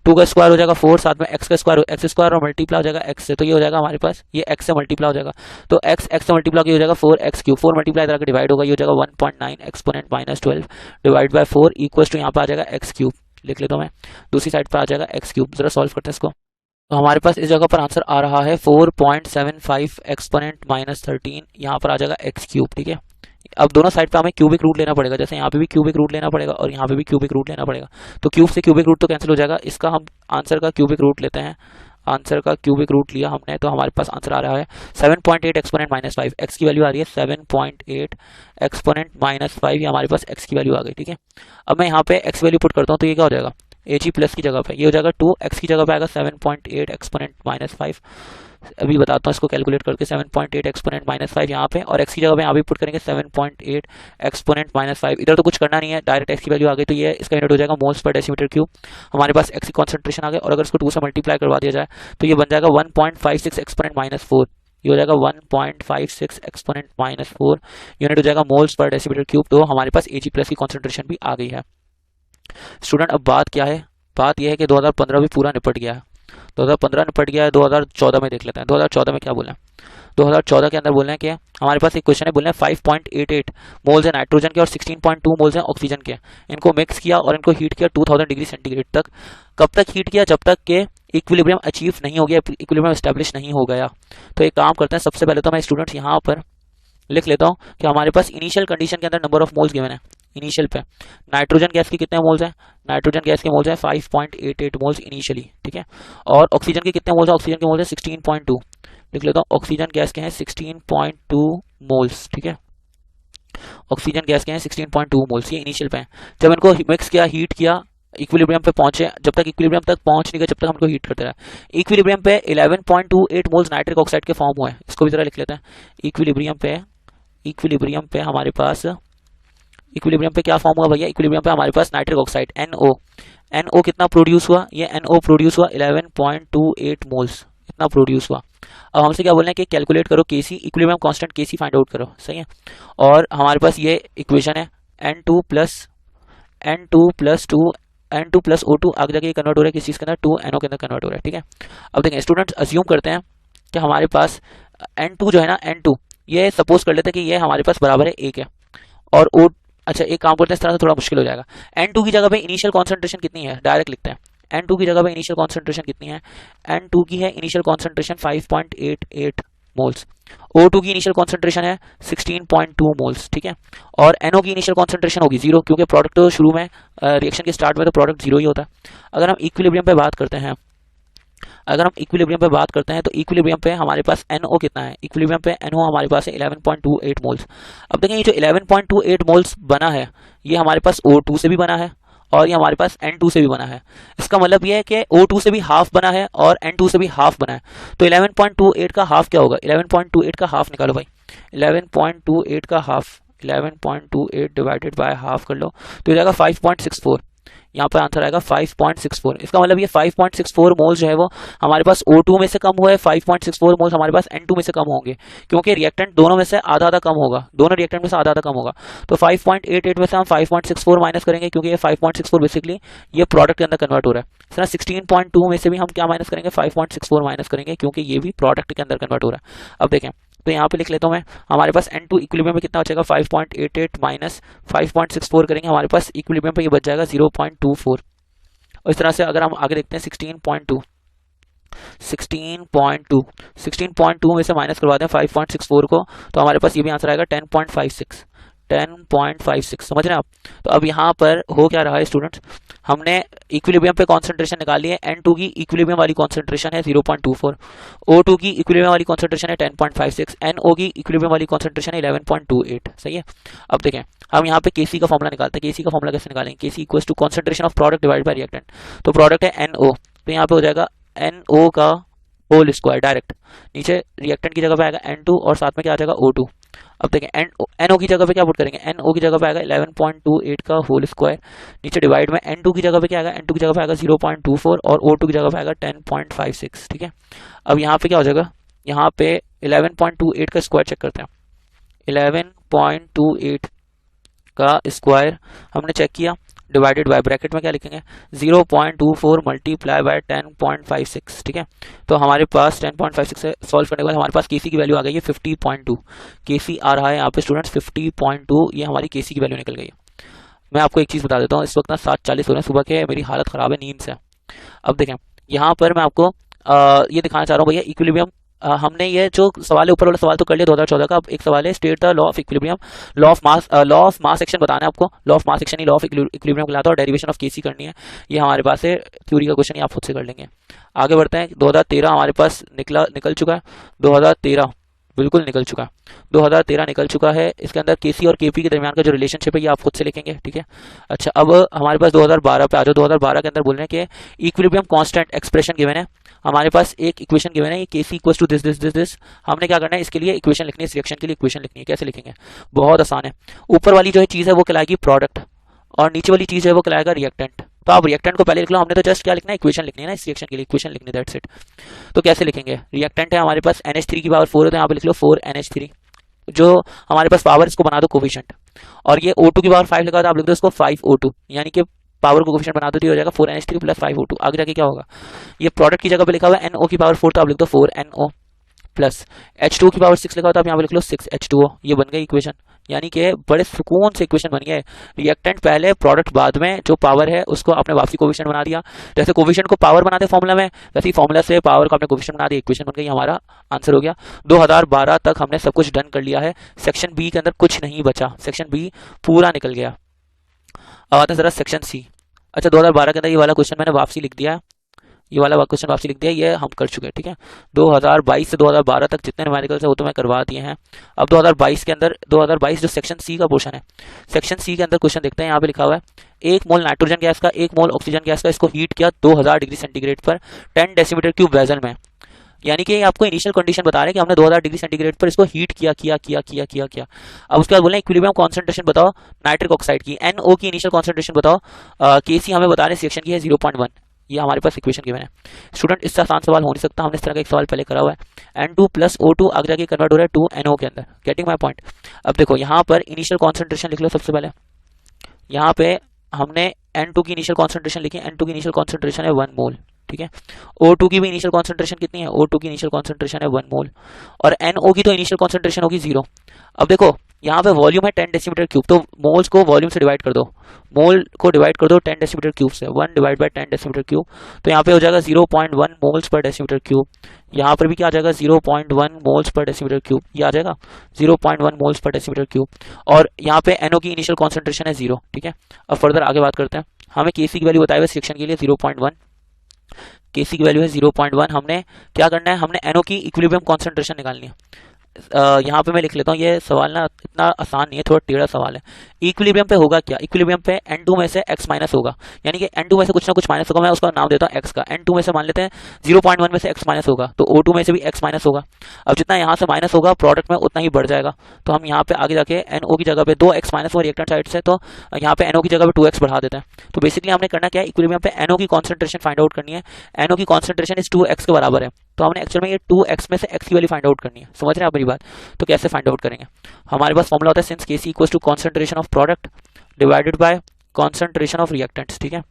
S2: 2 का स्क्वायर हो जाएगा 4, साथ में x का स्क्वायर x स्क्वायर और मल्टीप्लाई हो जाएगा x से, तो ये हो जाएगा हमारे पास, ये x से मल्टीप्लाई हो जाएगा, तो x से मल्टीप्लाई हो जाएगा 4x3, 4 मल्टीप्लाई इधर के डिवाइड होगा, ये हो जाएगा 1.9 exponent -12 divide by 4 equals to यहाँ पे आ जाएगा x3। लिख लेता हूँ मैं, दूसरी साइड पर आ जाएगा x3। जरा सॉल्व करते हैं इसको। तो हमारे पास इस जगह पर आंसर आ रहा है 4.75 एक्सपोनेंट -13, यहाँ पर आ जाएगा x3, ठीक है। अब दोनों साइड पे हमें क्यूबिक रूट लेना पड़ेगा, जैसे यहाँ पे भी क्यूबिक रूट लेना पड़ेगा और यहाँ पे भी क्यूबिक रूट लेना पड़ेगा। तो क्यूब से क्यूबिक रूट तो कैंसिल हो जाएगा, इसका हम आंसर का क्यूबिक रूट लेते हैं। आंसर का क्यूबिक रूट लिया हमने, तो हमारे पास आंसर आ रहा है 7.8 एक्सपोनेंट -5। एक्स की वैल्यू आ रही है 7.8 एक्सपोनेंट -5, ये हमारे पास एक्स की वैल्यू आ गई, ठीक है। अब मैं यहाँ पे एक्स वैल्यू पुट करता हूँ, तो ये क्या हो जाएगा, Ag प्लस की जगह पे ये हो जाएगा 2, x की जगह पे आएगा 7.8 एक्सपोनेंट -5। अभी बताता हूँ इसको कैलकुलेट करके, 7.8 एक्सपोनेंट -5 यहाँ पे, और x की जगह पे यहाँ भी पुट करेंगे 7.8 एक्सपोनेंट -5। इधर तो कुछ करना नहीं है, डायरेक्ट x की वैल्यू आ गई, तो ये इसका यूनिट हो जाएगा मोल्स पर डेसीमीटर क्यूब। हमारे पास x की कॉन्सेंट्रेशन आ गई, और अगर इसको 2 से मल्टीप्लाई करवा दिया जाए तो ये बन जाएगा 1.56 एक्सपोनेंट -4, ये हो जाएगा 1.56 एक्सपोनेंट -4 यूनिट हो जाएगा मोल्स पर डेसीमीटर क्यूब। तो हमारे पास Ag प्लस की कॉन्सेंट्रेशन भी आ गई है। स्टूडेंट अब बात क्या है, बात यह है कि 2015 भी पूरा निपट गया है, 2015 निपट गया है। 2014 में देख लेते हैं 2014 में क्या बोले हैं। 2014 के अंदर बोल रहे हैं कि हमारे पास एक क्वेश्चन है, बोल रहे हैं 5.88 मोल्स है नाइट्रोजन के और 16.2 मोल्स हैं ऑक्सीजन के, इनको मिक्स किया और इनको हीट किया 2000 डिग्री सेंटीग्रेड तक। कब तक हीट किया, जब तक के इक्विलिब्रियम अचीव नहीं हो गया, इक्विलिब्रियम एस्टेब्लिश नहीं हो गया। तो एक काम करते हैं, सबसे पहले तो मैं स्टूडेंट्स यहाँ पर लिख लेता हूँ कि हमारे पास इनिशियल कंडीशन के अंदर नंबर ऑफ मोल्स गिवन है। इनिशियल पे नाइट्रोजन गैस के कितने मोल्स हैं, नाइट्रोजन गैस के मोल्स हैं 5.88 मोल्स इनिशियली, ठीक है। और ऑक्सीजन के कितने मोल्स हैं, ऑक्सीजन के मोल्स हैं 16.2। लिख लेता हूँ, ऑक्सीजन गैस के हैं 16.2 मोल्स, ठीक है। ऑक्सीजन गैस के हैं 16.2 मोल्स, ये इनिशियल पे हैं। जब इनको मिक्स किया, हीट किया, इक्विलिब्रियम पे पहुंचे, जब तक इक्विलिब्रियम तक पहुंच नहीं गए, जब तक हमको हीट करते रहे। इक्विलिब्रियम पे 11.28 मोल्स नाइट्रिक ऑक्साइड के फॉर्म हुए हैं, इसको भी जरा लिख लेते हैं। इक्विलिब्रियम पे हमारे पास, इक्विलिब्रियम पे क्या फॉर्म हुआ भैया, इक्विलिब्रियम पे हमारे पास नाइट्रिक ऑक्साइड NO कितना प्रोड्यूस हुआ, ये NO प्रोड्यूस हुआ 11.28 मोल्स, इतना प्रोड्यूस हुआ। अब हमसे क्या बोल रहे हैं कि कैलकुलेट करो Kc, equilibrium constant Kc find out करो, सही है। और हमारे पास ये इक्वेशन है N2 प्लस O2, आगे जाके ये कन्वर्ट हो रहा है किस चीज़ के अंदर, 2NO के अंदर कन्वर्ट हो रहा है, ठीक है। अब देखें स्टूडेंट्स, अज्यूम करते हैं कि हमारे पास N2 जो है ना, N2 ये सपोज कर लेते हैं कि ये हमारे पास बराबर है 1 है, और O, अच्छा एक काम करते हैं, इस तरह से थोड़ा मुश्किल हो जाएगा। N2 की जगह पे इनिशियल कॉन्सेंट्रेशन कितनी है, डायरेक्ट लिखते हैं। N2 की जगह पे इनिशियल कॉन्सेंट्रेशन कितनी है, N2 की है इनिशियल कॉन्सेंट्रेशन 5.88 मोल्स। O2 की इनिशियल कॉन्सेंट्रेशन है 16.2 मोल्स, ठीक है। और NO की इनिशियल कॉन्सेंट्रेशन होगी 0, क्योंकि प्रोडक्ट तो शुरू में रिएक्शन के स्टार्ट में तो प्रोडक्ट 0 ही होता है। अगर हम इक्विलिब्रियम पे बात करते हैं, तो इक्विलिब्रियम पे हमारे पास NO कितना है, इक्विलिब्रियम पे NO हमारे पास है 11.28 मोल्स। अब देखें ये जो 11.28 मोल्स बना है, ये हमारे पास O2 से भी बना है और ये हमारे पास N2 से भी बना है। इसका मतलब ये है कि O2 से भी हाफ बना है और N2 से भी हाफ बना है। तो 11.28 का हाफ क्या होगा, 11.28 का हाफ निकालो भाई, 11.28 का हाफ, 11.28 डिवाइडेड बाय हाफ कर लो, तो हो जाएगा 5.64। यहाँ पर आंसर आएगा 5.64। इसका मतलब ये 5.64 मोल्स जो है वो हमारे पास O2 में से कम हुआ है, 5.64 मोल्स हमारे पास N2 में से कम होंगे, क्योंकि रिएक्टेंट दोनों में से आधा आधा कम होगा, दोनों रिएक्टेंट में से आधा आधा कम होगा। तो 5.88 में से हम 5.64 माइनस करेंगे, क्योंकि ये 5.64 बेसिकली ये प्रोडक्ट के अंदर कन्वर्ट हो रहा है। इस तरह 16.2 में से भी हम क्या माइनस करेंगे, 5.64 माइनस करेंगे, क्योंकि ये भी प्रोडक्ट के अंदर कन्वर्ट हो रहा है। अब देखें, तो यहाँ पे लिख लेता हूँ मैं, हमारे पास N2 इक्विलिब्रियम में कितना बचेगा, 5.88 माइनस 5.64 करेंगे, हमारे पास इक्विलिब्रियम पे ये बच जाएगा 0.24। और इस तरह से अगर हम आगे देखते हैं 16.2 में से माइनस करवा दें 5.64 को, तो हमारे पास ये भी आंसर आएगा 10.56, समझ रहे हैं आप। तो अब यहाँ पर हो क्या रहा है स्टूडेंट्स, हमने इक्विलिब्रियम पे कॉन्सेंट्रेशन निकाली है, N2 की इक्विलिब्रियम वाली कॉन्सेंट्रेशन है 0.24, O2 की इक्विलिब्रियम वाली कॉन्सेंट्रेशन है 10.56, NO की इक्विलिब्रियम वाली कॉन्सेंट्रेशन है 11.28। सही है। अब देखें हम यहाँ पे Kc का फॉर्मूला निकालते हैं। Kc का फॉर्मूला कैसे निकालेंगे? Kc equals to concentration of product divide by reactant. तो प्रोडक्ट है NO, तो यहाँ पे हो जाएगा NO का होल स्क्वायर डायरेक्ट, नीचे रिएक्टेंट की जगह पे आएगा N2 और साथ में क्या आ जाएगा O2। अब देखें NO की जगह पे क्या पुट करेंगे? NO की जगह पे आएगा 11.28 का होल स्क्वायर, नीचे डिवाइड में N2 की जगह पे क्या आएगा? N2 की जगह पे आएगा 0.24 और O2 की जगह पे आएगा 10.56। ठीक है। अब यहाँ पे क्या हो जाएगा? यहाँ पे 11.28 का स्क्वायर चेक करते हैं। 11.28 का स्क्वायर हमने चेक किया, डिवाइडेड बाय ब्रैकेट में क्या लिखेंगे? 0.24 मल्टीप्लाई बाय 10.56। ठीक है। तो हमारे पास 10.56 से सॉल्व करने के बाद हमारे पास केसी की वैल्यू आ गई है 50.2। केसी आ रहा है यहाँ पे स्टूडेंट्स 50.2, ये हमारी केसी की वैल्यू निकल गई है। मैं आपको एक चीज़ बता देता हूँ, इस वक्त ना 7:40 हो रहे हैं सुबह के, मेरी हालत ख़राब है नींद से। अब देखें यहाँ पर मैं आपको ये दिखाना चाह रहा हूँ भैया इक्विलिब्रियम। हमने ये जो सवाल है ऊपर वाला सवाल तो कर लिया 2014 का। अब एक सवाल है state the law of equilibrium, law of mass action बताना है आपको। Law of mass action he law of equilibrium कहलाता है और डेरिवेशन ऑफ केसी करनी है। ये हमारे पास है थ्योरी का क्वेश्चन, ये आप खुद से कर लेंगे। आगे बढ़ते हैं। 2013 हमारे पास निकल चुका है। 2013 बिल्कुल निकल चुका है। 2013 निकल चुका है। इसके अंदर केसी और केपी के दरमियान का जो रिलेशनशिप है ये आप खुद से लिखेंगे। ठीक है। अच्छा अब हमारे पास 2012 पे आ जाओ। 2012 के अंदर बोल रहे हैं कि इक्विलिब्रियम कांस्टेंट एक्सप्रेशन गिवन है। हमारे पास एक इक्वेशन गिवन है, ये KC equals to this this this this. हमने क्या करना है? इसके लिए इक्वेशन लिखनी है, इस रिएक्शन के लिए इक्वेशन लिखनी है। कैसे लिखेंगे? बहुत आसान है। ऊपर वाली जो है चीज़ है वो कहलाएगी प्रोडक्ट और नीचे वाली चीज़ है वो कहलाएगा रिएक्टेंट। तो आप रिएक्टेंट को पहले लिख लो, हमने तो जस्ट क्या लिखना है? इक्वेशन लिखनी है ना, इस रिएक्शन के लिए इक्वेशन लिखनी है, दैट्स इट। तो कैसे लिखेंगे? रिएक्टेंट है हमारे पास NH3 की पावर 4 है, तो यहाँ पे लिख लो 4NH3। जो हमारे पास पावर इसको बना दो कोफिशिएंट, और ये O2 की पावर 5 लिखा था, आप लिख दो इसको 5O2, यानी कि पावर को कोफिशिएंट बना दो तो हो जाएगा 4NH3 प्लस 5O2। आगे जाके क्या होगा? ये प्रोडक्ट की जगह पे लिखा हुआ है NO की पावर 4, तो आप लिख दो 4NO प्लस H2 की पावर 6 लिखा होता है, आप यहाँ पे लिख लो 6H2O। ये बन गई इक्वेशन, यानी कि बड़े सुकून से इक्वेशन बन गया है। रिएक्टेंट पहले प्रोडक्ट बाद में, जो पावर है उसको आपने वापसी कोफिशिएंट बना दिया। जैसे कोफिशिएंट को पावर बनाते फॉर्मूला में, वैसे ही फॉर्मूला से पावर को आपने कोफिशिएंट बना दिया, इक्वेशन बन गई, हमारा आंसर हो गया। 2012 तक हमने सब कुछ डन कर लिया है। सेक्शन बी के अंदर कुछ नहीं बचा, सेक्शन बी पूरा निकल गया। अब आते हैं जरा सेक्शन सी। अच्छा 2012 के अंदर ये वाला क्वेश्चन मैंने वापसी लिख दिया है, ये वाला क्वेश्चन वापसी लिख दिया, ये हम कर चुके हैं। ठीक है। 2022 से 2012 तक जितने न्यूमेरिकल्स है वो तो मैं करवा दिए हैं। अब 2022 के अंदर 2022 जो सेक्शन सी का पोर्शन है, सेक्शन सी के अंदर क्वेश्चन देखते हैं। यहाँ पे लिखा हुआ है 1 मोल नाइट्रोजन गैस का 1 मोल ऑक्सीजन गैस का, इसको हीट किया 2000 डिग्री सेंटीग्रेड पर 10 डेसीमीटर क्यूब वेसल में। यानी कि आपको इनिशियल कंडीशन बता रहे हैं कि हमने 2000 डिग्री सेंटीग्रेड पर इसको हीट किया। अब उसके बाद बोले इक्विलिब्रियम कॉन्सेंट्रेशन बताओ नाइट्रिक ऑक्साइड की, NO की इनिशियल कॉन्सेंट्रेशन बताओ। केसी हमें बता रहे हैं रिएक्शन की है 0.1। ये हमारे पास इक्वेशन गिवन है। स्टूडेंट इससे आसान सवाल हो नहीं सकता, हमने इस तरह का एक सवाल पहले करा हुआ है। N2 प्लस O2 आगे जाके कन्वर्ट हो रहा है 2NO के अंदर। Getting my point? अब देखो यहाँ पर इनिशियल कॉन्सेंट्रेशन लिख लो सबसे पहले। यहाँ पे हमने N2 की इनिशियल कॉन्सेंट्रेशन लिखी, N2 की इनिशियल कॉन्सेंट्रेशन है 1 मोल। ठीक है। O2 की भी इनिशियल कॉन्सेंट्रेशन कितनी है? O2 की इनिशियल कॉन्सेंट्रेशन है 1 मोल, और NO की तो इनिशियल कॉन्सेंट्रेशन होगी 0। अब देखो यहाँ पे वॉल्यूम है 10 डेसीमीटर क्यूब, तो मोल्स को वॉल्यूम से डिवाइड कर दो, मोल को डिवाइड कर दो 10 डेसीमीटर क्यूब से, 1 डिवाइड बाय 10 डेसीमीटर क्यूब, तो यहाँ पे हो जाएगा 0.1 मोल्स पर डेसीमीटर क्यूब। यहाँ पर भी क्या आ जाएगा? 0.1 मोल्स पर डेसीमीटर क्यूब, ये आ जाएगा 0.1 मोल्स पर डेसीमीटर क्यूब। और यहाँ पे NO की इनिशियल कॉन्सेंट्रेशन है 0। ठीक है। अब फर्दर आगे बात करते हैं। हमें केसी की वैल्यू बताई हुई सेक्शन के लिए 0.1, केसी की वैल्यू है 0.1। हमने क्या करना है? हमने NO की इक्विलिब्रियम कॉन्सेंट्रेशन निकालनी है। यहाँ पे मैं लिख लेता हूँ, ये सवाल ना इतना आसान नहीं है, थोड़ा टेढ़ा सवाल है। इक्विलिब्रियम पे होगा क्या? इक्विलिब्रियम पे N2 में से x माइनस होगा, यानी कि N2 में से कुछ ना कुछ माइनस होगा। मैं उसका नाम देता हूँ x का। N2 में से मान लेते हैं 0.1 में से x माइनस होगा, तो O2 में से भी x माइनस होगा। अब जितना यहाँ से माइनस होगा प्रोडक्ट में उतना ही बढ़ जाएगा, तो हम यहाँ पे आगे जाके NO की जगह पे 2x माइनस हुआ रिएक्टेंट साइड से, तो यहाँ पे NO की जगह पे 2x बढ़ा देते हैं। तो बेसिकली हमने करना क्या है? इक्विलिब्रियम पे NO की कॉन्सेंट्रेशन फाइंड आउट करनी है। NO की कॉन्सेंट्रेशन इस 2x के बराबर है, तो हमने एक्चुअल में ये 2x में से x की वैल्यू फाइंड आउट करनी है। समझ रहे हैं आप मेरी बात? तो कैसे फाइंड आउट करेंगे? हमारे पास फॉर्मूला होता है since Kc equals to concentration of product divided by concentration of reactants. ठीक है।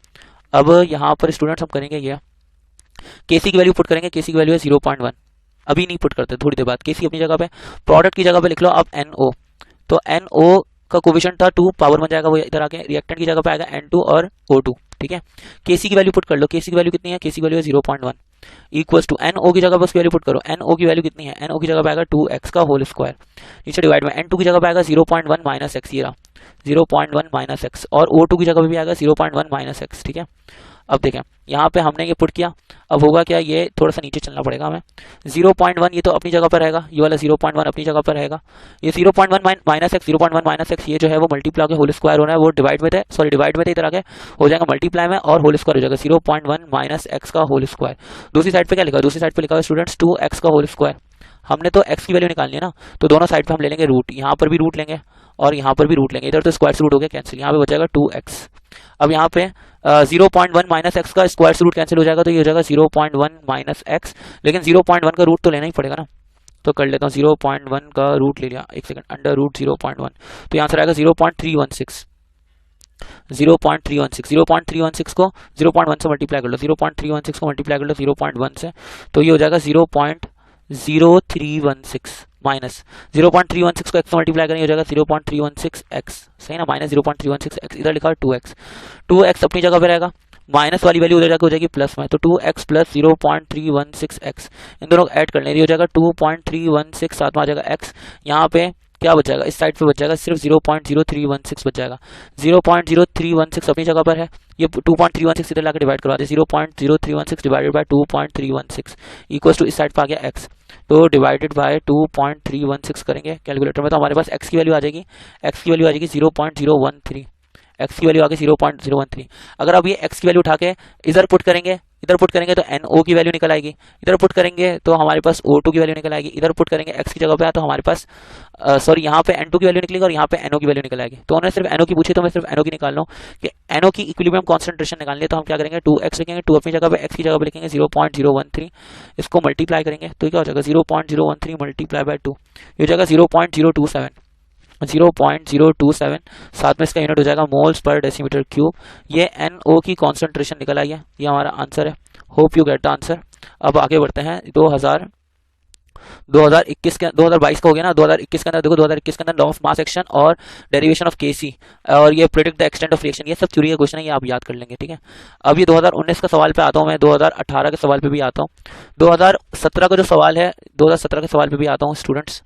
S2: अब यहाँ पर स्टूडेंट्स हम करेंगे ये Kc की वैल्यू पुट करेंगे। Kc की वैल्यू है 0.1, अभी नहीं पुट करते, थोड़ी देर बाद। Kc अपनी जगह पे, प्रोडक्ट की जगह पे लिख लो अब NO, तो NO का कोफिशिएंट था 2, पावर बन जाएगा वो इधर आके, रिएक्टेंट की जगह पे आएगा N2 और O2। ठीक है। Kc की वैल्यू पुट कर लो। Kc की वैल्यू कितनी है? Kc की वैल्यू है 0.1 इक्वल्स टू NO की जगह पर उसकी वैल्यू पुट करो। NO की वैल्यू कितनी है? NO की जगह पे आएगा 2x का होल स्क्वायर, नीचे डिवाइड में N2 की जगह पे आएगा 0.1 माइनस x, ये रहा 0.1 माइनस एक्स, और O2 की जगह पे भी आएगा 0.1 माइनस एक्स। ठीक है, अब देखें यहाँ पे हमने ये पुट किया, अब होगा क्या, ये थोड़ा सा नीचे चलना पड़ेगा हमें। 0.1 ये तो अपनी जगह पर रहेगा, ये वाला 0.1 अपनी जगह पर रहेगा, ये 0.1 माइनस एक्स, 0.1 माइनस एक्स ये जो है वो मल्टीप्लाई के होल स्क्वायर हो रहा है, वो डिवाइड में थे, सॉरी डिवाइड में थे, इधर आके हो जाएगा मल्टीप्लाई में और होल स्क्वायर हो जाएगा 0.1 माइनस एक्स का होल स्क्वायर। दूसरी साइड पे क्या लिखा है, दूसरी साइड पे लिखा है स्टूडेंट्स 2x का होल स्क्वायर। हमने तो x की वैल्यू निकालनी है ना, तो दोनों साइड पे हम ले लेंगे रूट, यहाँ पर भी रूट लेंगे और यहाँ पर भी रूट लेंगे, इधर तो स्क्वायर रूट हो गया कैंसिल, यहाँ पे बचेगा 2x। अब यहाँ पे 0.1 माइनस एक्स का स्क्वायर रूट कैंसिल हो जाएगा, तो ये हो जाएगा 0.1 माइनस एक्स, लेकिन 0.1 का रूट तो लेना ही पड़ेगा ना, तो कर लेता हूँ 0.1 का रूट ले लिया, एक सेकंड, अंडर रूट 0.1, तो यहाँ से आएगा 0.316, 0.316 को 0.1 से मल्टीप्लाई कर लो, 0.316 को मल्टीप्लाई कर लो 0.1 से, तो ये हो जाएगा 0.0316 माइनस 0.316 को x से मल्टीप्लाई करेंगे हो जाएगा 0.316 x, सही ना, माइनस 0.316 x, इधर लिखा है 2x, 2x अपनी जगह पे रहेगा, माइनस वाली वैल्यू उधर जाकर हो जाएगी प्लस में, तो 2x प्लस 0.316 x, इन दोनों को ऐड कर लेंगे, हो जाएगा 2.316, साथ में आ जाएगा x, यहाँ पे क्या बच जाएगा, इस साइड पे बच जाएगा सिर्फ 0.0316 बच जाएगा, 0.0316 अपनी जगह पर है, ये 2.316 इधर लाकर डिवाइड करवा दे, 0.0316 डिवाइडेड बाय 2.316 इक्वल्स टू इस साइड पे आ गया x, तो डिवाइडेड बाय 2.316 करेंगे कैलकुलेटर में, तो हमारे पास x की वैल्यू आ जाएगी, x की वैल्यू आ जाएगी 0.013, x की वैल्यू आ गई 0.013। अगर अब ये x की वैल्यू उठा के इधर पुट करेंगे, इधर पुट करेंगे तो NO की वैल्यू निकल आएगी, इधर पुट करेंगे तो हमारे पास O2 की वैल्यू निकल आएगी, इधर पुट करेंगे x की जगह पे तो हमारे पास सॉरी यहाँ पे N2 की वैल्यू निकलेगी और यहाँ पे NO की वैल्यू निकल आएगी। तो उन्होंने सिर्फ NO की पूछी तो मैं सिर्फ NO की निकाल लूँ कि NO की इक्विलिब्रियम कॉन्सेंट्रेशन निकालनी है, तो हम क्या करेंगे 2x लिखेंगे, 2 अपनी जगह पे x की जगह पे लिखेंगे 0.013, इसको मल्टीप्लाई करेंगे तो क्या हो जाएगा 0.013 मल्टीप्लाई बाय 2, ये हो जाएगा 0.027, 0.027, साथ में इसका यूनिट हो जाएगा मोल्स पर डेसीमीटर क्यूब। ये NO की कॉन्सेंट्रेशन निकल आई है, ये हमारा आंसर है। Hope you get the answer. अब आगे बढ़ते हैं 2021 के 2022 का हो गया ना, 2021 के अंदर देखो 2021 के अंदर लॉ ऑफ मास एक्शन और डेरिवेशन ऑफ केसी और ये predict the extent of reaction, ये सब थ्योरी का क्वेश्चन है, ये आप याद कर लेंगे। ठीक है, अब ये 2019 का सवाल पे आता हूँ मैं, 2018 के सवाल पे भी आता हूँ, 2017 का जो सवाल है 2017 के सवाल पे भी आता हूँ स्टूडेंट्स।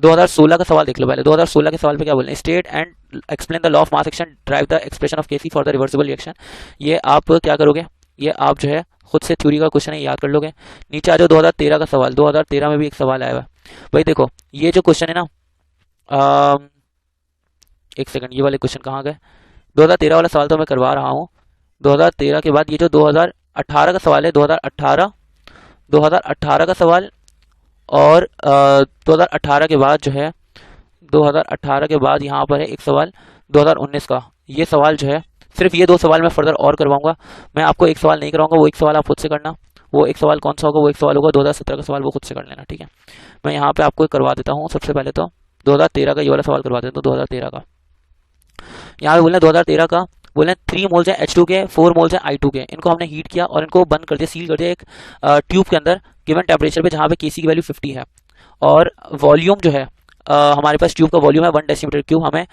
S2: 2016 का सवाल देख लो पहले, 2016 के सवाल पे क्या बोल रहे हैं, state and explain the law of mass action derive the expression of KC for the reversible reaction. ये आप क्या करोगे, ये आप जो है खुद से थ्योरी का क्वेश्चन है याद कर लोगे। नीचे आ जाओ 2013 का सवाल, 2013 में भी एक सवाल आया हुआ है भाई, देखो ये जो क्वेश्चन है ना, एक सेकंड, ये वाले क्वेश्चन कहाँ गए, 2013 वाला सवाल तो मैं करवा रहा हूँ, 2013 के बाद ये जो 2018 का सवाल है, 2018 का सवाल और 2018 के बाद जो है 2018 के बाद यहाँ पर है एक सवाल 2019 का, ये सवाल जो है सिर्फ ये दो सवाल मैं फर्दर और करवाऊंगा, मैं आपको एक सवाल नहीं करवाऊंगा, वो एक सवाल आप खुद से करना, वो एक सवाल कौन सा होगा, वो एक सवाल होगा 2017 का सवाल, वो खुद से कर लेना। ठीक है, मैं यहाँ पे आपको करवा देता हूँ, सबसे पहले तो 2013 का ये वाला सवाल करवा देता हूँ। 2013 का यहाँ पे बोल रहे हैं 2013 का बोल रहे हैं 3 मोल्स है H2 के, 4 मोल्स है I2 के, इनको हमने हीट किया और इनको बंद कर दिया, सील कर दिया एक ट्यूब के अंदर गिवन टेम्परेचर पे, जहाँ पे Kc की वैल्यू 50 है और वॉल्यूम जो है हमारे पास ट्यूब का वॉल्यूम है 1 डेसीमीटर क्यूब। हमें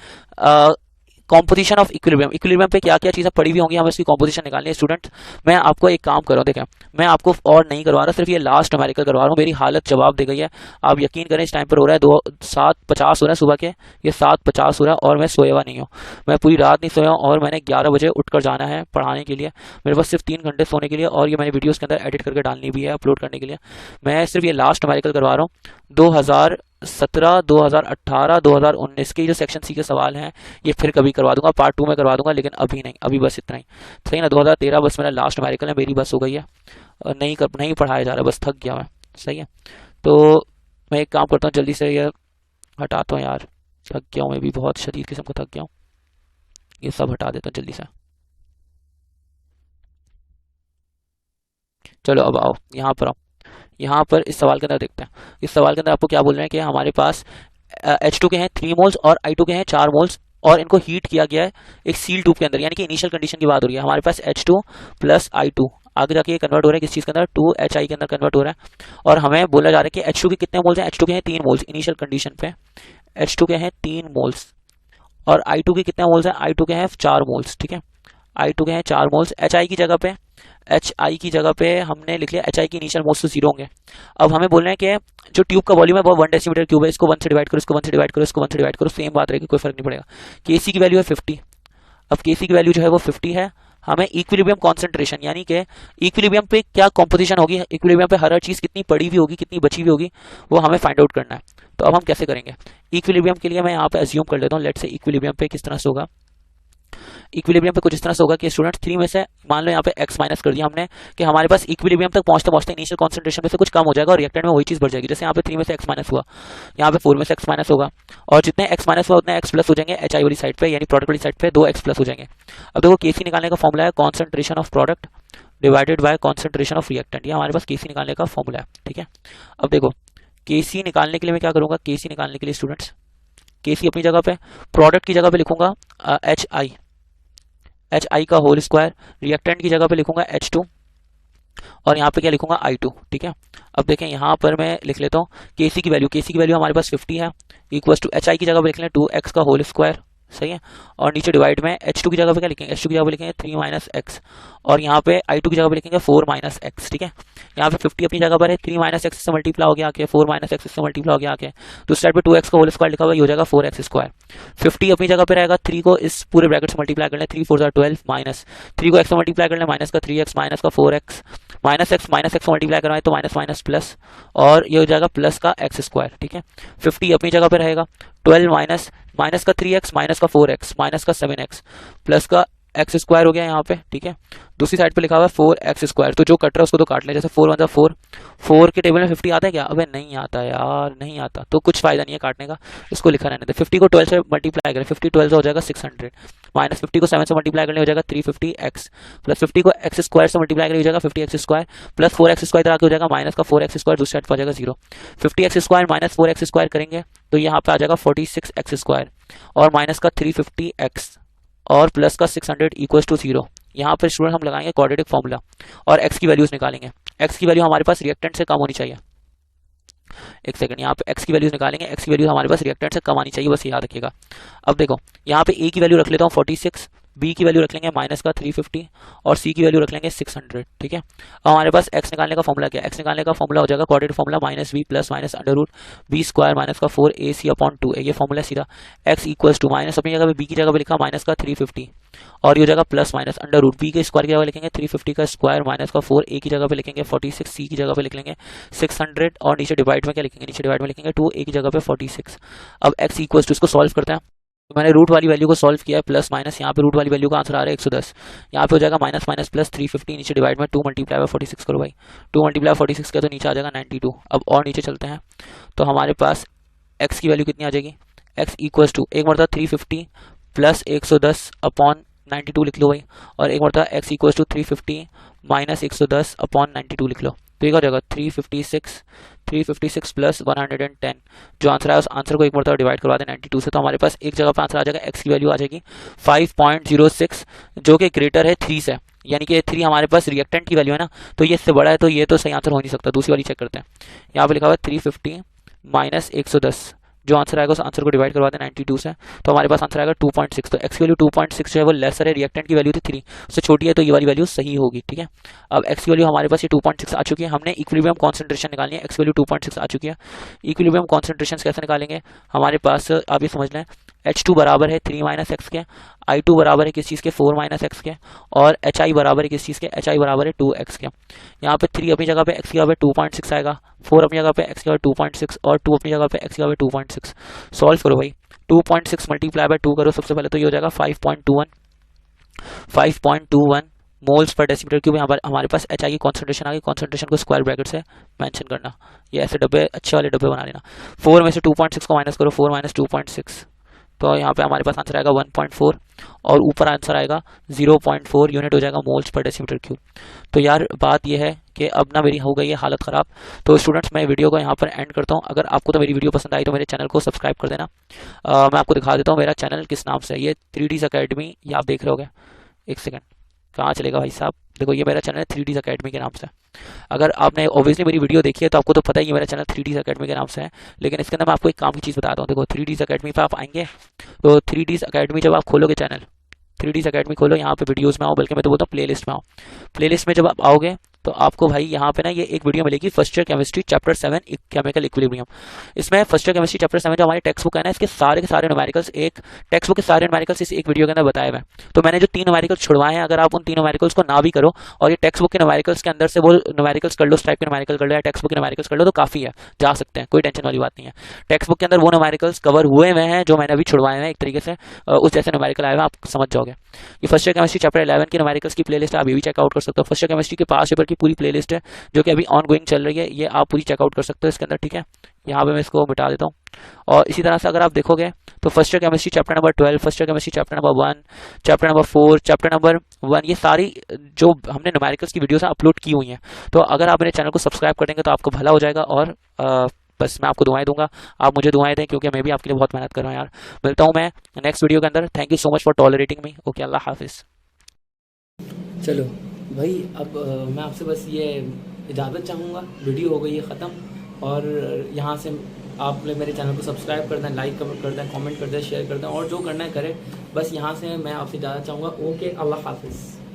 S2: कॉम्पोजिशन ऑफ इक्विलिब्रियम, इक्विलिब्रियम पे क्या क्या चीज़ें पड़ी हुई होंगी, हमें उसकी कॉम्पोजिशन निकालनी है। स्टूडेंट मैं आपको एक काम कर रहा हूँ, देखें मैं आपको और नहीं करवा रहा, सिर्फ ये लास्ट न्यूमेरिकल करवा रहा हूँ, मेरी हालत जवाब दे गई है, आप यकीन करें इस टाइम पर हो रहा है 7:50 हो रहा है सुबह के, ये 7:50 हो रहा है और मैं सोया हुआ नहीं हूँ, मैं पूरी रात नहीं सोया हूँ और मैंने 11 बजे उठकर जाना है पढ़ाने के लिए, मेरे पास सिर्फ 3 घंटे सोने के लिए और ये मैंने वीडियोज़ के अंदर एडिट करके डालनी भी है अपलोड करने के लिए। मैं सिर्फ ये लास्ट न्यूमेरिकल करवा रहा हूँ, 2017, 2018, 2019 के जो सेक्शन सी के सवाल हैं ये फिर कभी करवा दूंगा, पार्ट 2 में करवा दूंगा, लेकिन अभी नहीं, अभी बस इतना ही, सही ना। 2013 बस मेरा लास्ट न्यूमेरिकल है, मेरी बस हो गई है, नहीं पढ़ाया जा रहा, बस थक गया मैं, सही है। तो मैं एक काम करता हूँ, जल्दी से ये हटाता हूँ यार, थक गया हूँ मैं भी, बहुत शदीद किस्म का थक गया हूँ, ये सब हटा देता हूँ जल्दी से। चलो अब आओ यहाँ पर, आओ यहाँ पर इस सवाल के अंदर देखते हैं। इस सवाल के अंदर आपको क्या बोल रहे हैं कि हमारे पास H2 के हैं 3 मोल्स और I2 के हैं 4 मोल्स और इनको हीट किया गया है एक सील ट्यूब के अंदर, यानी कि इनिशियल कंडीशन की बात हो रही है। हमारे पास H2 प्लस I2 आगे जाके ये कन्वर्ट हो रहा है किस चीज़ के अंदर, 2HI के अंदर कन्वर्ट हो रहा है और हमें बोला जा रहा है कि H2 के कितने मोल्स हैं, H2 के हैं 3 मोल्स इनिशियल कंडीशन पे, H2 के हैं 3 मोल्स और I2 के कितने मोल्स हैं, I2 के हैं 4 मोल्स। ठीक है, I2 के हैं 4 मोल्स। HI की जगह पे हमने लिख लिया HI की इनिशियल मोल्स तो 0 होंगे। अब हमें बोल रहे हैं कि जो ट्यूब का वॉल्यूम है वो 1 डेसीमीटर क्यूब है, इसको 1 से डिवाइड करो, इसको 1 से डिवाइड करो, इसको 1 से डिवाइड करो, सेम बात रहेगी, कोई फर्क नहीं पड़ेगा। KC की वैल्यू है 50। अब KC की वैल्यू जो है वो 50 है। हमें इक्विलिब्रियम कॉन्सेंट्रेशन यानी कि इक्विलिब्रियम पे क्या कॉम्पोजिशन होगी, इक्विलिब्रियम पे हर चीज़ कितनी पड़ी हुई होगी, कितनी बची हुई होगी, वो हमें फाइंड आउट करना है। तो अब हम कैसे करेंगे? इक्विलिब्रियम के लिए मैं यहाँ पे अज्यूम कर लेता हूँ, लेट से इक्विलिब्रियम पे किस तरह से होगा। इक्विलिब्रियम पे कुछ इस तरह से होगा कि स्टूडेंट्स 3 में से मान लो यहाँ पे x माइनस कर दिया हमने कि हमारे पास इक्विलिब्रियम तक पहुंचते पहुंचते इनिशियल कॉन्सेंट्रेशन में से कुछ कम हो जाएगा और रिएक्टेंट में वही चीज़ बढ़ जाएगी। जैसे यहाँ पे 3 में से x माइनस हुआ, यहाँ पे 4 में से x माइनस होगा, और जितने x माइनस हुआ उतने x प्लस हो जाएंगे HI वाली साइड पे, यानी प्रोडक्ट वाली साइड पे 2x प्लस हो जाएंगे। अब देखो KC निकालने का फॉर्मूला है concentration of product divided by concentration of reactant. ये हमारे पास KC निकालने का फॉर्मूला है, ठीक है। अब देखो KC निकालने के लिए मैं क्या करूँगा, KC निकालने के लिए स्टूडेंट्स KC अपनी जगह पे, प्रोडक्ट की जगह पे लिखूंगा HI का होल स्क्वायर, रिएक्टेंट की जगह पे लिखूंगा H2 और यहाँ पे क्या लिखूंगा I2, ठीक है। अब देखें यहाँ पर मैं लिख लेता हूँ KC की वैल्यू हमारे पास 50 है, इक्वल्स टू HI की जगह पे लिख लें 2x का होल स्क्वायर, सही है। और नीचे डिवाइड में H2 की जगह पे क्या लिखेंगे, H2 की जगह पे लिखेंगे 3 माइनस एक्स, और यहाँ पे I2 की जगह पे लिखेंगे 4 माइनस एक्स, ठीक है। यहाँ पे 50 अपनी जगह पर है, 3 माइनस एक्स से मल्टीप्लाई हो गया आके, 4 माइनस एक्स से मल्टीप्लाई हो गया आके, दूसरी साइड पे 2x का होल स्क्वायर लिखा हुआ, ये हो जाएगा 4x स्क्वायर। 50 अपनी जगह पे रहेगा, 3 को इस पूरे ब्रैकेट से मल्टीप्लाई कर लें, 3 4 12 माइनस 3 को x से मल्टीप्लाई कर लें, माइनस का 3x माइनस का 4x, माइनस एक्स मल्टीप्लाई करवाएं तो माइनस माइनस प्लस, और ये हो जाएगा प्लस का एक्स स्क्वायर, ठीक है। 50 अपनी जगह पे रहेगा, 12 माइनस माइनस का 3x माइनस का 4x माइनस का 7x प्लस का एक्स स्क्वायर हो गया यहाँ पे, ठीक है। दूसरी साइड पे लिखा हुआ है 4x स्क्वायर, तो जो कट रहा है उसको तो काट लें। जैसे 4 1 4, 4 के टेबल में 50 आता है क्या? अबे नहीं आता यार, नहीं आता, तो कुछ फायदा नहीं है काटने का, इसको लिखा रहने दे। 50 को 12 से मल्टीप्लाई करें, 50 12 से हो जाएगा 600, माइनस 50 को 7 से मल्टीप्लाई करने हो जाएगा 350x, प्लस 50 को x स्क्वायर से मल्टीप्लाई करने हो जाएगा 50x square, plus 4x square इधर आके हो जाएगा माइनस का 4x स्क्वायर, दूसरी साइड पर आ जाएगा 0। 50x square minus 4x square करेंगे तो यहाँ पे आ जाएगा 46x स्क्वायर, और माइनस का 350x और प्लस का 600 इक्वल्स टू 0। यहाँ पर स्टूडेंट हम लगाएंगे क्वाड्रेटिक फॉर्मूला और x की वैल्यूज निकालेंगे। x की वैल्यू हमारे पास रिएक्टेंट से कम होनी चाहिए। एक सेकंड, यहाँ पे x की वैल्यूज निकालेंगे, x की वैल्यू हमारे पास रिएक्टेंट से कम आनी चाहिए, बस याद रखिएगा। अब देखो यहाँ पे a की वैल्यू रख लेता हूँ 46, b की वैल्यू रख लेंगे माइनस का 350 और c की वैल्यू रख लेंगे 600, ठीक है। अब हमारे पास x निकालने का फॉर्मूला क्या है? x निकालने का फॉर्मूला हो जाएगा quadratic formula minus b plus minus under root b square minus का 4ac अपॉन 2a, ये फॉर्मूला सीधा। x इक्वल्स टू माइनस अपनी जगह पे b की जगह पे लिखा माइनस का 350 और ये हो जाएगा plus minus under root b के स्क्वायर की जगह लिखेंगे 350 का स्क्वायर माइनस का 4a की जगह पे लिखेंगे 46, c की जगह पे लिख लेंगे 600 और नीचे डिवाइड में क्या लिखेंगे, नीचे डिवाइड में लिखेंगे 2a की जगह पे 46। अब x इक्वल्स टू, इसको सॉल्व करते हैं। तो मैंने रूट वाली वैल्यू को सॉल्व किया है, प्लस माइनस यहाँ पे रूट वाली वैल्यू का आंसर आ रहा है 110, यहाँ पे हो जाएगा माइनस माइनस प्लस 350, नीचे डिवाइड में 2 मल्टीप्लाई बाय 46 करो भाई, 2 मल्टीप्लाई 46 का तो नीचे आ जाएगा 92। अब और नीचे चलते हैं तो हमारे पास x की वैल्यू कितनी आ जाएगी, x इक्वल्स टू एक मरतबा 350 प्लस 110 अपॉन 92 लिख लो भाई, और एक मरतबा x equals to 350 minus 110 upon 92 लिख लो, तो ये क्या हो जाएगा 356 प्लस 110। जो आंसर है उस आंसर को एक मरतबा डिवाइड करवा दें 92 से, तो हमारे पास एक जगह पर आंसर आ जाएगा, x की वैल्यू आ जाएगी 5.06 जो कि ग्रेटर है 3 से, यानी कि 3 हमारे पास रिएक्टेंट की वैल्यू है ना, तो ये इससे बड़ा है, तो ये तो सही आंसर हो नहीं सकता। दूसरी वाली चेक करते हैं, यहाँ पे लिखा हुआ है 350 माइनस 110, जो आंसर आएगा उस आंसर को डिवाइड करवा दें 92 से, तो हमारे पास आंसर आएगा 2.6। तो x की वैल्यू 2.6 जो है वो लेसर है, रिएक्टेंट की वैल्यू थी 3, उससे छोटी है, तो ये वाली वैल्यू सही होगी, ठीक है। अब x की वैल्यू हमारे पास ये 2.6 आ चुकी है, हमने इक्विलिब्रियम कॉन्सेंट्रेशन निकालनी है, x की वैल्यू 2.6 आ चुकी है। इक्विलिब्रियम कॉन्सेंट्रेशन कैसे निकालेंगे, हमारे पास आप ये समझ लें H2 बराबर है 3 माइनस एक्स के, I2 बराबर है किस चीज़ के 4 माइनस एक्स के, और HI बराबर है किस चीज़ के, HI बराबर है 2x के। यहाँ पे 3 अपनी जगह पे x की जगह पे 2.6 आएगा, 4 अपनी जगह पे x की जगह पे 2.6 और 2 अपनी जगह पे x की जगह पे 2.6। सॉल्व करो भाई, 2.6 मल्टीप्लाई बाय 2 करो सबसे पहले, तो ये हो जाएगा 5.21 मोल्स पर डेसीमीटर क्यूब। यहाँ पर हमारे पास HI की कॉन्सेंट्रेशन आ गई, कॉन्सेंट्रेशन को स्क्वायर ब्रैकेट से मेंशन करना, ये ऐसे डब्बे अच्छे वाले डब्बे बना लेना। 4 में से 2.6 को माइनस करो, 4 माइनस 2.6, तो यहाँ पे हमारे पास आंसर आएगा 1.4 और ऊपर आंसर आएगा 0.4 यूनिट हो जाएगा मोल्स पर डेसीमीटर क्यूब। तो यार बात ये है कि अब ना मेरी हो गई है हालत ख़राब। तो स्टूडेंट्स मैं वीडियो को यहाँ पर एंड करता हूँ। अगर आपको तो मेरी वीडियो पसंद आई तो मेरे चैनल को सब्सक्राइब कर देना। मैं आपको दिखा देता हूँ मेरा चैनल किस नाम से है, ये 3Ds अकेडमी, ये आप देख रहे होगे। एक सेकंड, कहाँ चलेगा भाई साहब, देखो ये मेरा चैनल है 3Ds अकेडमी के नाम से। अगर आपने ऑब्वियसली मेरी वीडियो देखी है तो आपको तो पता ही है मेरा चैनल 3Ds अकेडमी के नाम से है, लेकिन इसके अंदर मैं आपको एक काम की चीज़ बताता हूँ। देखो 3Ds अकेडमी पर आप आएंगे तो 3Ds अकेडमी जब आप खोलोगे चैनल, 3Ds अकेडमी खोलो, यहाँ पे वीडियोस में आओ, बल्कि मैं तो बोलता हूँ प्लेलिस्ट में आओ। प्लेलिस्ट में जब आप आओगे तो आपको भाई यहाँ पे ना ये एक वीडियो मिलेगी, first year chemistry chapter 7 chemical equilibrium. इसमें फर्स्ट ईयर केमिस्ट्री चैप्टर 7 जो हमारी टेक्स्ट बुक है ना, इसके सारे के सारे न्यूमेरिकल्स, एक टेक्स्ट बुक के सारे न्यूमेरिकल्स इस एक वीडियो के अंदर बताए हुए हैं। तो मैंने जो 3 न्यूमेरिकल्स छुड़वाए हैं, अगर आप उन 3 न्यूमेरिकल्स को ना भी करो और ये टेक्स्ट बुक के न्यूमेरिकल्स के अंदर से वो न्यूमेरिकल्स कर लो, उस टाइप के न्यूमेरिकल कर लो या टेक्स्ट बुक के न्यूमेरिकल्स कर लो, तो काफ़ी है, जा सकते हैं, कोई टेंशन वाली बात नहीं है। टेक्स्ट बुक के अंदर वो न्यूमेरिकल्स कवर हुए हुए हैं जो मैंने अभी छुड़वाए हैं, एक तरीके से उस जैसे न्यूमेरिकल आए हुए हैं, आप समझ जाओगे। ये फर्स्ट ईयर केमिस्ट्री चैप्टर 11 के न्यूमेरिकल्स की प्लेलिस्ट है, आप ये भी चेकआउट कर सकते हो। फर्स्ट ईयर केमिस्ट्री के पास पेपर की पूरी प्लेलिस्ट है जो कि अभी ऑन गोइंग चल रही है, ये आप पूरी चेकआउट कर सकते हो इसके अंदर, ठीक है। यहाँ पे मैं इसको मिटा देता हूँ। और इसी तरह से अगर आप देखोगे तो first year chemistry chapter number 12, first year chemistry chapter number 1, chapter number 4, chapter number 1, ये सारी जो हमने न्यूमेरिकल्स की वीडियोस अपलोड की हुई हैं। तो अगर आप मेरे चैनल को सब्सक्राइब करेंगे तो आपको भला हो जाएगा। और बस मैं आपको दुआएं दूंगा, आप मुझे दुआएं दें, क्योंकि मैं भी आपके लिए बहुत मेहनत कर रहा हूँ यार। मिलता हूँ मैं नेक्स्ट वीडियो के अंदर। Thank you so much for tolerating me. Okay, अल्लाह हाफिज़।
S1: चलो भाई, अब मैं आपसे बस ये इजाज़त चाहूँगा, वीडियो हो गई है ख़त्म। और यहाँ से आप लोग मेरे चैनल को सब्सक्राइब कर दें, लाइक कर दें, कमेंट कर दें, शेयर कर दें, और जो करना है करें। बस यहाँ से मैं आपसे इजाज़त चाहूँगा। ओके, अल्लाह हाफिज़।